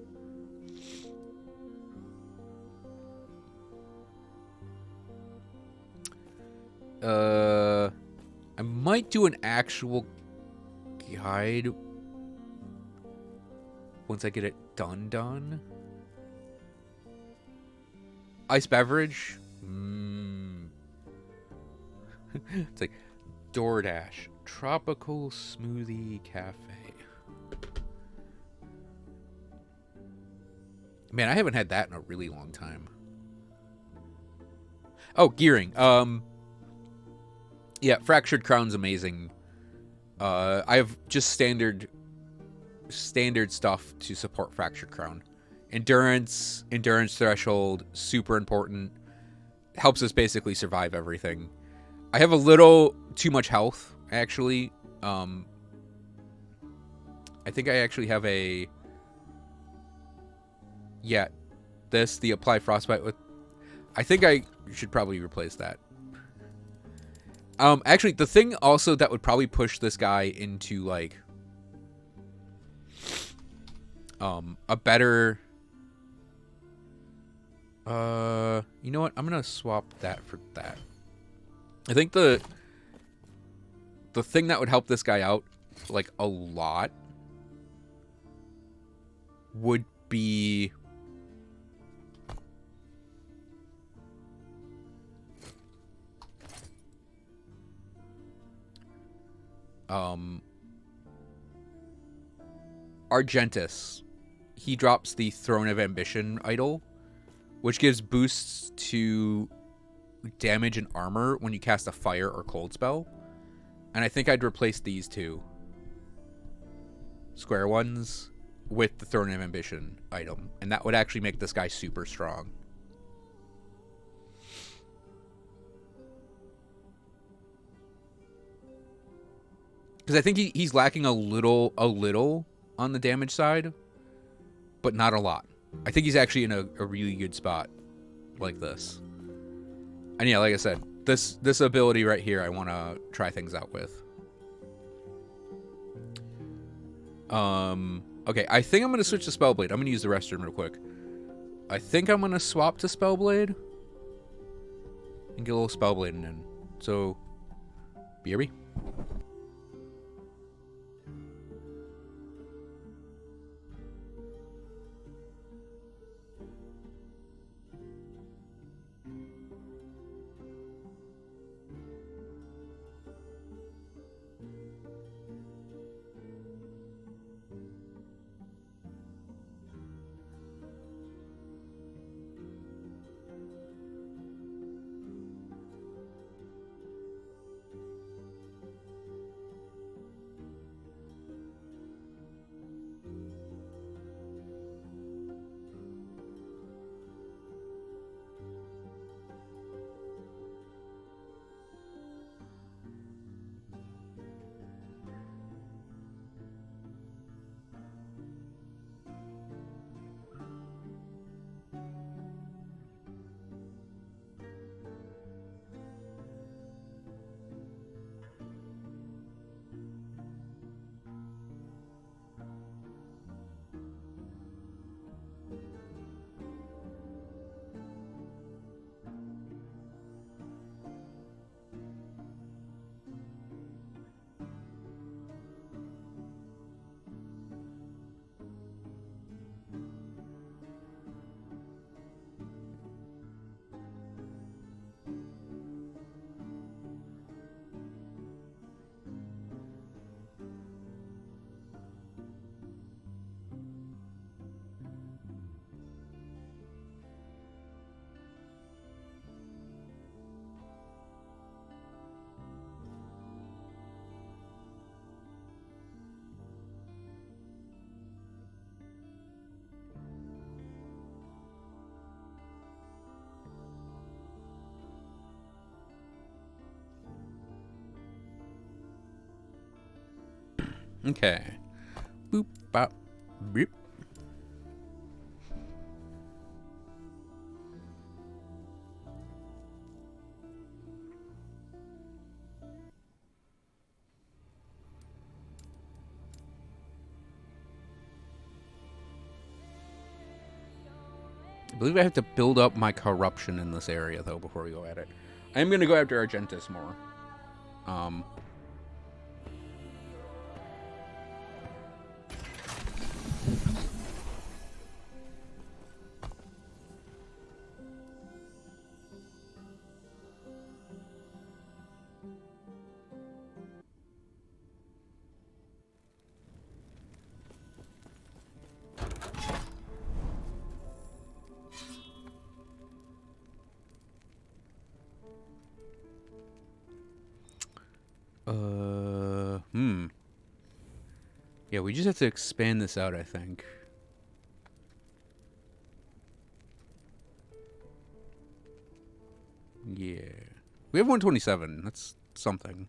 I might do an actual guide once I get it done. Ice beverage? It's like DoorDash. Tropical Smoothie Cafe. Man, I haven't had that in a really long time. Oh, gearing. Yeah, Fractured Crown's amazing. I have just standard stuff to support Fractured Crown. Endurance threshold, super important. Helps us basically survive everything. I have a little too much health, actually. I think I actually have a... Yeah, the Apply Frostbite with... I think I should probably replace that. Actually, the thing also that would probably push this guy into, like... a better... you know what? I'm gonna swap that for that. I think the thing that would help this guy out, like, a lot would be... Argentus. He drops the Throne of Ambition idol, which gives boosts to damage and armor when you cast a fire or cold spell. And I think I'd replace these two square ones with the Throne of Ambition item. And that would actually make this guy super strong. Because I think he's lacking a little on the damage side, but not a lot. I think he's actually in a really good spot like this. And yeah, like I said, this ability right here I want to try things out with. Okay, I think I'm going to switch to Spellblade. I'm going to use the restroom real quick. I think I'm going to swap to Spellblade and get a little Spellblade in. So, BRB. Okay. Boop, bop, boop. I believe I have to build up my corruption in this area, though, before we go at it. I am going to go after Argentus more. Yeah, we just have to expand this out, I think. Yeah. We have 127. That's something.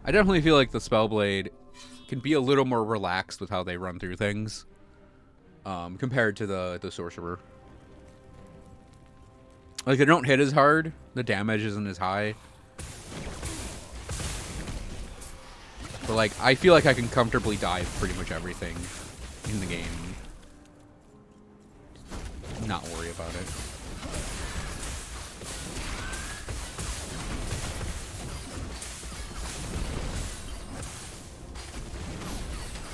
I definitely feel like the Spellblade can be a little more relaxed with how they run through things, compared to the Sorcerer. Like, they don't hit as hard, the damage isn't as high. But, like, I feel like I can comfortably dive pretty much everything in the game. Not worry about it.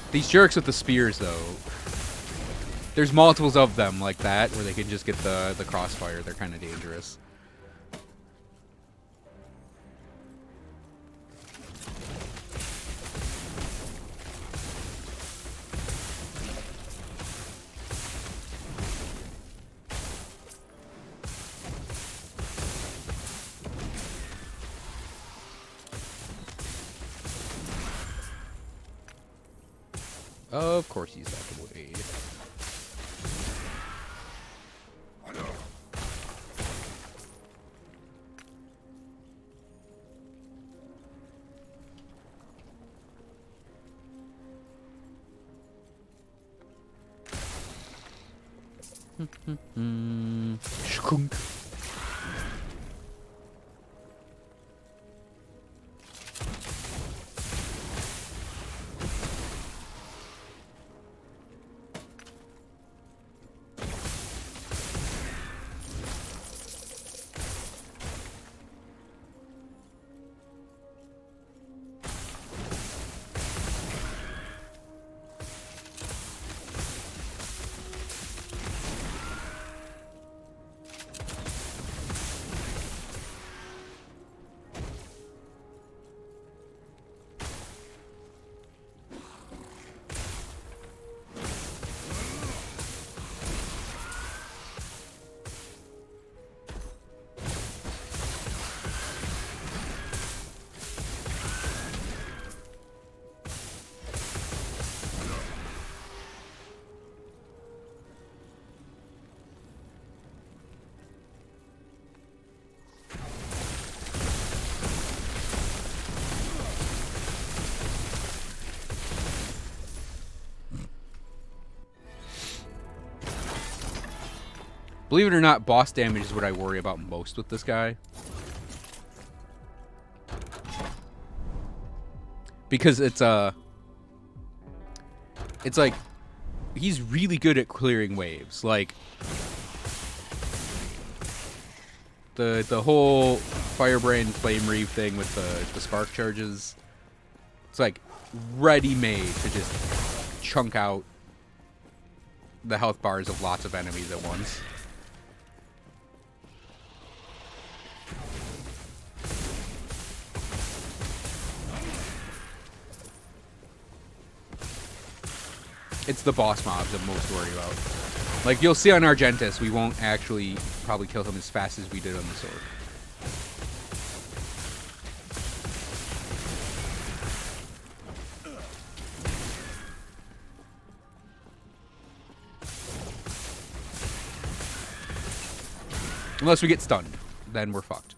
These jerks with the spears, though, there's multiples of them like that, where they can just get the crossfire. They're kind of dangerous. Of course he's that way. Skunk. Believe it or not, boss damage is what I worry about most with this guy. Because it's like, he's really good at clearing waves. Like, the whole Firebrand Flame Reeve thing with the spark charges, it's like ready-made to just chunk out the health bars of lots of enemies at once. It's the boss mobs I'm most worried about. Like, you'll see on Argentus, we won't actually probably kill him as fast as we did on the sword. Unless we get stunned, then we're fucked.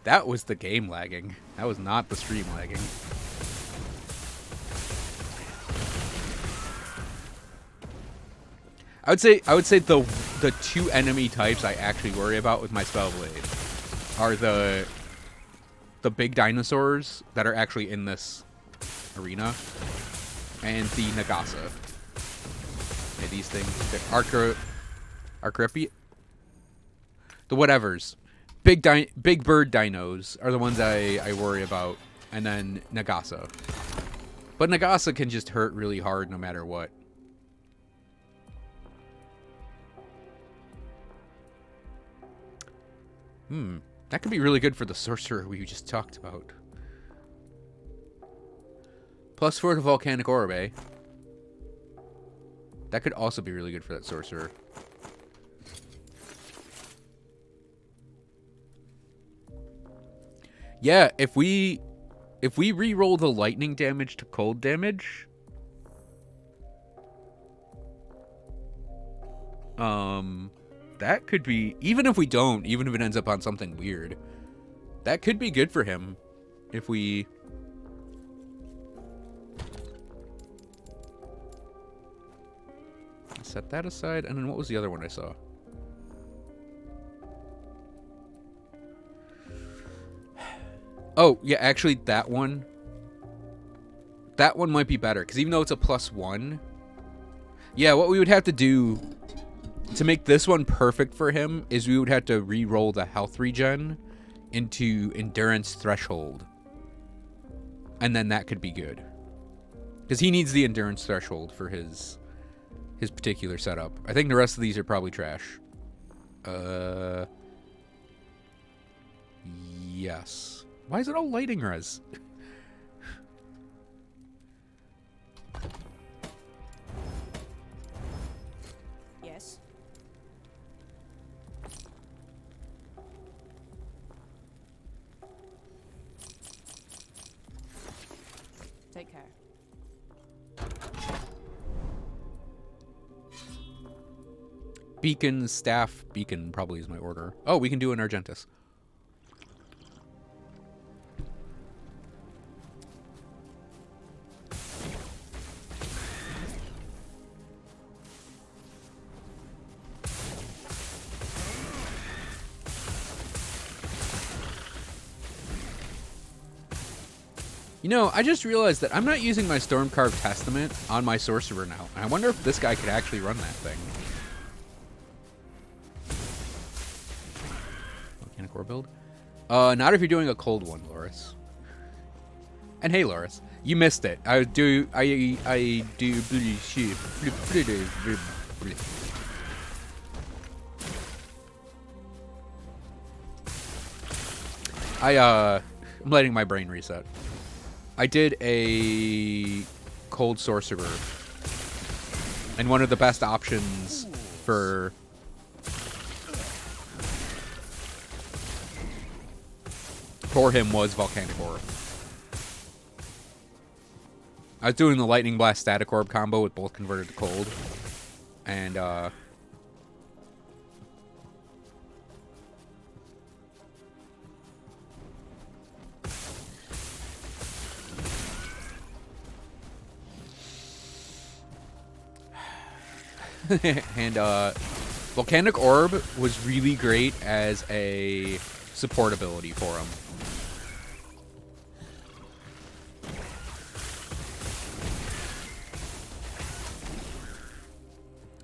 That was the game lagging. That was not the stream lagging. I would say the two enemy types I actually worry about with my Spellblade are the big dinosaurs that are actually in this arena and the Nagasa. Yeah, these things, the Arcripi, the whatevers. Big bird dinos are the ones I worry about, and then Nagasa. But Nagasa can just hurt really hard no matter what. That could be really good for the Sorcerer we just talked about. +4 to Volcanic Orb, eh? That could also be really good for that Sorcerer. Yeah, if we re-roll the lightning damage to cold damage, that could be, even if we don't, even if it ends up on something weird, that could be good for him if we set that aside. And then what was the other one I saw? Oh, yeah, actually that one might be better, because even though it's a +1, yeah, what we would have to do to make this one perfect for him is we would have to re-roll the health regen into endurance threshold, and then that could be good, because he needs the endurance threshold for his particular setup. I think the rest of these are probably trash. Yes. Why is it all lighting res? Yes. Take care. Beacon, staff, beacon probably is my order. Oh, we can do an Argentus. You know, I just realized that I'm not using my Stormcarved Testament on my Sorcerer now. I wonder if this guy could actually run that thing. Volcanic Ore build? Not if you're doing a cold one, Loris. And hey, Loris, you missed it. I do. I'm letting my brain reset. I did a cold Sorcerer, and one of the best options for him was Volcanic Orb. I was doing the Lightning Blast Static Orb combo with both converted to cold, and Volcanic Orb was really great as a support ability for him.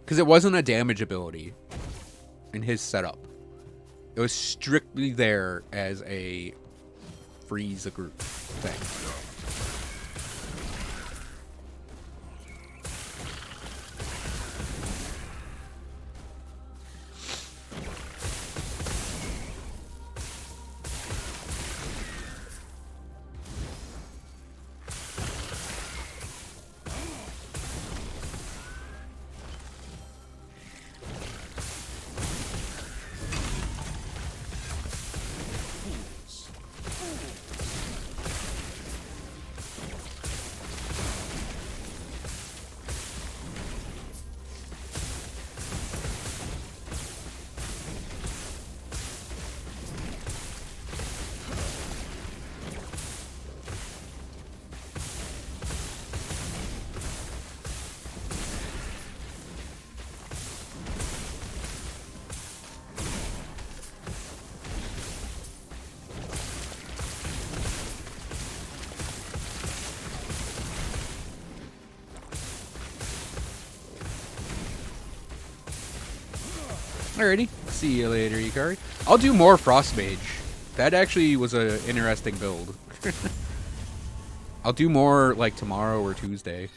Because it wasn't a damage ability in his setup. It was strictly there as a freeze a group thing. Alrighty. See you later, Ikari. I'll do more Frost Mage. That actually was an interesting build. I'll do more like tomorrow or Tuesday.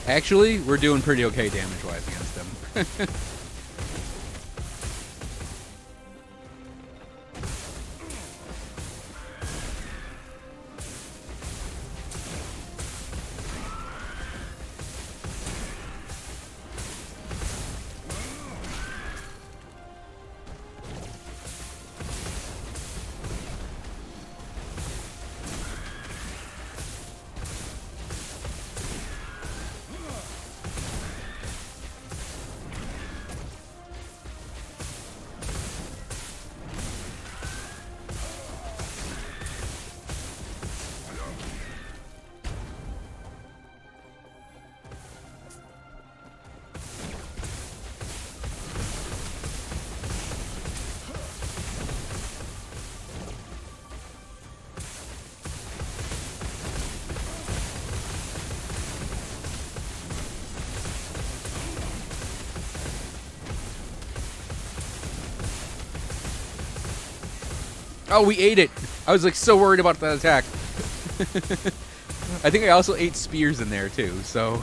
Actually, we're doing pretty okay damage-wise against them. Oh, we ate it. I was like so worried about that attack. I think I also ate spears in there too, so.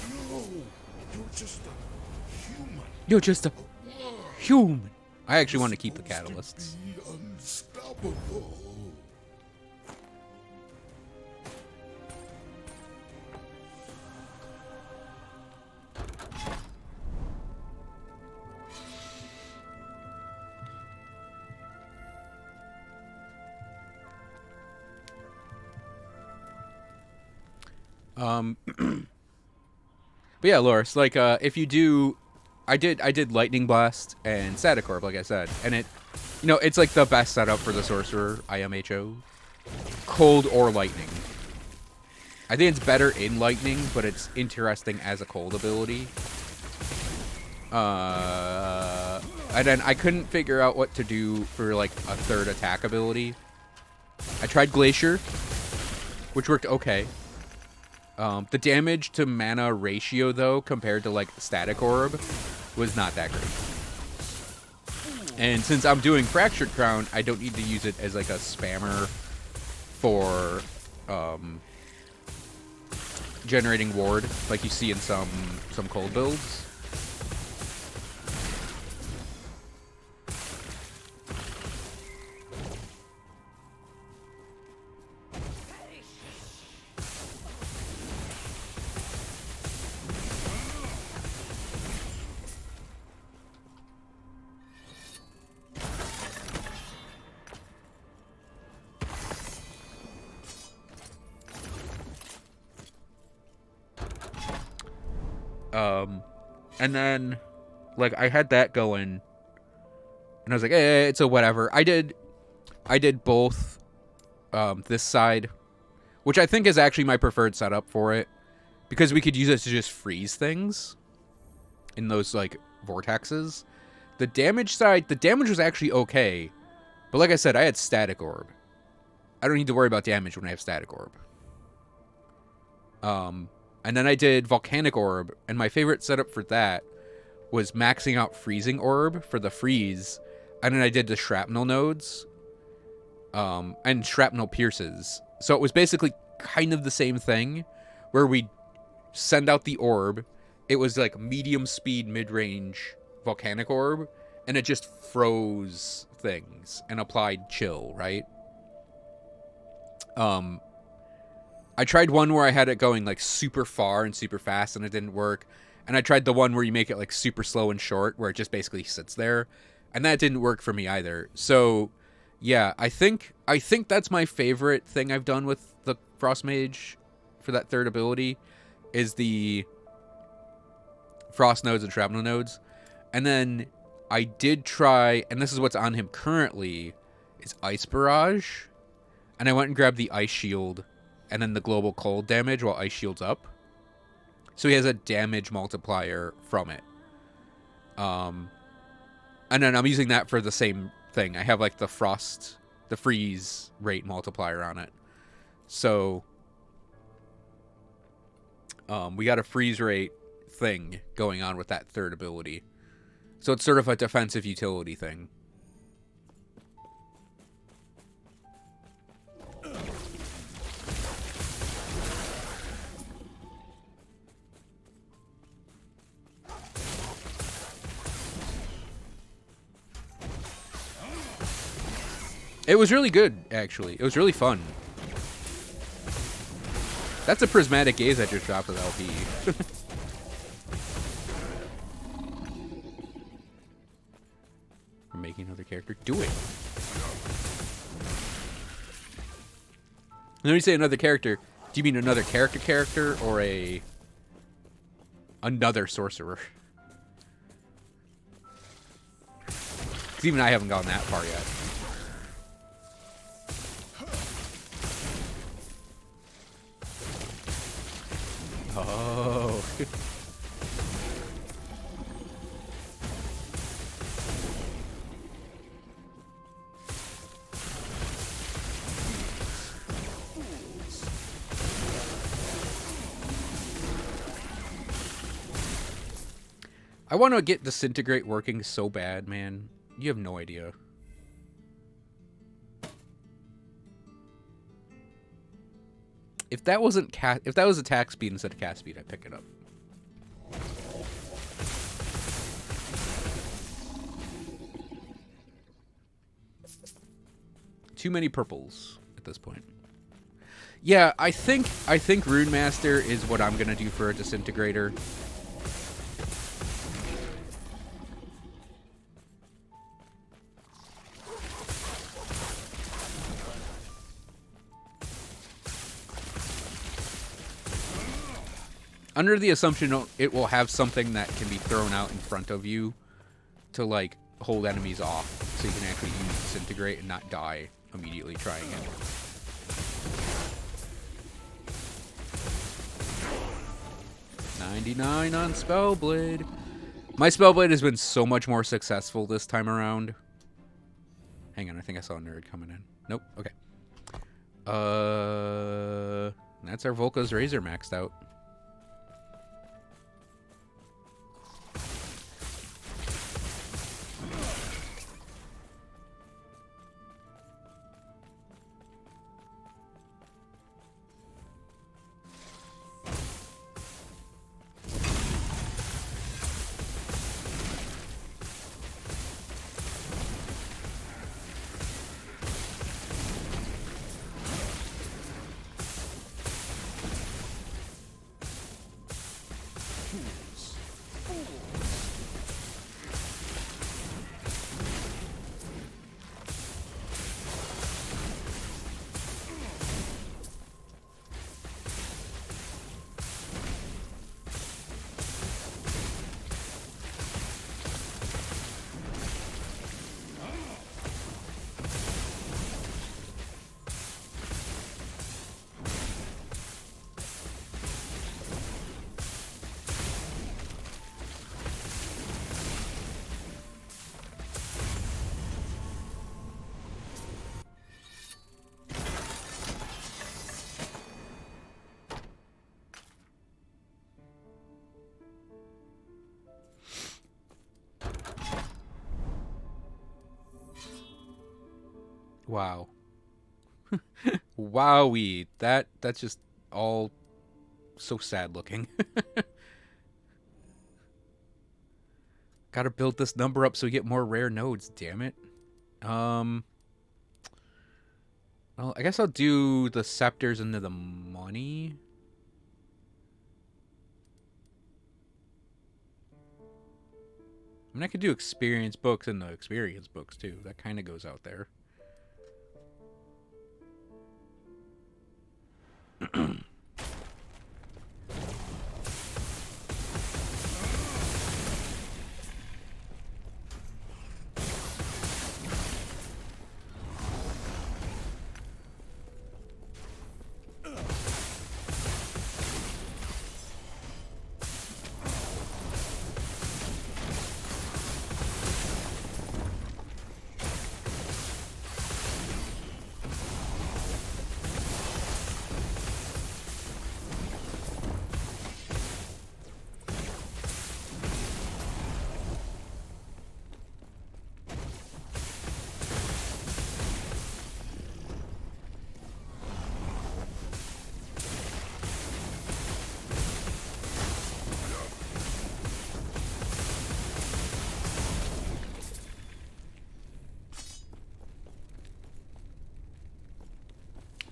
No, you're just a human. You're just a human. I actually want to keep the catalysts. Be unstoppable. But yeah, Loris, like, if you do, I did Lightning Blast and Static Orb, like I said, and it, you know, it's like the best setup for the Sorcerer, IMHO. Cold or Lightning. I think it's better in Lightning, but it's interesting as a cold ability. And then I couldn't figure out what to do for, like, a third attack ability. I tried Glacier, which worked okay. The damage to mana ratio, though, compared to, like, Static Orb, was not that great. And since I'm doing Fractured Crown, I don't need to use it as, like, a spammer for, generating ward, like you see in some cold builds. And then, like, I had that going, and I was like, it's a whatever. I did both, this side, which I think is actually my preferred setup for it, because we could use it to just freeze things in those, like, vortexes. The damage side, the damage was actually okay, but like I said, I had Static Orb. I don't need to worry about damage when I have Static Orb. And then I did Volcanic Orb, and my favorite setup for that was maxing out Freezing Orb for the freeze, and then I did the Shrapnel nodes, and Shrapnel pierces. So it was basically kind of the same thing, where we send out the orb. It was like medium speed, mid-range volcanic orb, and it just froze things and applied chill, right? I tried one where I had it going like super far and super fast and it didn't work. And I tried the one where you make it like super slow and short where it just basically sits there. And that didn't work for me either. So yeah, I think that's my favorite thing I've done with the Frost Mage for that third ability is the Frost nodes and Shrapnel nodes. And then I did try, and this is what's on him currently, is Ice Barrage. And I went and grabbed the Ice Shield and then the global cold damage while Ice Shield's up. So he has a damage multiplier from it. And then I'm using that for the same thing. I have like the freeze rate multiplier on it. So we got a freeze rate thing going on with that third ability. So it's sort of a defensive utility thing. It was really good, actually. It was really fun. That's a prismatic gaze I just dropped with LP. We're making another character. Do it. And when you say another character, do you mean another character or another sorcerer? Because even I haven't gone that far yet. Oh. I want to get Disintegrate working so bad, man. You have no idea. If that was attack speed instead of cast speed, I'd pick it up. Too many purples at this point. Yeah, I think Rune Master is what I'm gonna do for a Disintegrator. Under the assumption it will have something that can be thrown out in front of you to, like, hold enemies off. So you can actually use Disintegrate and not die immediately trying it. $99 on Spellblade. My Spellblade has been so much more successful this time around. Hang on, I think I saw a nerd coming in. Nope, okay. That's our Volka's Razor maxed out. Wow. Wowee. That's just all so sad looking. Gotta build this number up so we get more rare nodes, damn it. Well, I guess I'll do the scepters into the money. I mean, I could do experience books in the experience books, too. That kind of goes out there.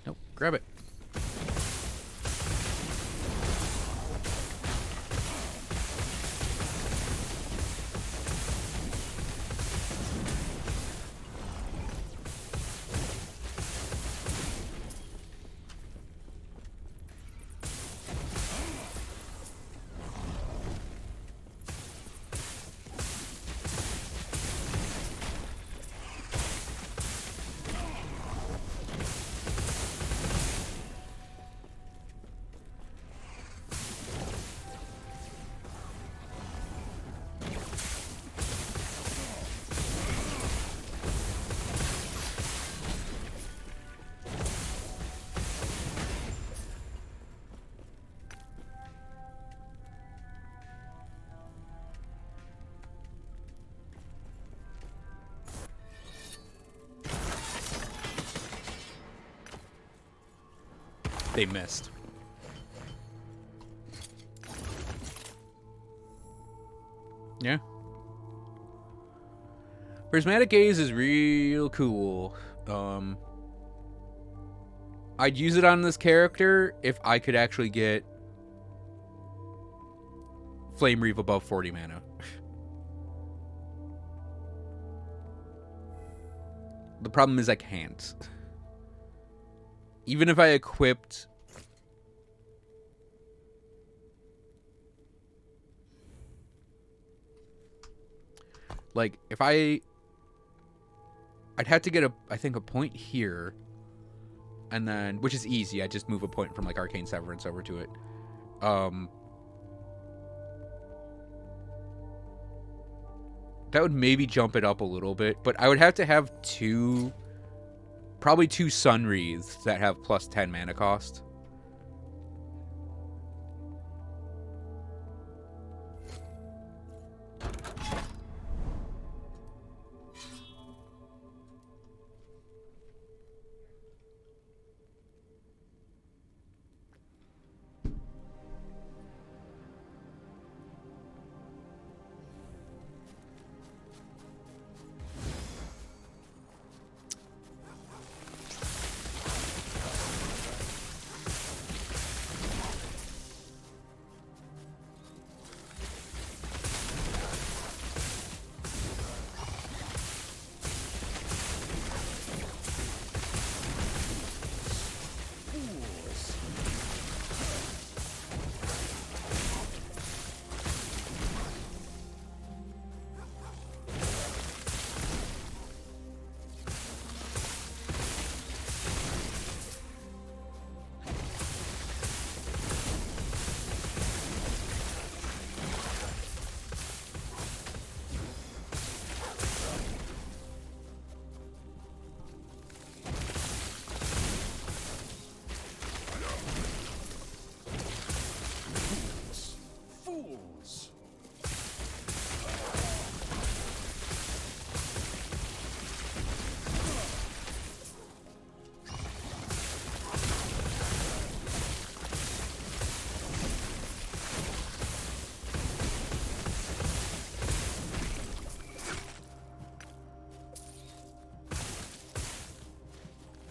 Nope, grab it. They missed. Yeah. Prismatic Gaze is real cool. I'd use it on this character if I could actually get Flame Reave above 40 mana. The problem is I can't. Even if I equipped... Like, if I'd have to get I think a point here, and then, which is easy, I just move a point from like Arcane Severance over to it. That would maybe jump it up a little bit, but I would have to have probably two Sun Wreaths that have plus 10 mana cost.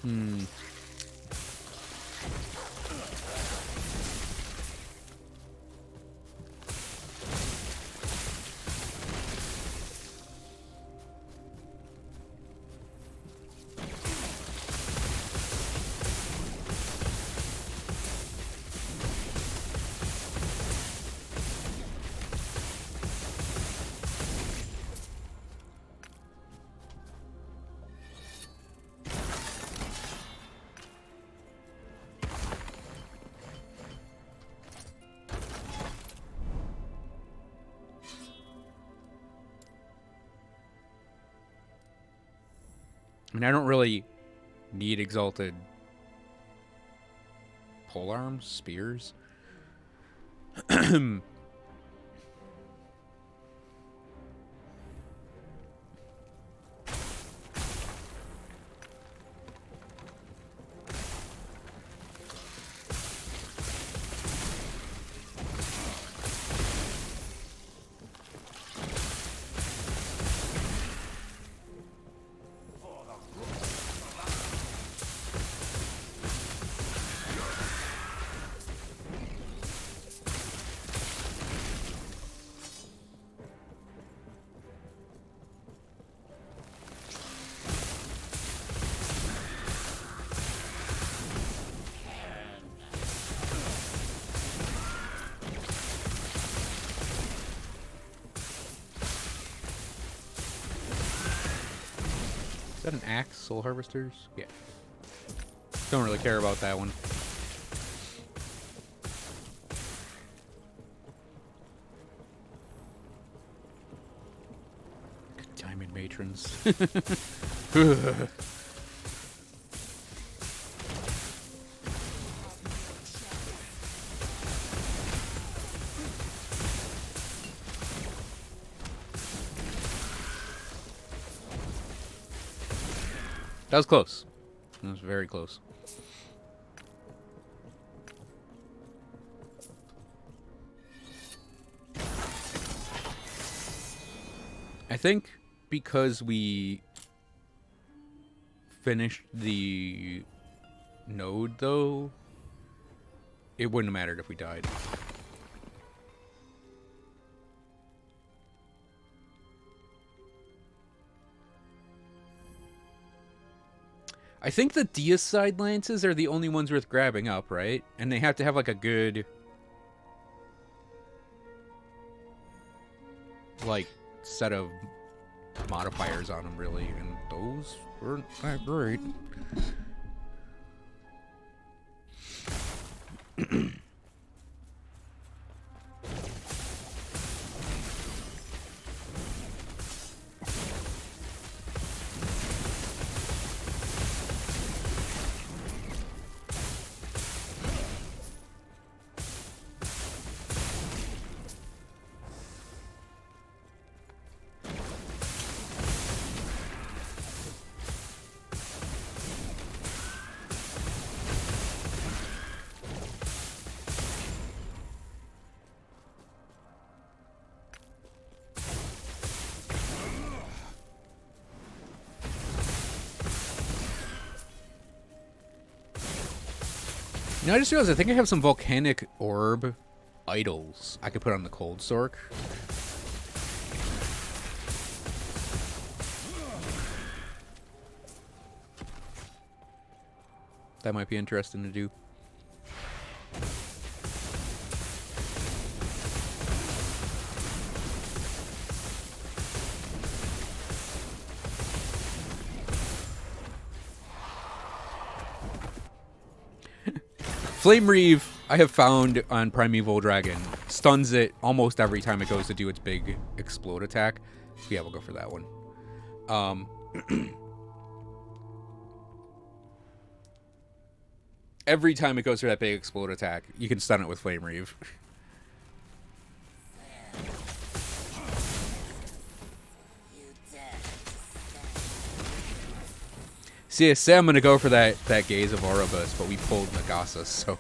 Hmm. And I don't really need exalted polearms, spears. Is that an axe? Soul harvesters? Yeah. Don't really care about that one. Diamond matrons. That was close. That was very close. I think because we finished the node, though, it wouldn't have mattered if we died. I think the Deicide lances are the only ones worth grabbing up, right? And they have to have like a good, like, set of modifiers on them, really, and those weren't that great. Now I just realized I think I have some volcanic orb idols I could put on the cold stork. That might be interesting to do. Flame Reeve, I have found on Primeval Dragon, stuns it almost every time it goes to do its big explode attack. So yeah, we'll go for that one. Every time it goes for that big explode attack, you can stun it with Flame Reeve. See, I say I'm going to go for that Gaze of Oribus, but we pulled Nagasus, so...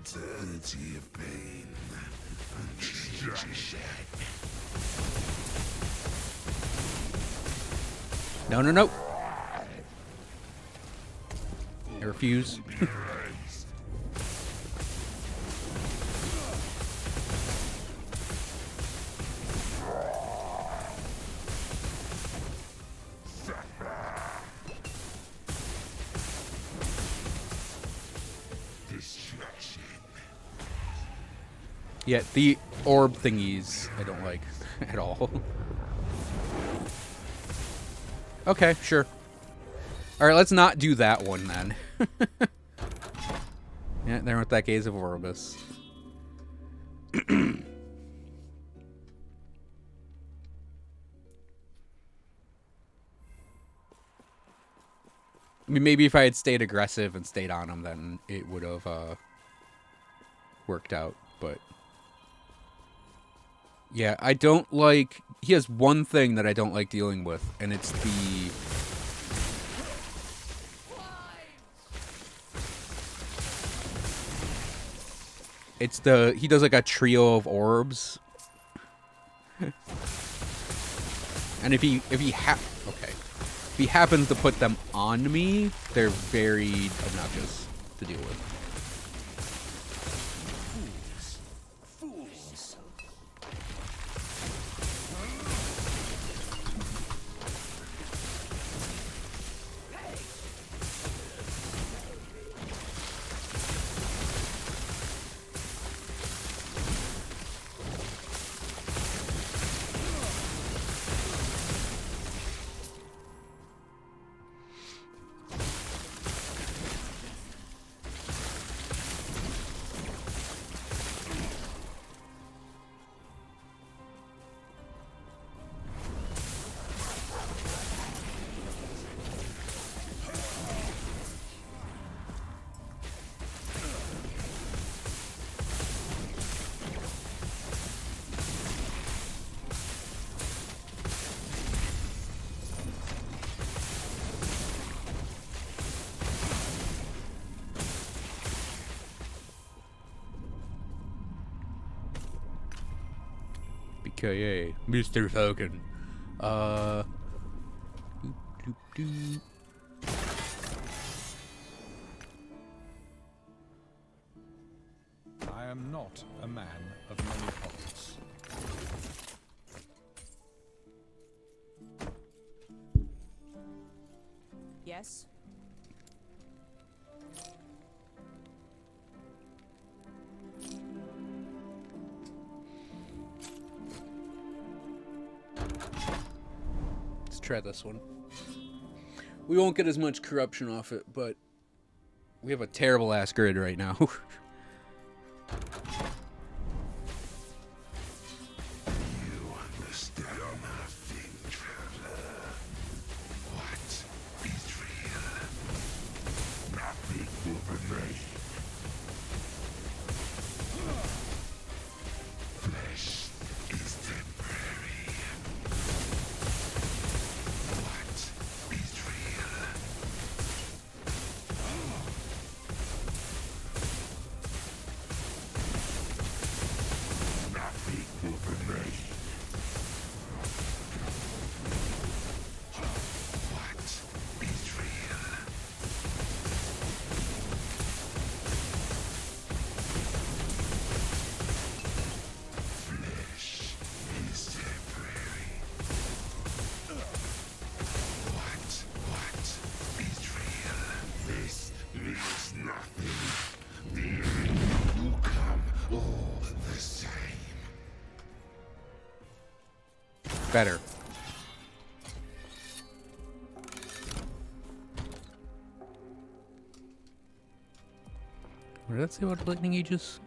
eternity of pain and destruction. No, no, no. I refuse. Yeah, the orb thingies I don't like at all. Okay, sure. Alright, let's not do that one then. Yeah, there went that Gaze of Orbis. I mean, maybe if I had stayed aggressive and stayed on him, then it would have worked out, but... Yeah, I don't like... He has one thing that I don't like dealing with, and it's the... It's the... He does like a trio of orbs. And if he okay. If he happens to put them on me, they're very obnoxious to deal with. BKA, Mr. Falcon. Doop, doop. I am not a man of many parts. Yes. Let's try this one. We won't get as much corruption off it, but we have a terrible ass grid right now. You understand nothing, traveler. What is real? Nothing will remain. Flesh is temporary. What is real? Nothing will remain. What is real? Flesh is temporary. What is real? This is nothing. The end will come all the same. Better. What did that say about lightning aegis?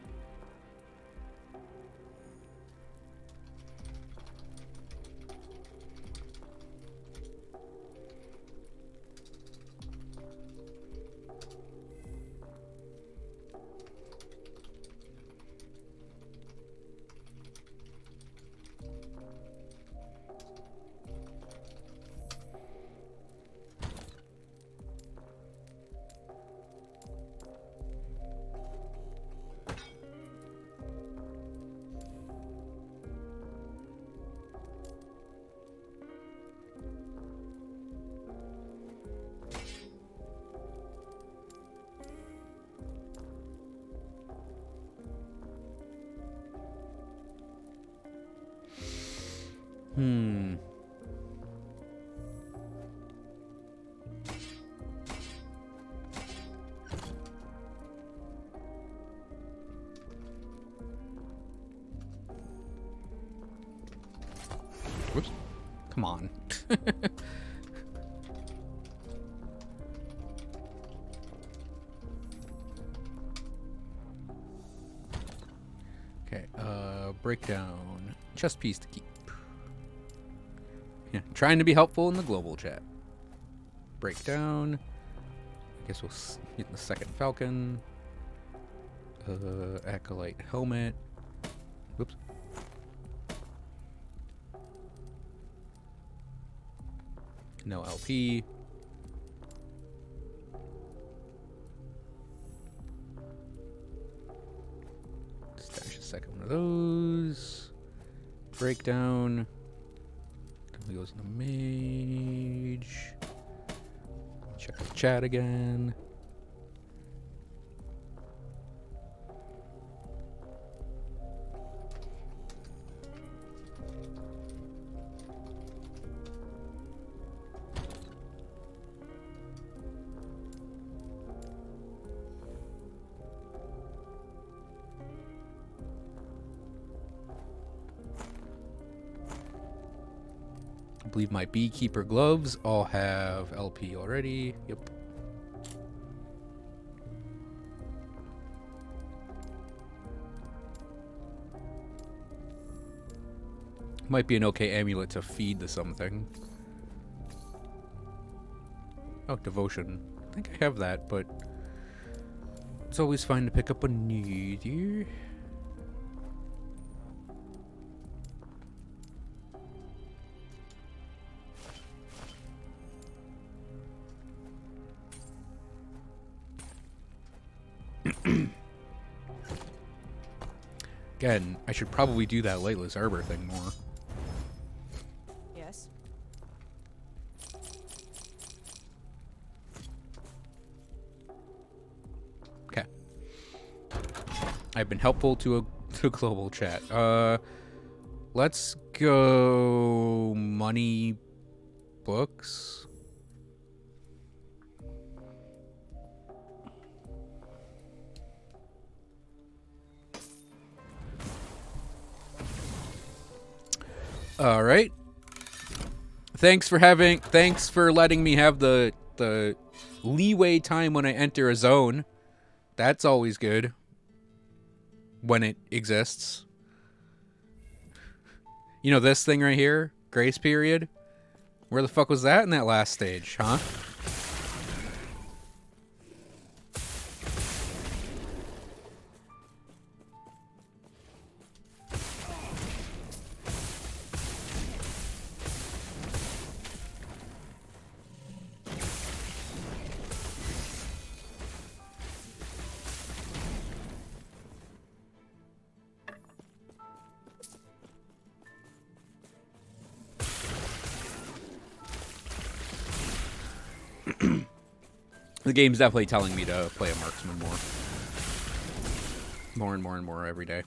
Whoops. Come on. Okay, breakdown. Chest piece to keep. Yeah, trying to be helpful in the global chat. Breakdown. I guess we'll get the second falcon. Acolyte helmet. Whoops. No LP. Stash a second one of those. Breakdown. Definitely goes in the mage. Check the chat again. I believe my beekeeper gloves all have LP already. Yep. Might be an okay amulet to feed the something. Oh, devotion. I think I have that, but it's always fine to pick up a need here. Again, I should probably do that Layla's Arbor thing more. Yes. Okay. I've been helpful to a global chat. Let's go money books. All right. Thanks for letting me have the leeway time when I enter a zone. That's always good. When it exists. You know this thing right here? Grace period? Where the fuck was that in that last stage, huh? The game's definitely telling me to play a marksman more. More and more and more every day.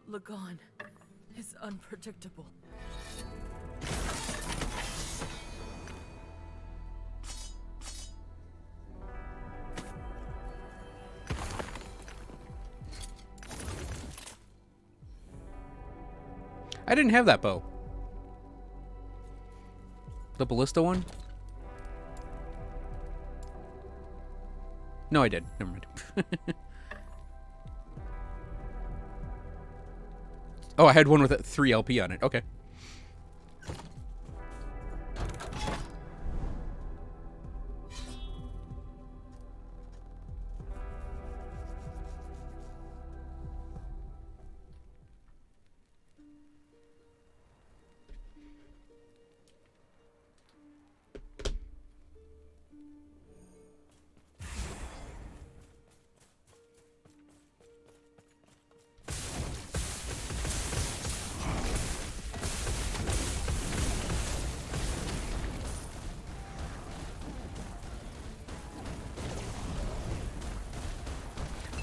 Lagon is unpredictable. I didn't have that bow. The ballista one? No, I did. Never mind. Oh, I had one with 3 LP on it. Okay.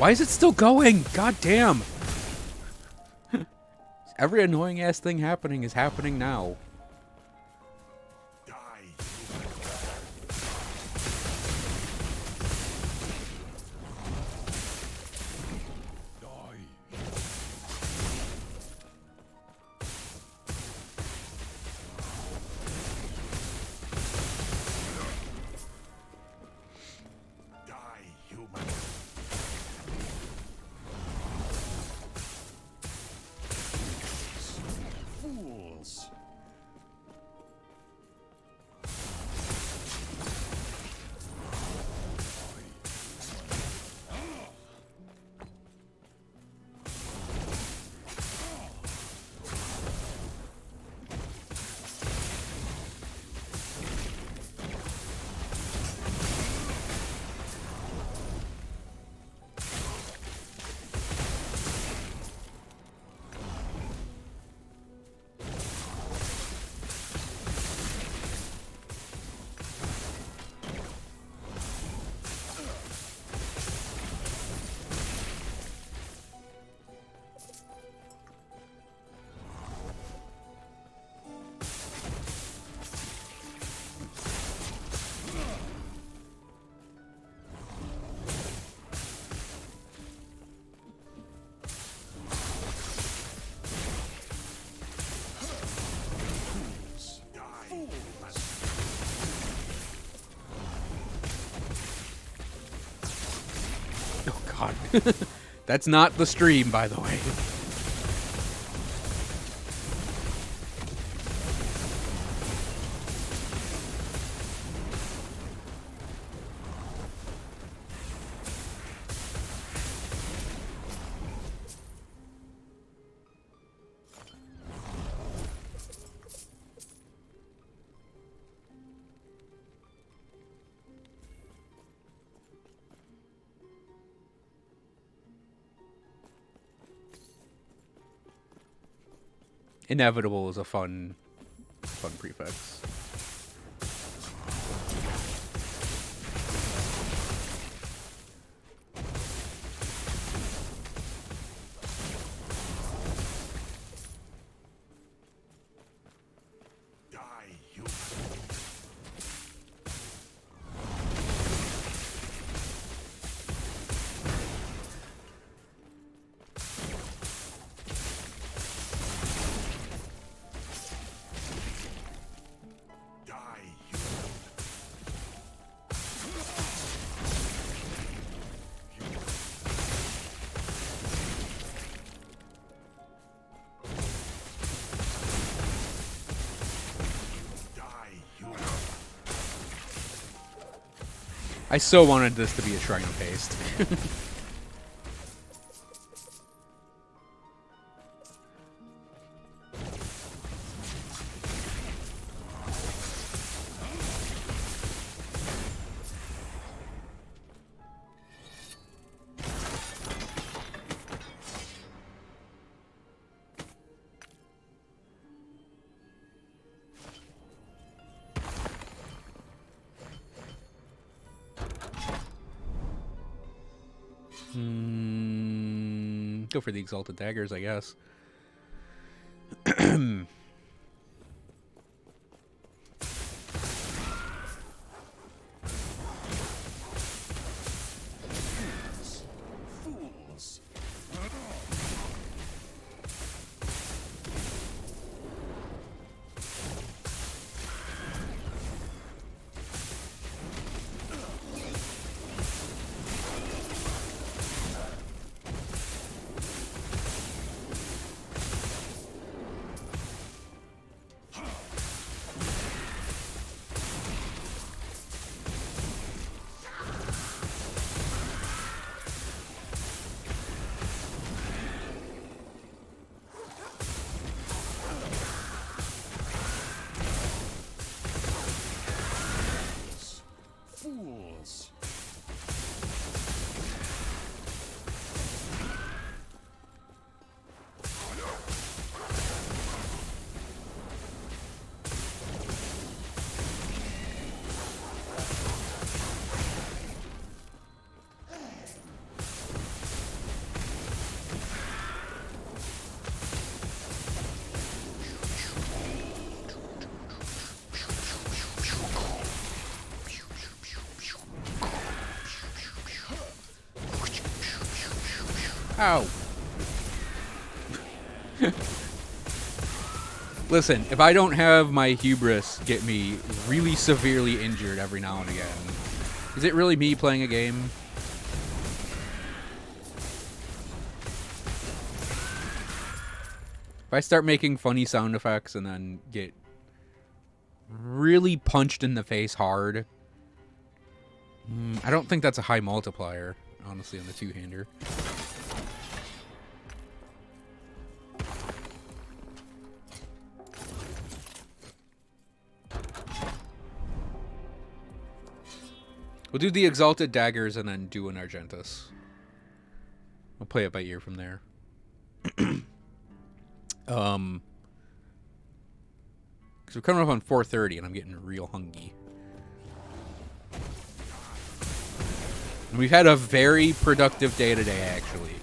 Why is it still going? God damn. Every annoying ass thing happening is happening now. Die. Die, human. Fools. Oh god. That's not the stream, by the way. Inevitable is a fun prefix. Die, human. Die, human. Die, human. I so wanted this to be a Shrine of Haste. Go for the Exalted Daggers, I guess. Fools. Ow. Listen, if I don't have my hubris get me really severely injured every now and again, is it really me playing a game? If I start making funny sound effects and then get really punched in the face hard, I don't think that's a high multiplier, honestly, on the two-hander. We'll do the Exalted Daggers and then do an Argentus. We'll play it by ear from there. Because we're coming up on 4:30 and I'm getting real hungry. And we've had a very productive day today, actually.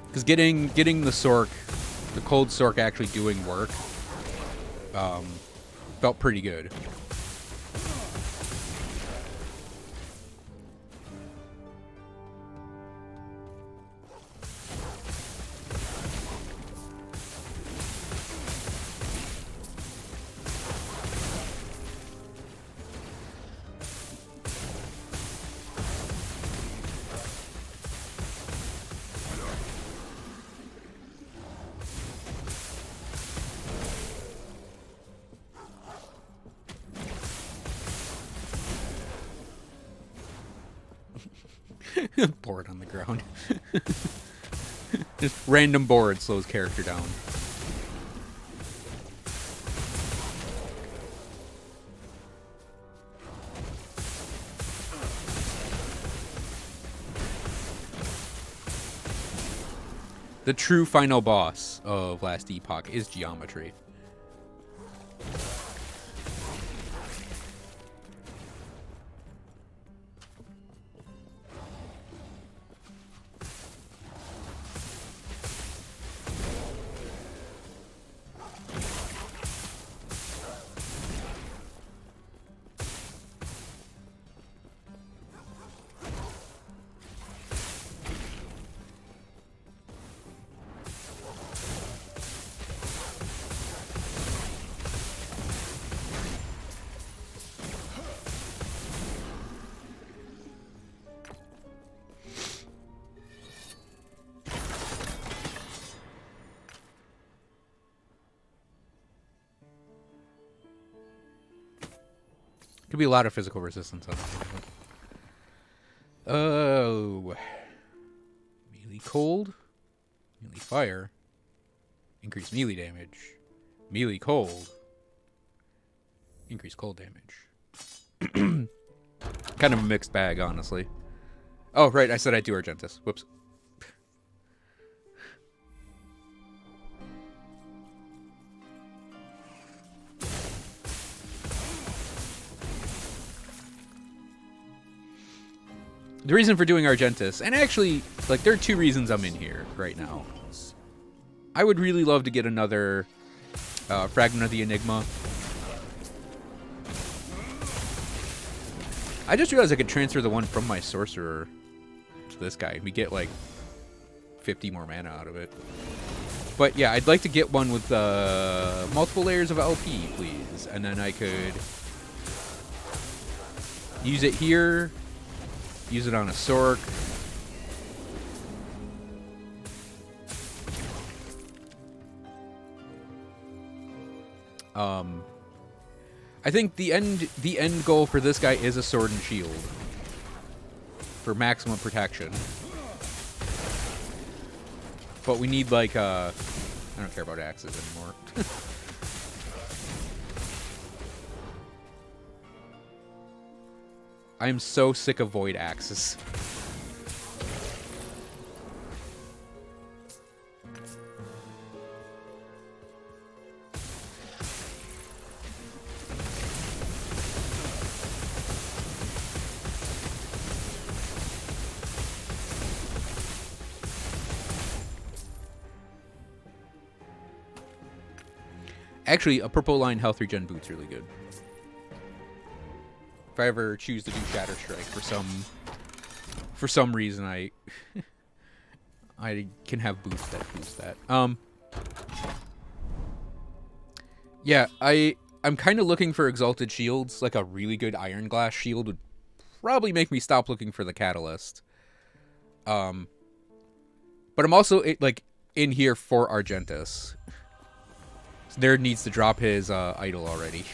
Because getting the Sork, the cold Sork actually doing work, felt pretty good. Board on the ground. Just random board slows character down. The true final boss of Last Epoch is geometry. Could be a lot of physical resistance on this. Oh. Melee cold. Melee fire. Increase melee damage. Melee cold. Increase cold damage. Kind of a mixed bag, honestly. Oh, right, I said I'd do Argentus. Whoops. The reason for doing Argentus, and actually, like, there are two reasons I'm in here right now. I would really love to get another Fragment of the Enigma. I just realized I could transfer the one from my Sorcerer to this guy. We get, like, 50 more mana out of it. But, yeah, I'd like to get one with multiple layers of LP, please. And then I could use it here. Use it on a Sork. I think the end goal for this guy is a sword and shield for maximum protection. But we need like I don't care about axes anymore. I am so sick of void axes. Actually, a purple line health regen boot's really good. If I ever choose to do Shatter Strike for some reason, I can have boots that boost that. Yeah, I'm kind of looking for exalted shields. Like a really good iron glass shield would probably make me stop looking for the catalyst. But I'm also like in here for Argentus. So there needs to drop his idol already.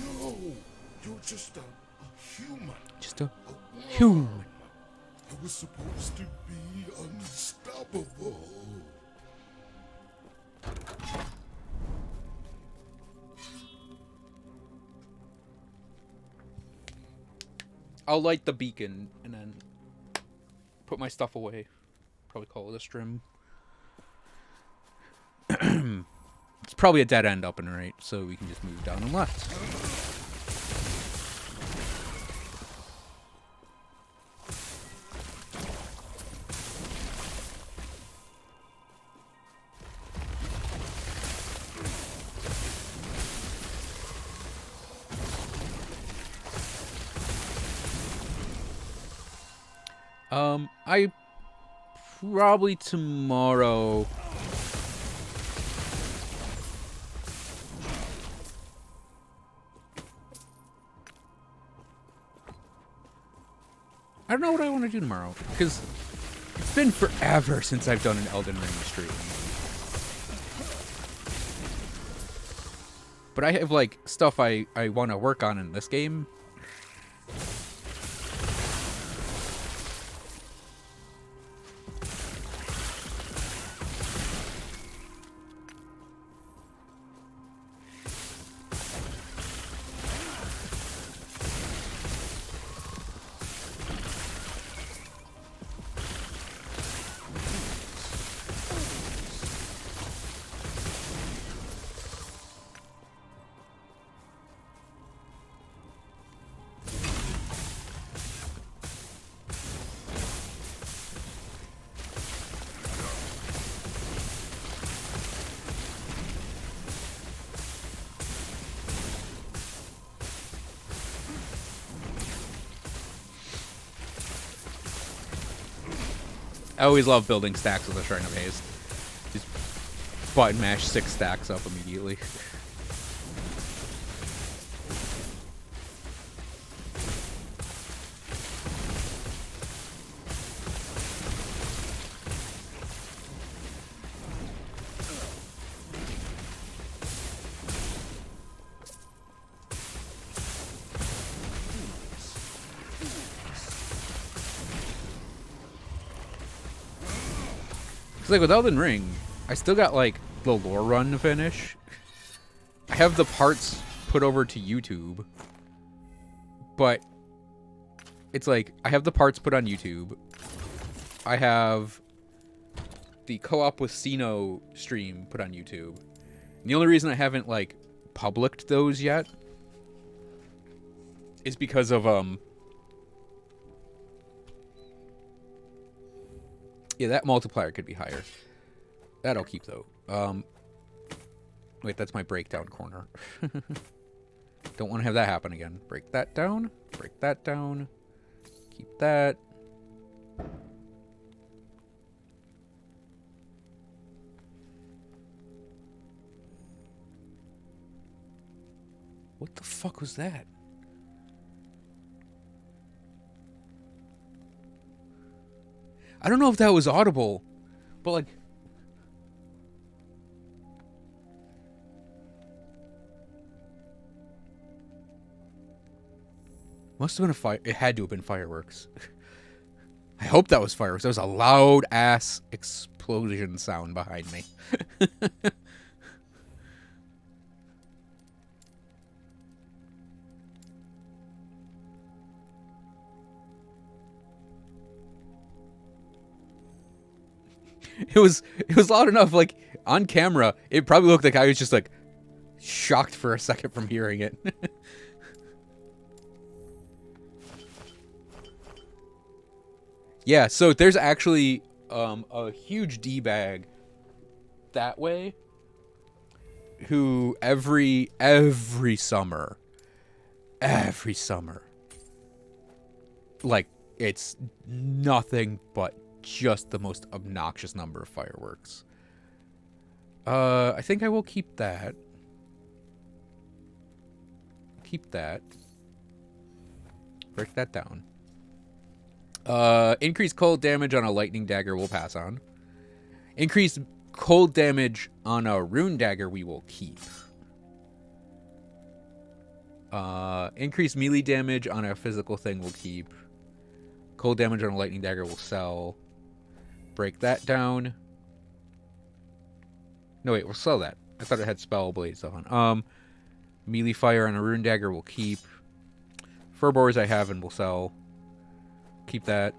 No, you're just a human. Just a human. I was supposed to be unstoppable. I'll light the beacon and then put my stuff away. Probably call it a stream. It's probably a dead end up and right, so we can just move down and left. I probably tomorrow. I don't know what I want to do tomorrow because it's been forever since I've done an Elden Ring stream. But I have like stuff I want to work on in this game. I always love building stacks with a Shrine of Haste. Just button mash 6 stacks up immediately. Like with Elden Ring, I still got like the lore run to finish. I have the parts put over to YouTube, but it's like I have the parts put on YouTube. I have the co-op with Sino stream put on YouTube. And the only reason I haven't like published those yet is because of yeah, that multiplier could be higher. That I'll keep, though. Wait, that's my breakdown corner. Don't want to have that happen again. Break that down. Break that down. Keep that. What the fuck was that? I don't know if that was audible, but like... Must have been a fire... It had to have been fireworks. I hope that was fireworks. That was a loud-ass explosion sound behind me. It was loud enough, like, on camera, it probably looked like I was just, like, shocked for a second from hearing it. Yeah, so there's actually a huge D-bag that way who every summer, like, it's nothing but just the most obnoxious number of fireworks. I think I will keep that. Keep that. Break that down. Increased cold damage on a lightning dagger we'll pass on. Increased cold damage on a rune dagger we will keep. Increased melee damage on a physical thing we'll keep. Cold damage on a lightning dagger will sell. Break that down. No, wait, we'll sell that. I thought it had Spellblade stuff on. Melee fire on a rune dagger will keep. Furborers I have and will sell. Keep that.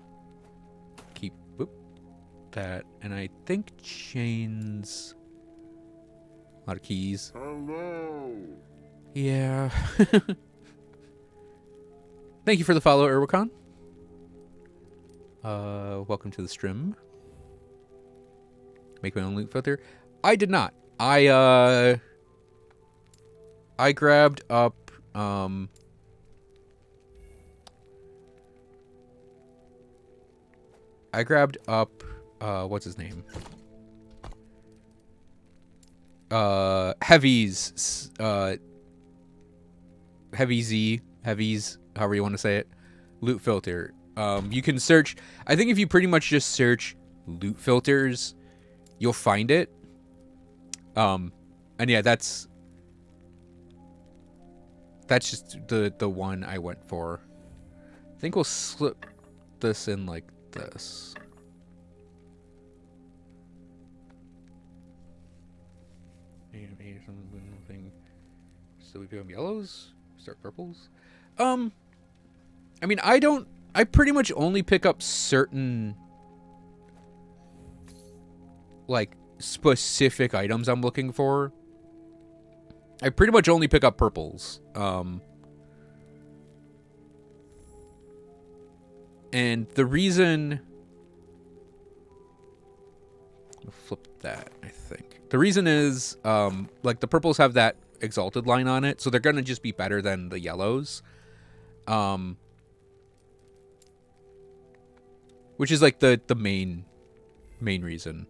Keep that. And I think chains. A lot of keys. Hello. Yeah. Thank you for the follow, Urwicon. Welcome to the stream. Make my own loot filter. I did not. I grabbed up what's his name? Heavy's Heavy's, however you want to say it, loot filter. You can search, I think if you pretty much just search loot filters, you'll find it. And yeah, that's just the one I went for. I think we'll slip this in like this. So we go yellows, start purples. I mean, I pretty much only pick up certain like specific items I'm looking for. I pretty much only pick up purples. And the reason... I'll flip that, I think. The reason is, like, the purples have that exalted line on it, so they're going to just be better than the yellows. Which is, like, the main reason.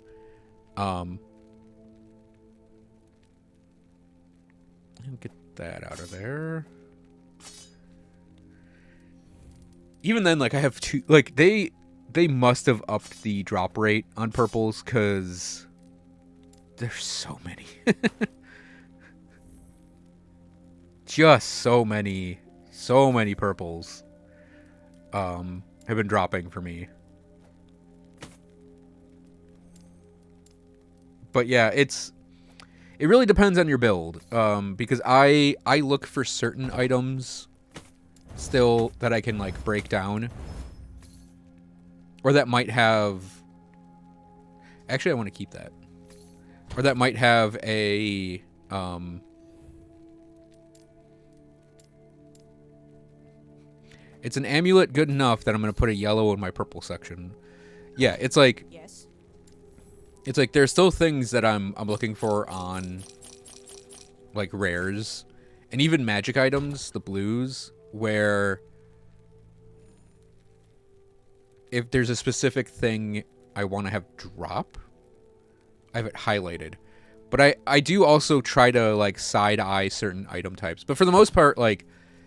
Get that out of there. Even then, like, I have two... Like, they must have upped the drop rate on purples, because there's so many. Just so many purples have been dropping for me. But yeah, it really depends on your build, because I look for certain items still that I can, like, break down, or that might have... Actually, I want to keep that. Or that might have a... It's an amulet good enough that I'm going to put a yellow in my purple section. Yeah, it's like... Yes. It's like there's still things that I'm looking for on, like, rares. And even magic items, the blues, where... If there's a specific thing I want to have drop, I have it highlighted. But I do also try to, like, side-eye certain item types. But for the most part, like,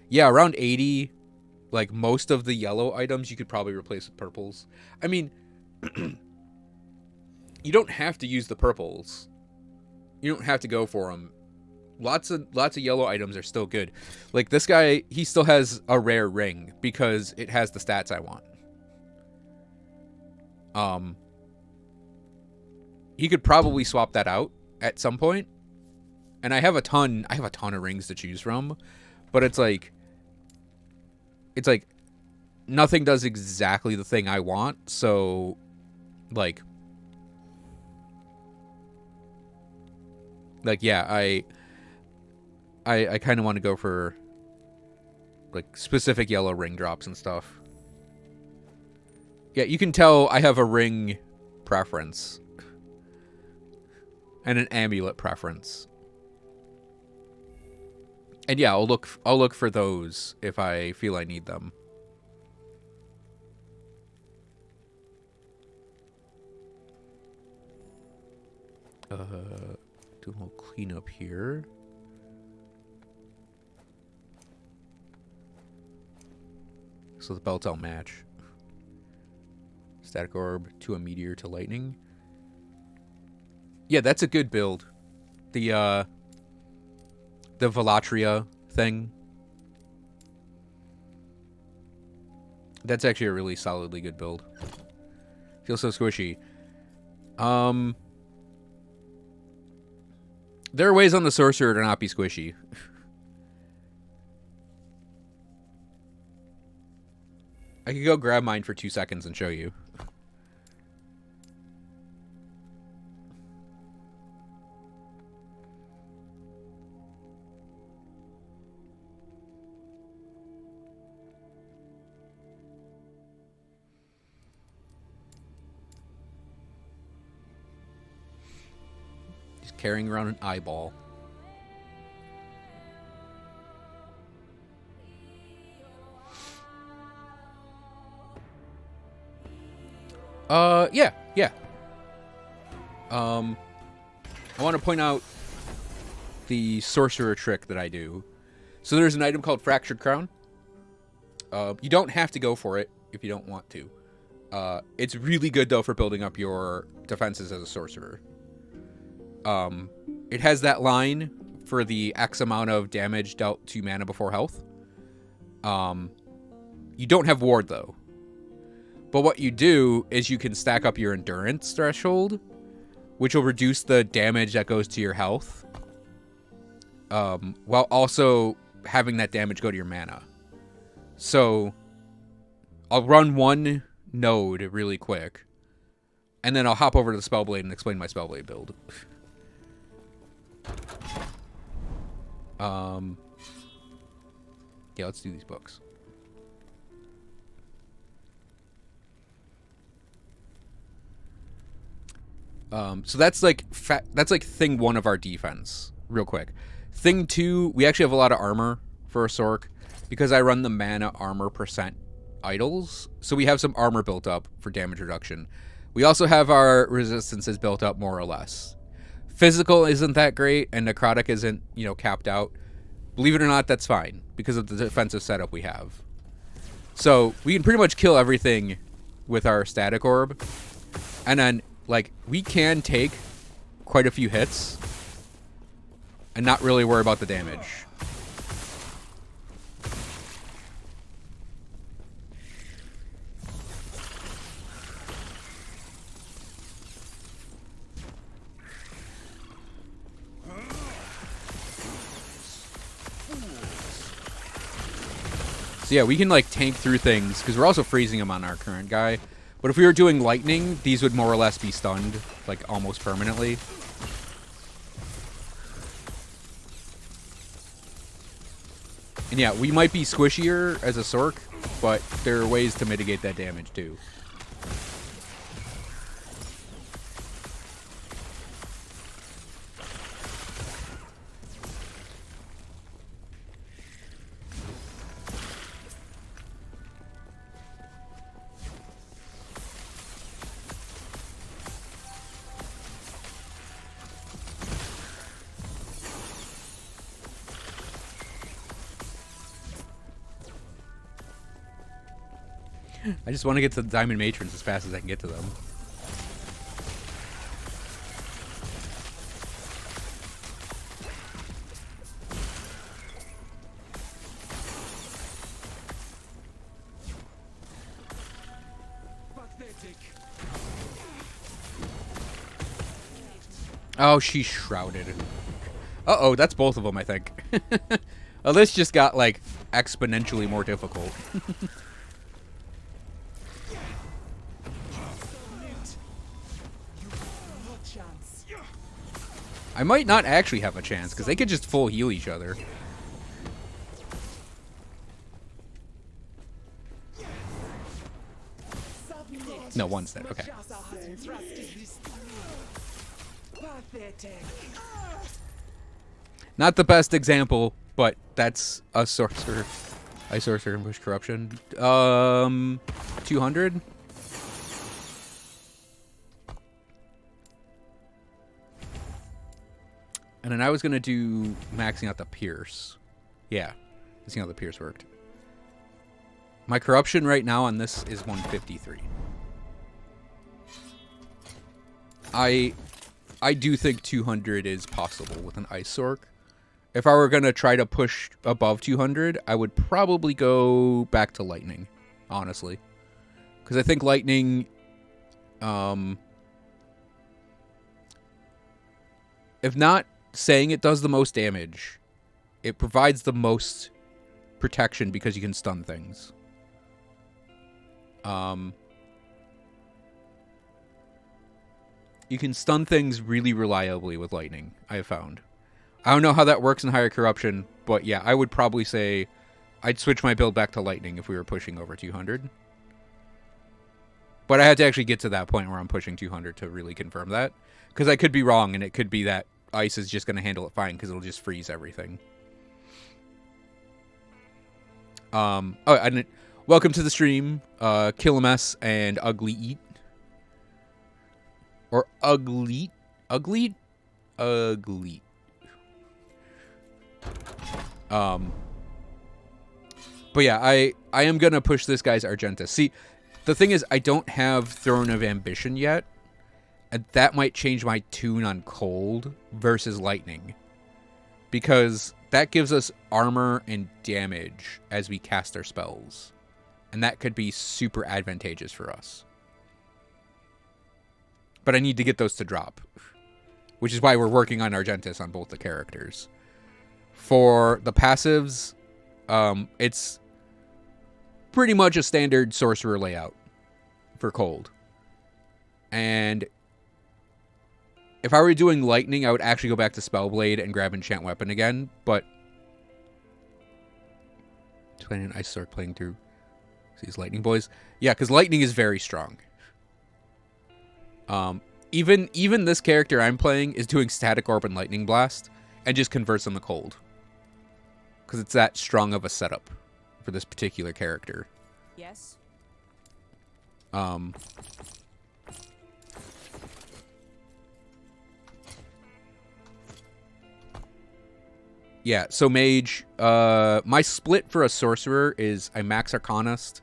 yeah, around 80... Like, most of the yellow items you could probably replace with purples. I mean, you don't have to use the purples. You don't have to go for them. Lots of yellow items are still good. Like, this guy, he still has a rare ring because it has the stats I want. He could probably swap that out at some point. And I have a ton of rings to choose from, but it's like nothing does exactly the thing I want, so, like, yeah, I kind of want to go for, like, specific yellow ring drops and stuff. Yeah, you can tell I have a ring preference and an amulet preference. And yeah, I'll look for those if I feel I need them. Do a little cleanup here. So the belts all match. Static orb to a meteor to lightning. Yeah, that's a good build. The Velatria thing. That's actually a really solidly good build. Feels so squishy. There are ways on the Sorcerer to not be squishy. I could go grab mine for 2 seconds and show you. Carrying around an eyeball. Yeah. I want to point out the Sorcerer trick that I do. So there's an item called Fractured Crown. You don't have to go for it if you don't want to. It's really good, though, for building up your defenses as a Sorcerer. It has that line for the X amount of damage dealt to mana before health. You don't have ward, though. But what you do is you can stack up your endurance threshold, which will reduce the damage that goes to your health, while also having that damage go to your mana. So I'll run one node really quick, and then I'll hop over to the Spellblade and explain my Spellblade build. Yeah, let's do these books. So that's like thing 1 of our defense, real quick. Thing 2, we actually have a lot of armor for a Sorc because I run the mana armor percent idols, so we have some armor built up for damage reduction. We also have our resistances built up more or less. Physical isn't that great, and necrotic isn't, capped out. Believe it or not, that's fine because of the defensive setup we have. So we can pretty much kill everything with our static orb. And then, like, we can take quite a few hits and not really worry about the damage. So yeah, we can like tank through things because we're also freezing them on our current guy. But if we were doing lightning, these would more or less be stunned, like almost permanently. And yeah, we might be squishier as a Sorc, but there are ways to mitigate that damage too. I just want to get to the Diamond Matrons as fast as I can get to them. Oh, she's shrouded. Uh-oh, that's both of them, I think. Oh, this just got, like, exponentially more difficult. I might not actually have a chance, because they could just full heal each other. No, one's dead. Okay. Not the best example, but that's a sorcerer. I sorcerer and push corruption. 200? And then I was gonna do maxing out the pierce. Yeah, see how the pierce worked. My corruption right now on this is 153. I do think 200 is possible with an Ice Sorc. If I were gonna try to push above 200, I would probably go back to Lightning, honestly, because I think Lightning, if not saying it does the most damage, it provides the most protection because you can stun things. You can stun things really reliably with lightning, I have found. I don't know how that works in higher corruption, but yeah, I would probably say I'd switch my build back to lightning if we were pushing over 200. But I had to actually get to that point where I'm pushing 200 to really confirm that, because I could be wrong, and it could be that Ice is just going to handle it fine because it'll just freeze everything. Oh, and welcome to the stream, KillMS and Ugly Eat. Or Ugly. Ugly? Ugly. But yeah, I am going to push this guy's Argentus. See, the thing is, I don't have Throne of Ambition yet. And that might change my tune on cold versus lightning. Because that gives us armor and damage as we cast our spells. And that could be super advantageous for us. But I need to get those to drop. Which is why we're working on Argentus on both the characters. For the passives, it's pretty much a standard sorcerer layout for cold. And if I were doing lightning, I would actually go back to Spellblade and grab Enchant Weapon again, but playing an Ice Sorc playing through these lightning boys. Yeah, because lightning is very strong. Even this character I'm playing is doing Static Orb and Lightning Blast and just converts them to cold. Because it's that strong of a setup for this particular character. Yes. Yeah, so mage, my split for a sorcerer is I max Arcanist,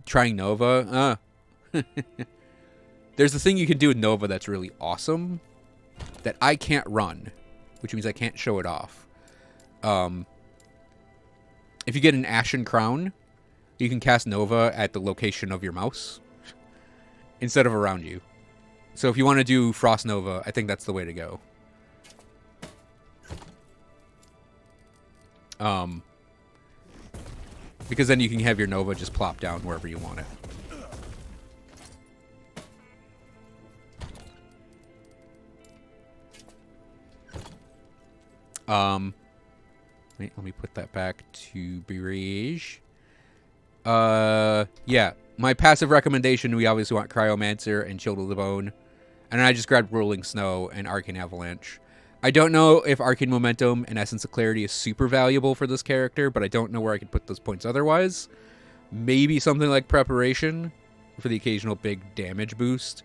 trying Nova. There's a thing you can do with Nova that's really awesome that I can't run, which means I can't show it off. If you get an Ashen Crown, you can cast Nova at the location of your mouse instead of around you. So if you want to do Frost Nova, I think that's the way to go. Because then you can have your Nova just plop down wherever you want it. Wait, let me put that back to Barrage. Yeah, my passive recommendation, we obviously want Cryomancer and Chill to the Bone. And I just grabbed Rolling Snow and Arcane Avalanche. I don't know if Arcane Momentum and Essence of Clarity is super valuable for this character, but I don't know where I could put those points otherwise. Maybe something like Preparation for the occasional big damage boost.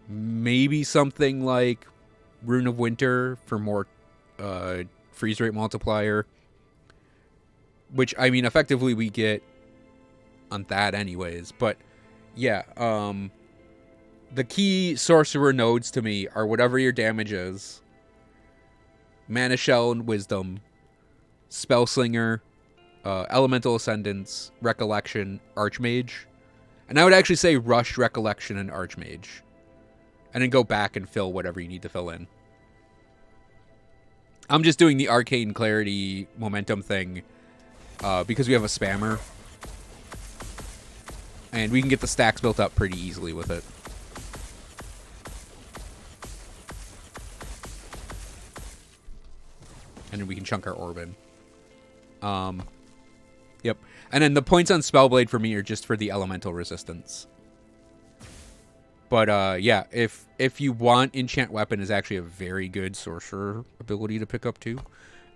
Maybe something like Rune of Winter for more freeze rate multiplier. Which, I mean, effectively we get on that anyways. But, yeah, the key Sorcerer nodes to me are whatever your damage is. Mana Shell and Wisdom. Spellslinger. Elemental Ascendance. Recollection. Archmage. And I would actually say Rush, Recollection, and Archmage. And then go back and fill whatever you need to fill in. I'm just doing the Arcane Clarity Momentum thing because we have a spammer. And we can get the stacks built up pretty easily with it. And then we can chunk our orb in. Yep. And then the points on Spellblade for me are just for the elemental resistance. But yeah, if you want, Enchant Weapon is actually a very good sorcerer ability to pick up too.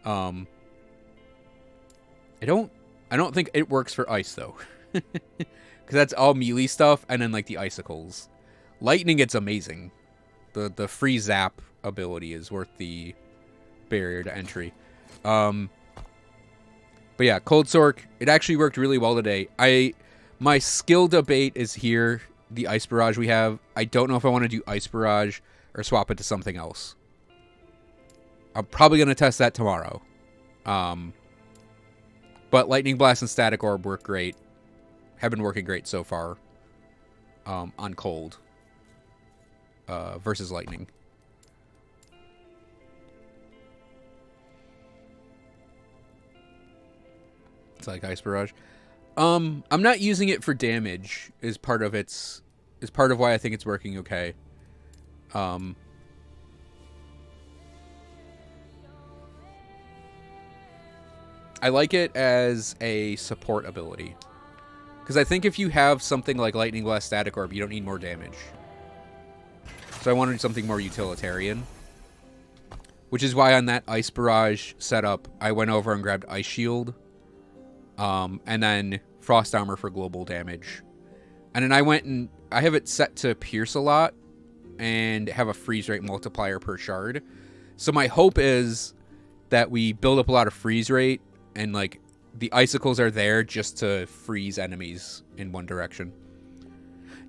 I don't think it works for ice though. Because that's all melee stuff and then like the icicles. Lightning, it's amazing. The free zap ability is worth the barrier to entry. But yeah, Cold Sork, it actually worked really well today. My skill debate is here. The Ice Barrage we have. I don't know if I want to do Ice Barrage or swap it to something else. I'm probably going to test that tomorrow. But Lightning Blast and Static Orb work great. Have been working great so far. On Cold. Versus Lightning. It's like Ice Barrage. I'm not using it for damage is part of why I think it's working okay. I like it as a support ability. Because I think if you have something like Lightning Blast Static Orb, you don't need more damage. So I wanted something more utilitarian. Which is why on that Ice Barrage setup, I went over and grabbed Ice Shield. And then Frost Armor for global damage. And then I have it set to pierce a lot and have a freeze rate multiplier per shard. So my hope is that we build up a lot of freeze rate and like the icicles are there just to freeze enemies in one direction.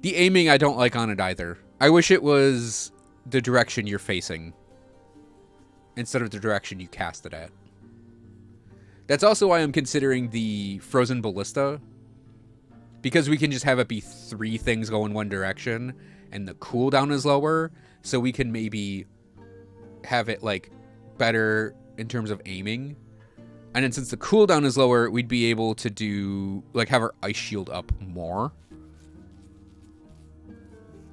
The aiming I don't like on it either. I wish it was the direction you're facing instead of the direction you cast it at. That's also why I'm considering the Frozen Ballista. Because we can just have it be 3 things go in one direction. And the cooldown is lower. So we can maybe have it like better in terms of aiming. And then since the cooldown is lower, we'd be able to do like have our Ice Shield up more.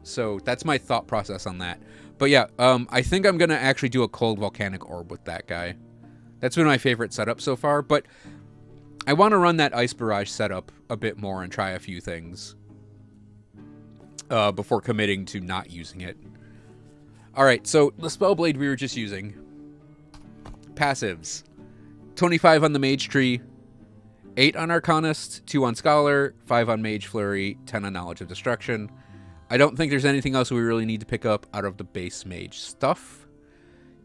So that's my thought process on that. But yeah, I think I'm going to actually do a Cold Volcanic Orb with that guy. That's been my favorite setup so far, but I want to run that Ice Barrage setup a bit more and try a few things before committing to not using it. Alright, so the Spellblade we were just using. Passives. 25 on the Mage Tree, 8 on Arcanist, 2 on Scholar, 5 on Mage Flurry, 10 on Knowledge of Destruction. I don't think there's anything else we really need to pick up out of the base Mage stuff.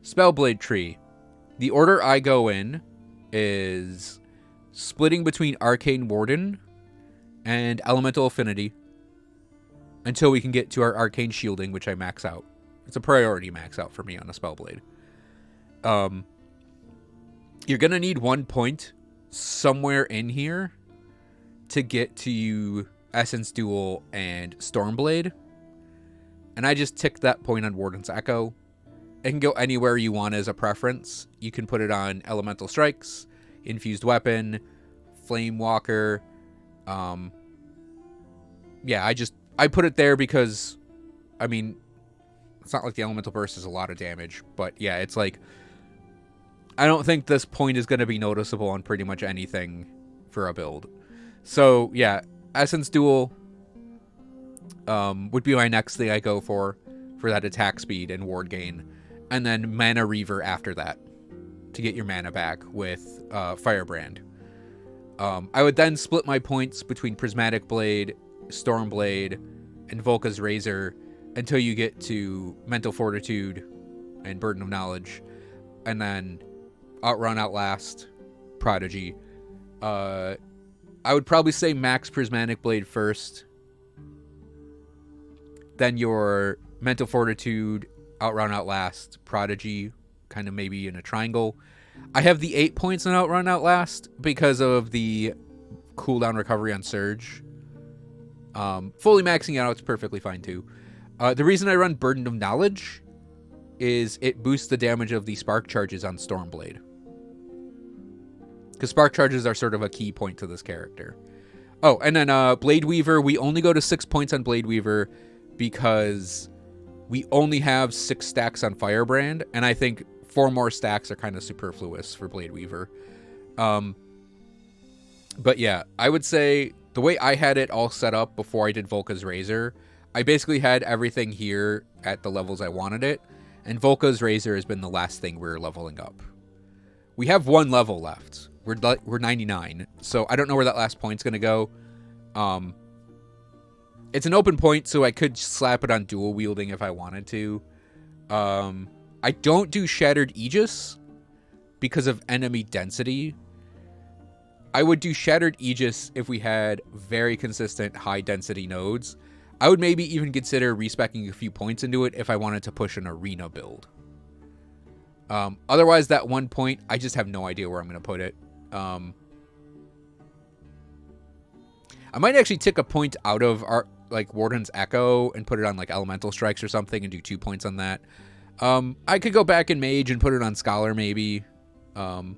Spellblade Tree. The order I go in is splitting between Arcane Warden and Elemental Affinity until we can get to our Arcane Shielding, which I max out. It's a priority max out for me on a Spellblade. You're going to need 1 point somewhere in here to get to Essence Duel and Stormblade. And I just ticked that point on Warden's Echo. It can go anywhere you want as a preference. You can put it on Elemental Strikes, Infused Weapon, Flame Walker. Yeah, I put it there because, I mean, it's not like the Elemental Burst is a lot of damage. But yeah, it's like, I don't think this point is going to be noticeable on pretty much anything for a build. So yeah, Essence Duel would be my next thing I go for that attack speed and ward gain. And then Mana Reaver after that to get your mana back with Firebrand. I would then split my points between Prismatic Blade, Stormblade, and Volka's Razor until you get to Mental Fortitude and Burden of Knowledge. And then Outrun, Outlast, Prodigy. I would probably say max Prismatic Blade first. Then your Mental Fortitude, Outrun, Outlast, Prodigy, kind of maybe in a triangle. I have the 8 points on Outrun, Outlast because of the cooldown recovery on Surge. Fully maxing out, it's perfectly fine too. The reason I run Burden of Knowledge is it boosts the damage of the Spark Charges on Stormblade. Because Spark Charges are sort of a key point to this character. Oh, and then Blade Weaver, we only go to 6 points on Blade Weaver because we only have 6 stacks on Firebrand, and I think 4 more stacks are kind of superfluous for Blade Weaver. But yeah, I would say the way I had it all set up before I did Volka's Razor, I basically had everything here at the levels I wanted it, and Volka's Razor has been the last thing we're leveling up. We have 1 level left. We're 99, so I don't know where that last point's going to go. It's an open point, so I could slap it on dual wielding if I wanted to. I don't do Shattered Aegis because of enemy density. I would do Shattered Aegis if we had very consistent high density nodes. I would maybe even consider respeccing a few points into it if I wanted to push an arena build. Otherwise, that 1 point, I just have no idea where I'm going to put it. I might actually take a point out of our Warden's Echo and put it on Elemental Strikes or something and do 2 points on that. I could go back in Mage and put it on Scholar maybe. Yeah,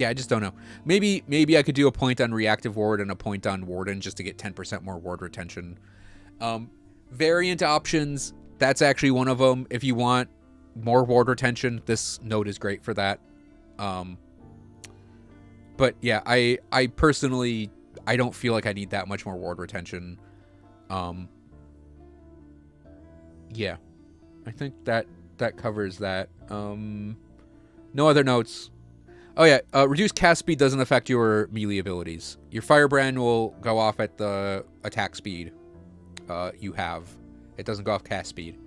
I just don't know. Maybe I could do a point on Reactive Ward and a point on Warden just to get 10% more ward retention. Variant options, that's actually one of them. If you want more ward retention, this node is great for that. But yeah, I personally, I don't feel like I need that much more ward retention. Yeah, I think that covers that. No other notes. Oh yeah, reduced cast speed doesn't affect your melee abilities. Your Firebrand will go off at the attack speed you have. It doesn't go off cast speed.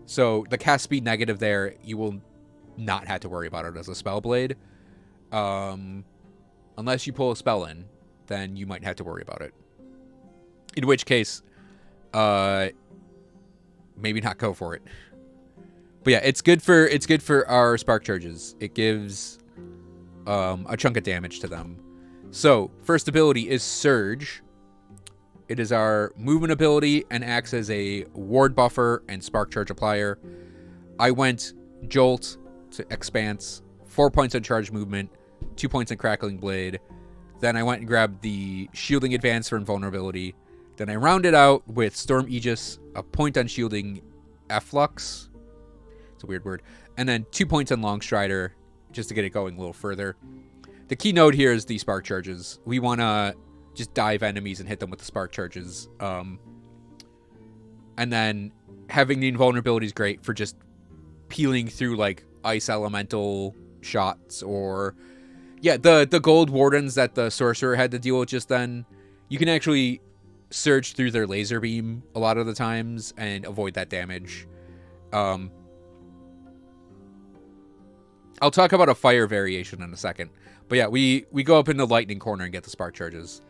So the cast speed negative there, you will not have to worry about it as a Spellblade. Unless you pull a spell in, then you might have to worry about it. In which case, maybe not go for it. But yeah, it's good for our Spark Charges. It gives a chunk of damage to them. So, first ability is Surge. It is our movement ability and acts as a ward buffer and Spark Charge applier. I went Jolt to Expanse, 4 points on charge movement, 2 points on Crackling Blade. Then I went and grabbed the Shielding Advance for Invulnerability. Then I rounded out with Storm Aegis, a point on Shielding Efflux. It's a weird word. And then 2 points on Longstrider, just to get it going a little further. The key node here is the Spark Charges. We want to just dive enemies and hit them with the Spark Charges. And then having the Invulnerability is great for just peeling through Ice Elemental shots or... Yeah, the gold Wardens that the Sorcerer had to deal with just then, you can actually surge through their laser beam a lot of the times and avoid that damage. I'll talk about a fire variation in a second. But yeah, we go up in the lightning corner and get the spark charges.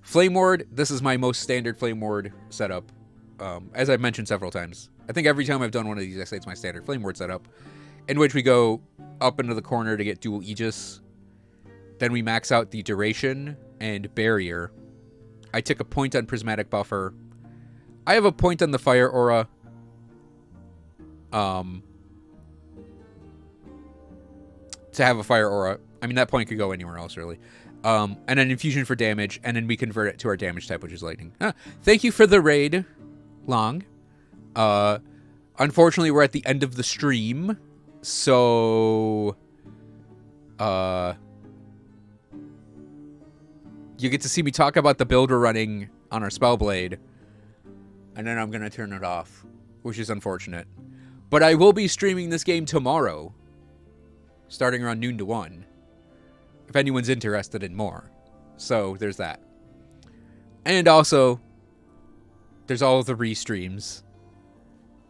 Flame Ward, this is my most standard Flame Ward setup. As I've mentioned several times. I think every time I've done one of these, I say it's my standard Flame Ward setup. In which we go up into the corner to get dual Aegis. Then we max out the duration and barrier. I took a point on Prismatic Buffer. I have a point on the Fire Aura. To have a Fire Aura. I mean, that point could go anywhere else, really. And an Infusion for damage, and then we convert it to our damage type, which is Lightning. Thank you for the raid, Long. Unfortunately, we're at the end of the stream, so... you get to see me talk about the build we're running on our Spellblade, and then I'm going to turn it off, which is unfortunate. But I will be streaming this game tomorrow, starting around noon to 1, if anyone's interested in more. So, there's that. And also, there's all of the restreams,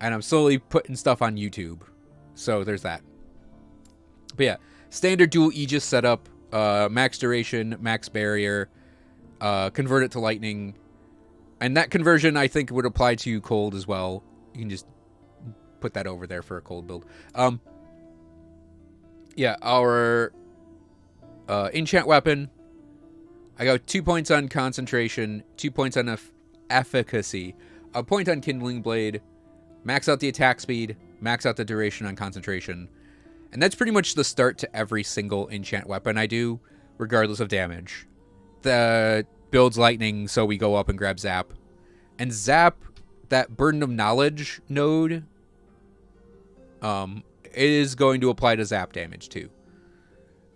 and I'm slowly putting stuff on YouTube. So, there's that. But yeah, standard dual Aegis setup, max duration, max barrier, convert it to lightning, and that conversion I think would apply to cold as well. You can just put that over there for a cold build. Yeah, our enchant weapon, I got 2 points on concentration, 2 points on efficacy, a point on kindling blade, max out the attack speed, max out the duration on concentration. And that's pretty much the start to every single enchant weapon I do, regardless of damage. The build's lightning, so we go up and grab Zap. And Zap, that Burden of Knowledge node, is going to apply to Zap damage too.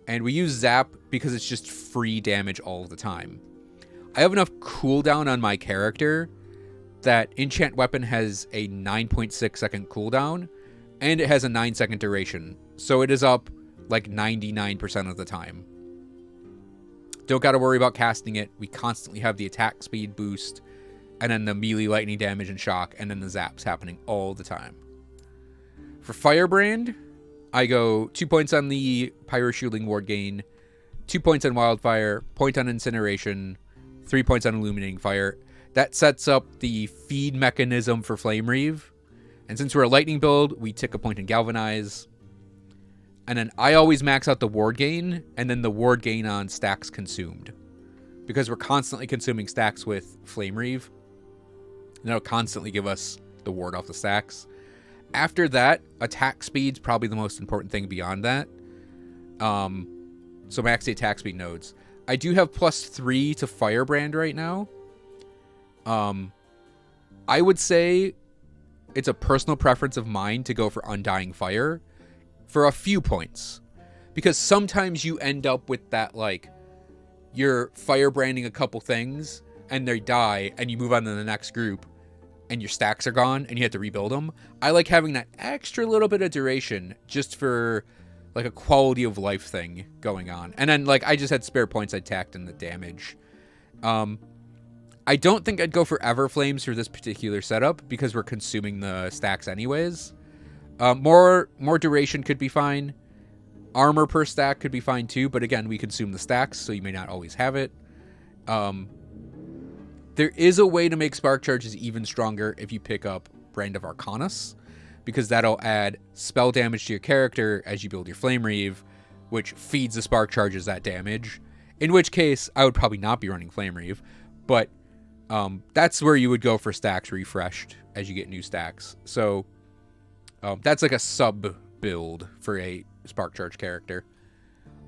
And we use Zap because it's just free damage all the time. I have enough cooldown on my character that enchant weapon has a 9.6 second cooldown, and it has a 9 second duration. So it is up like 99% of the time. Don't got to worry about casting it. We constantly have the attack speed boost, and then the melee lightning damage and shock, and then the zaps happening all the time. For Firebrand, I go 2 points on the Pyro Shielding Ward gain, 2 points on Wildfire, point on Incineration, 3 points on Illuminating Fire. That sets up the feed mechanism for Flame Reave. And since we're a lightning build, we tick a point in Galvanize. And then I always max out the ward gain, and then the ward gain on stacks consumed. Because we're constantly consuming stacks with Flame Reave. And that'll constantly give us the ward off the stacks. After that, attack speed's probably the most important thing beyond that. So max the attack speed nodes. I do have +3 to Firebrand right now. I would say it's a personal preference of mine to go for Undying Fire for a few points. Because sometimes you end up with that, like, you're firebranding a couple things, and they die, and you move on to the next group, and your stacks are gone, and you have to rebuild them. I like having that extra little bit of duration, just for, like, a quality of life thing going on. And then, like, I just had spare points I tacked in the damage. I don't think I'd go for Everflames for this particular setup, because we're consuming the stacks anyways. More duration could be fine. Armor per stack could be fine too, but again, we consume the stacks, so you may not always have it. There is a way to make spark charges even stronger if you pick up Brand of Arcanus, because that'll add spell damage to your character as you build your Flame Reave, which feeds the spark charges that damage. In which case, I would probably not be running Flame Reave, but that's where you would go for stacks refreshed as you get new stacks. So that's like a sub build for a spark charge character.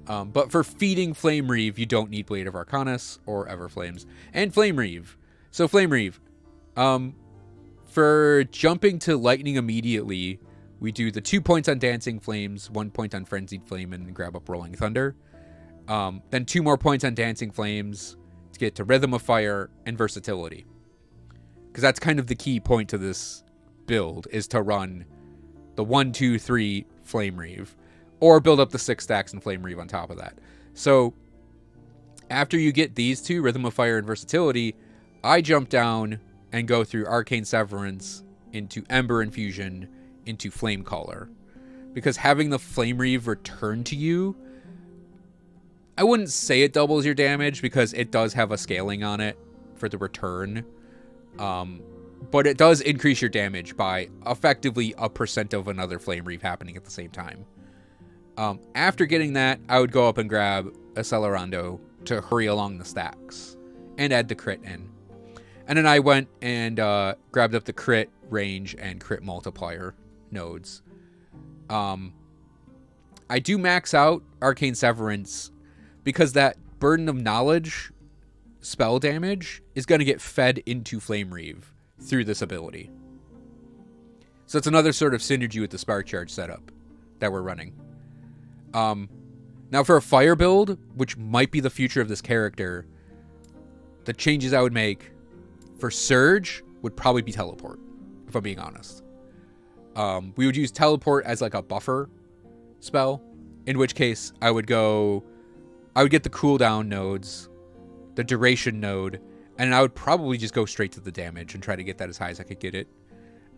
But for feeding Flame Reave, you don't need Blade of Arcanus or Everflames. And Flame Reave. So Flame Reave. For jumping to Lightning immediately, we do the 2 points on Dancing Flames, 1 point on Frenzied Flame, and grab up Rolling Thunder. Then 2 more points on Dancing Flames to get to Rhythm of Fire and Versatility. Because that's kind of the key point to this build, is to run the 1, 2, 3 Flame Reave. Or build up the 6 stacks and Flame Reave on top of that. So, after you get these two, Rhythm of Fire and Versatility, I jump down and go through Arcane Severance into Ember Infusion into Flame Caller. because having the Flame Reave return to you, I wouldn't say it doubles your damage because it does have a scaling on it for the return. But it does increase your damage by effectively 1% of another Flame Reave happening at the same time. After getting that, I would go up and grab Accelerando to hurry along the stacks and add the crit in. And then I went and grabbed up the crit range and crit multiplier nodes. I do max out Arcane Severance because that Burden of Knowledge spell damage is going to get fed into Flame Reave through this ability. So it's another sort of synergy with the Spark Charge setup that we're running. Now for a fire build, which might be the future of this character, the changes I would make for Surge would probably be Teleport, if I'm being honest. We would use Teleport as like a buffer spell, in which case I would get the cooldown nodes, the duration node, and I would probably just go straight to the damage and try to get that as high as I could get it.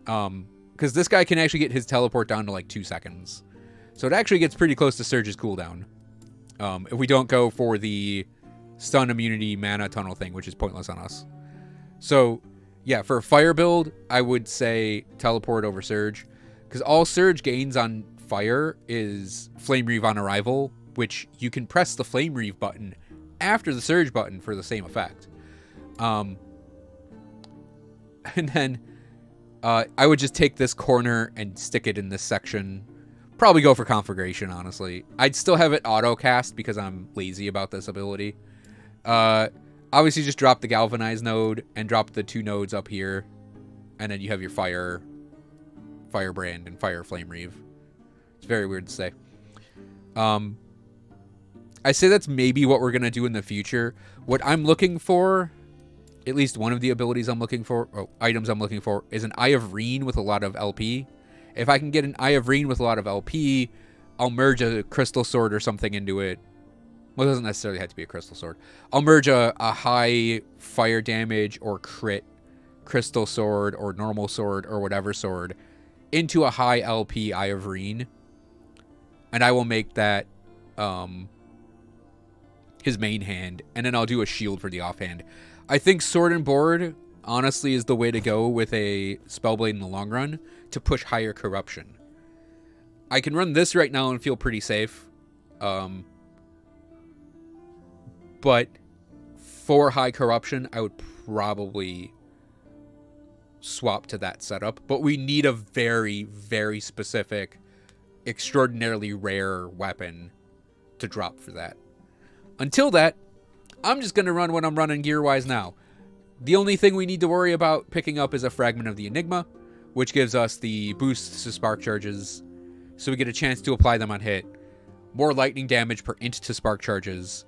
Because this guy can actually get his teleport down to like 2 seconds. So it actually gets pretty close to Surge's cooldown. If we don't go for the stun immunity mana tunnel thing, which is pointless on us. So yeah, for a fire build, I would say teleport over Surge. Because all Surge gains on fire is Flame Reave on arrival, which you can press the Flame Reave button after the Surge button for the same effect. And then I would just take this corner and stick it in this section. Probably go for Conflagration, honestly. I'd still have it auto-cast because I'm lazy about this ability. Obviously, just drop the Galvanize node and drop the 2 nodes up here. And then you have your Firebrand and Fire Flame Reave. It's very weird to say. I say that's maybe what we're going to do in the future. What I'm looking for, at least one of the abilities I'm looking for, or items I'm looking for, is an Eye of Reen with a lot of LP. If I can get an Eye of Reen with a lot of LP, I'll merge a Crystal Sword or something into it. Well, it doesn't necessarily have to be a Crystal Sword. I'll merge a high fire damage or crit Crystal Sword or normal sword or whatever sword into a high LP Eye of Reen. And I will make that his main hand. And then I'll do a shield for the offhand. I think Sword and Board, honestly, is the way to go with a Spellblade in the long run to push higher corruption. I can run this right now and feel pretty safe. But for high corruption, I would probably swap to that setup. But we need a very, very specific, extraordinarily rare weapon to drop for that. Until that, I'm just going to run what I'm running gear-wise now. The only thing we need to worry about picking up is a Fragment of the Enigma, which gives us the boosts to Spark Charges, so we get a chance to apply them on hit. More lightning damage per int to Spark Charges.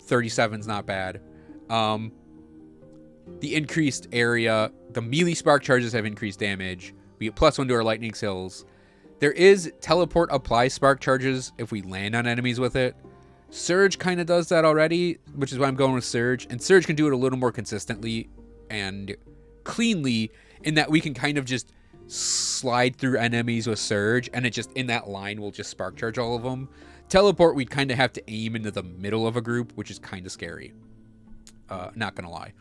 37's not bad. The increased area, the melee Spark Charges have increased damage. We get +1 to our lightning skills. There is teleport apply Spark Charges if we land on enemies with it. Surge kind of does that already, which is why I'm going with Surge. And Surge can do it a little more consistently and cleanly in that we can kind of just slide through enemies with Surge, and it just, in that line, will just Spark Charge all of them. Teleport, we'd kind of have to aim into the middle of a group, which is kind of scary. Not going to lie.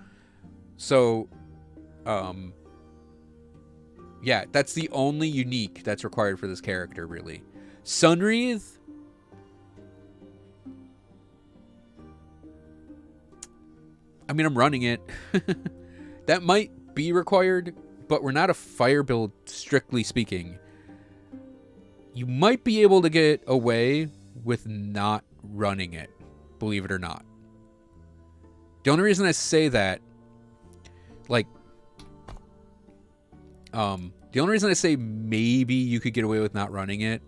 So, yeah, that's the only unique that's required for this character, really. Sunwreath, I mean, I'm running it. That might be required, but we're not a fire build, strictly speaking. You might be able to get away with not running it, believe it or not. The only reason I say that, like, the only reason I say maybe you could get away with not running it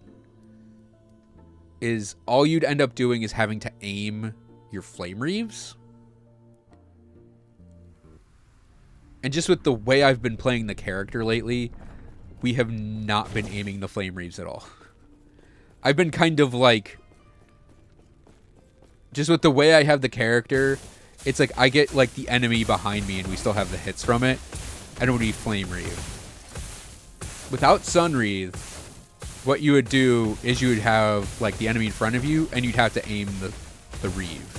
is all you'd end up doing is having to aim your Flame Reaves. And just with the way I've been playing the character lately, we have not been aiming the Flame Reaves at all. I've been kind of like, just with the way I have the character, it's like I get like the enemy behind me and we still have the hits from it. And it would be Flame Reave. Without Sunwreath, what you would do is you would have like the enemy in front of you, and you'd have to aim the reeve.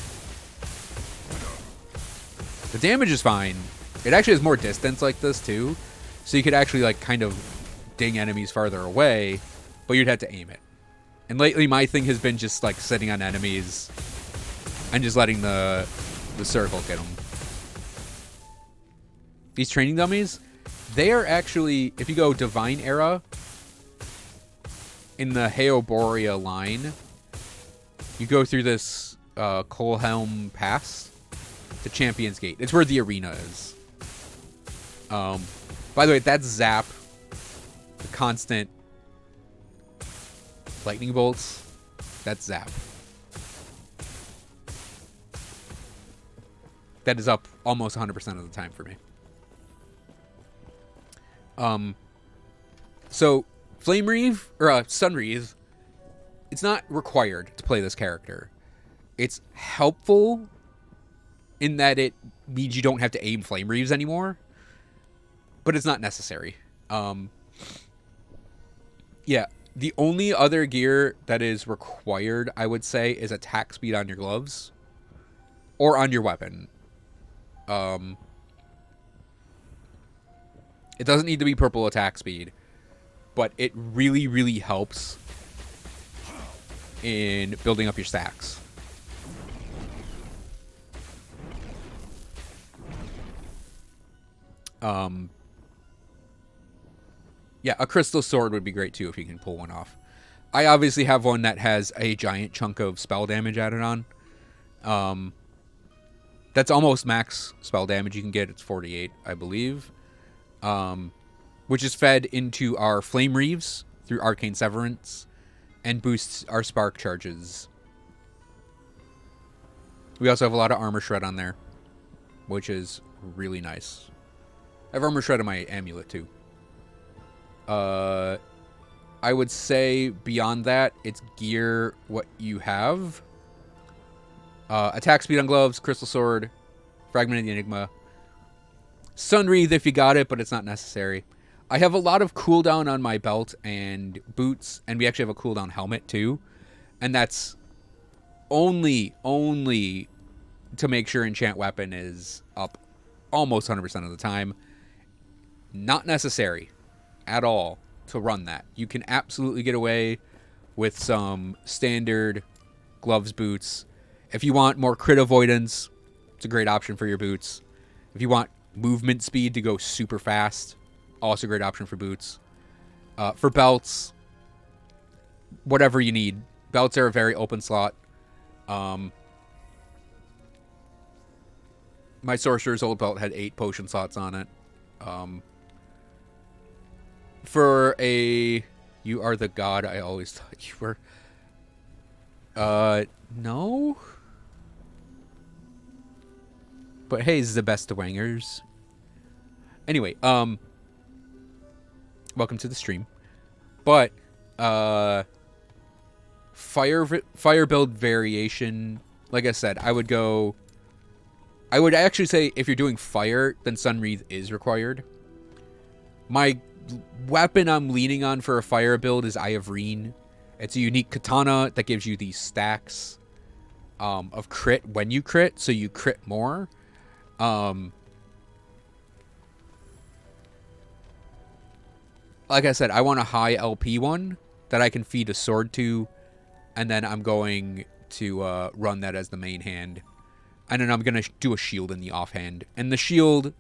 The damage is fine. It actually has more distance like this too, so you could actually like kind of ding enemies farther away, but you'd have to aim it. And lately my thing has been just like sitting on enemies and just letting the circle get them. These training dummies, they are actually, if you go Divine Era in the Heoborea line, you go through this Coalhelm Pass to Champion's Gate. It's where the arena is. By the way, that's Zap. The constant lightning bolts. That's Zap. That is up almost 100% of the time for me. So Flame Reeve or Sun Reeve, it's not required to play this character. It's helpful in that it means you don't have to aim Flame Reeves anymore, but it's not necessary. Yeah, the only other gear that is required, I would say, is attack speed on your gloves or on your weapon. It doesn't need to be purple attack speed, but it really, really helps in building up your stacks. Yeah, a crystal sword would be great too if you can pull one off. I obviously have one that has a giant chunk of spell damage added on. That's almost max spell damage you can get. It's 48, I believe. Which is fed into our Flame Reeves through Arcane Severance and boosts our Spark charges. We also have a lot of Armor Shred on there, which is really nice. I have Armor Shred on my amulet too. I would say beyond that, it's gear what you have. Attack speed on gloves, crystal sword, fragment of the enigma, Sun Wreath if you got it, but it's not necessary. I have a lot of cooldown on my belt and boots, and we actually have a cooldown helmet too, and that's only to make sure enchant weapon is up almost 100% of the time. Not necessary at all to run that. You can absolutely get away with some standard gloves, boots. If you want more crit avoidance, it's a great option for your boots. If you want movement speed to go super fast, also a great option for boots. For belts, whatever you need. Belts are a very open slot. My Sorcerer's old belt had 8 potion slots on it. For a you are the god I always thought you were. No. But hey, this is the best of wangers. Anyway, welcome to the stream. But fire build variation, like I said, I would actually say if you're doing fire, then Sun Wreath is required. My weapon I'm leaning on for a fire build is Eye of Reen. It's a unique katana that gives you these stacks of crit when you crit, so you crit more. Like I said, I want a high LP one that I can feed a sword to, and then I'm going to run that as the main hand. And then I'm going to do a shield in the offhand. And the shield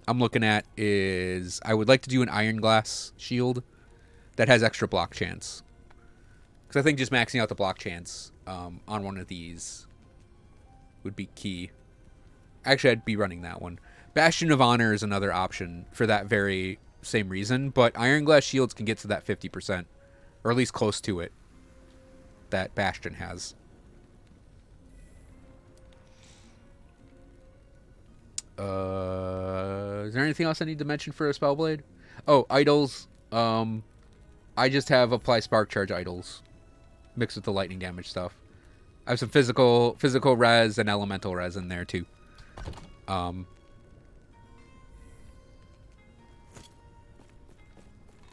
I'm looking at is, I would like to do an Iron Glass shield that has extra block chance. Because I think just maxing out the block chance on one of these would be key. Actually, I'd be running that one. Bastion of Honor is another option for that very same reason. But Iron Glass shields can get to that 50%. Or at least close to it. That Bastion has. Is there anything else I need to mention for a Spellblade? Oh, idols. I just have apply spark charge idols mixed with the lightning damage stuff. I have some physical res and elemental res in there too.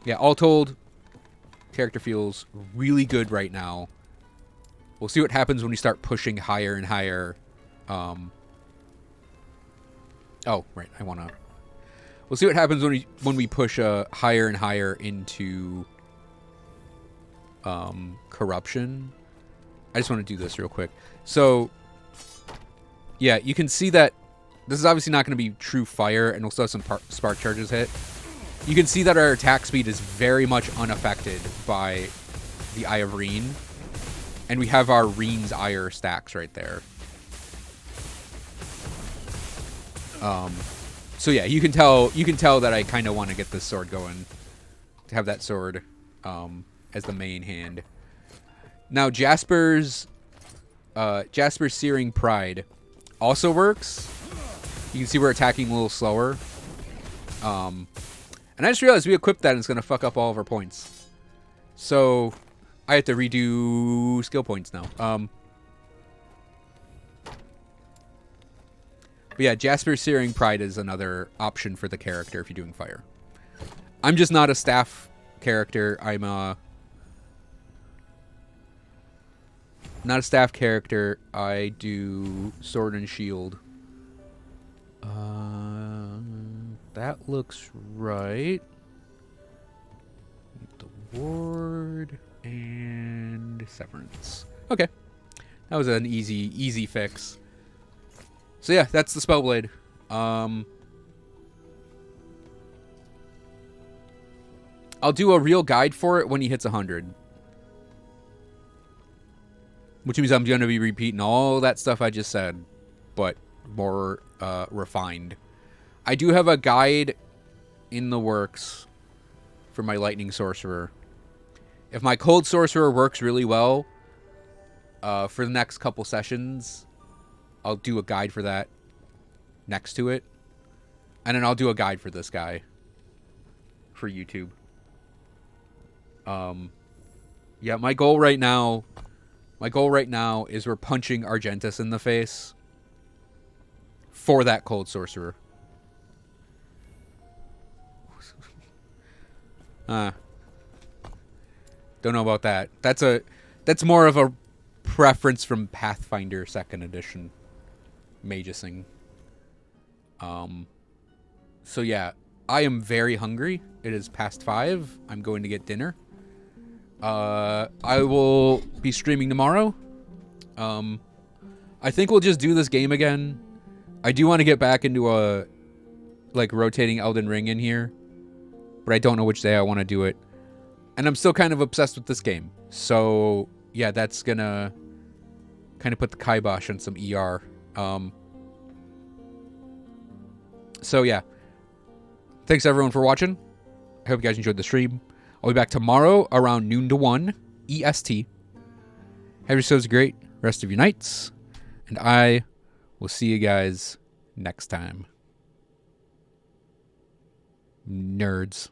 Yeah, all told, Character feels really good right now. We'll see what happens when we start pushing higher and higher. Oh, right. We'll see what happens when we push higher and higher into corruption. I just want to do this real quick. So, yeah, you can see that this is obviously not going to be true fire, and we'll still have some spark charges hit. You can see that our attack speed is very much unaffected by the Eye of Reen. And we have our Reen's Ire stacks right there. So yeah, you can tell that I kind of want to get this sword going, to have that sword as the main hand. Now Jasper's Searing Pride also works. You can see we're attacking a little slower. And I just realized we equipped that and it's going to fuck up all of our points. So I have to redo skill points now. But yeah, Jasper's Searing Pride is another option for the character if you're doing fire. I'm just not a staff character. I'm not a staff character. I do sword and shield. That looks right. The ward and severance. Okay, that was an easy fix. So yeah, that's the Spellblade. I'll do a real guide for it when he hits 100. Which means I'm going to be repeating all that stuff I just said, but more refined. I do have a guide in the works for my Lightning Sorcerer. If my Cold Sorcerer works really well for the next couple sessions, I'll do a guide for that next to it. And then I'll do a guide for this guy for YouTube. Yeah, my goal right now is we're punching Argentus in the face for that Cold Sorcerer. Don't know about that. That's more of a preference from Pathfinder 2nd edition magicing. So yeah, I am very hungry. It is past 5. I'm going to get dinner. I will be streaming tomorrow. I think we'll just do this game again. I do want to get back into a rotating Elden Ring in here, but I don't know which day I want to do it. And I'm still kind of obsessed with this game. So yeah, that's gonna kind of put the kibosh on some ER. So yeah, thanks everyone for watching. I hope you guys enjoyed the stream. I'll be back tomorrow around noon to 1 EST. Have yourselves a great rest of your nights, and I will see you guys next time. Nerds.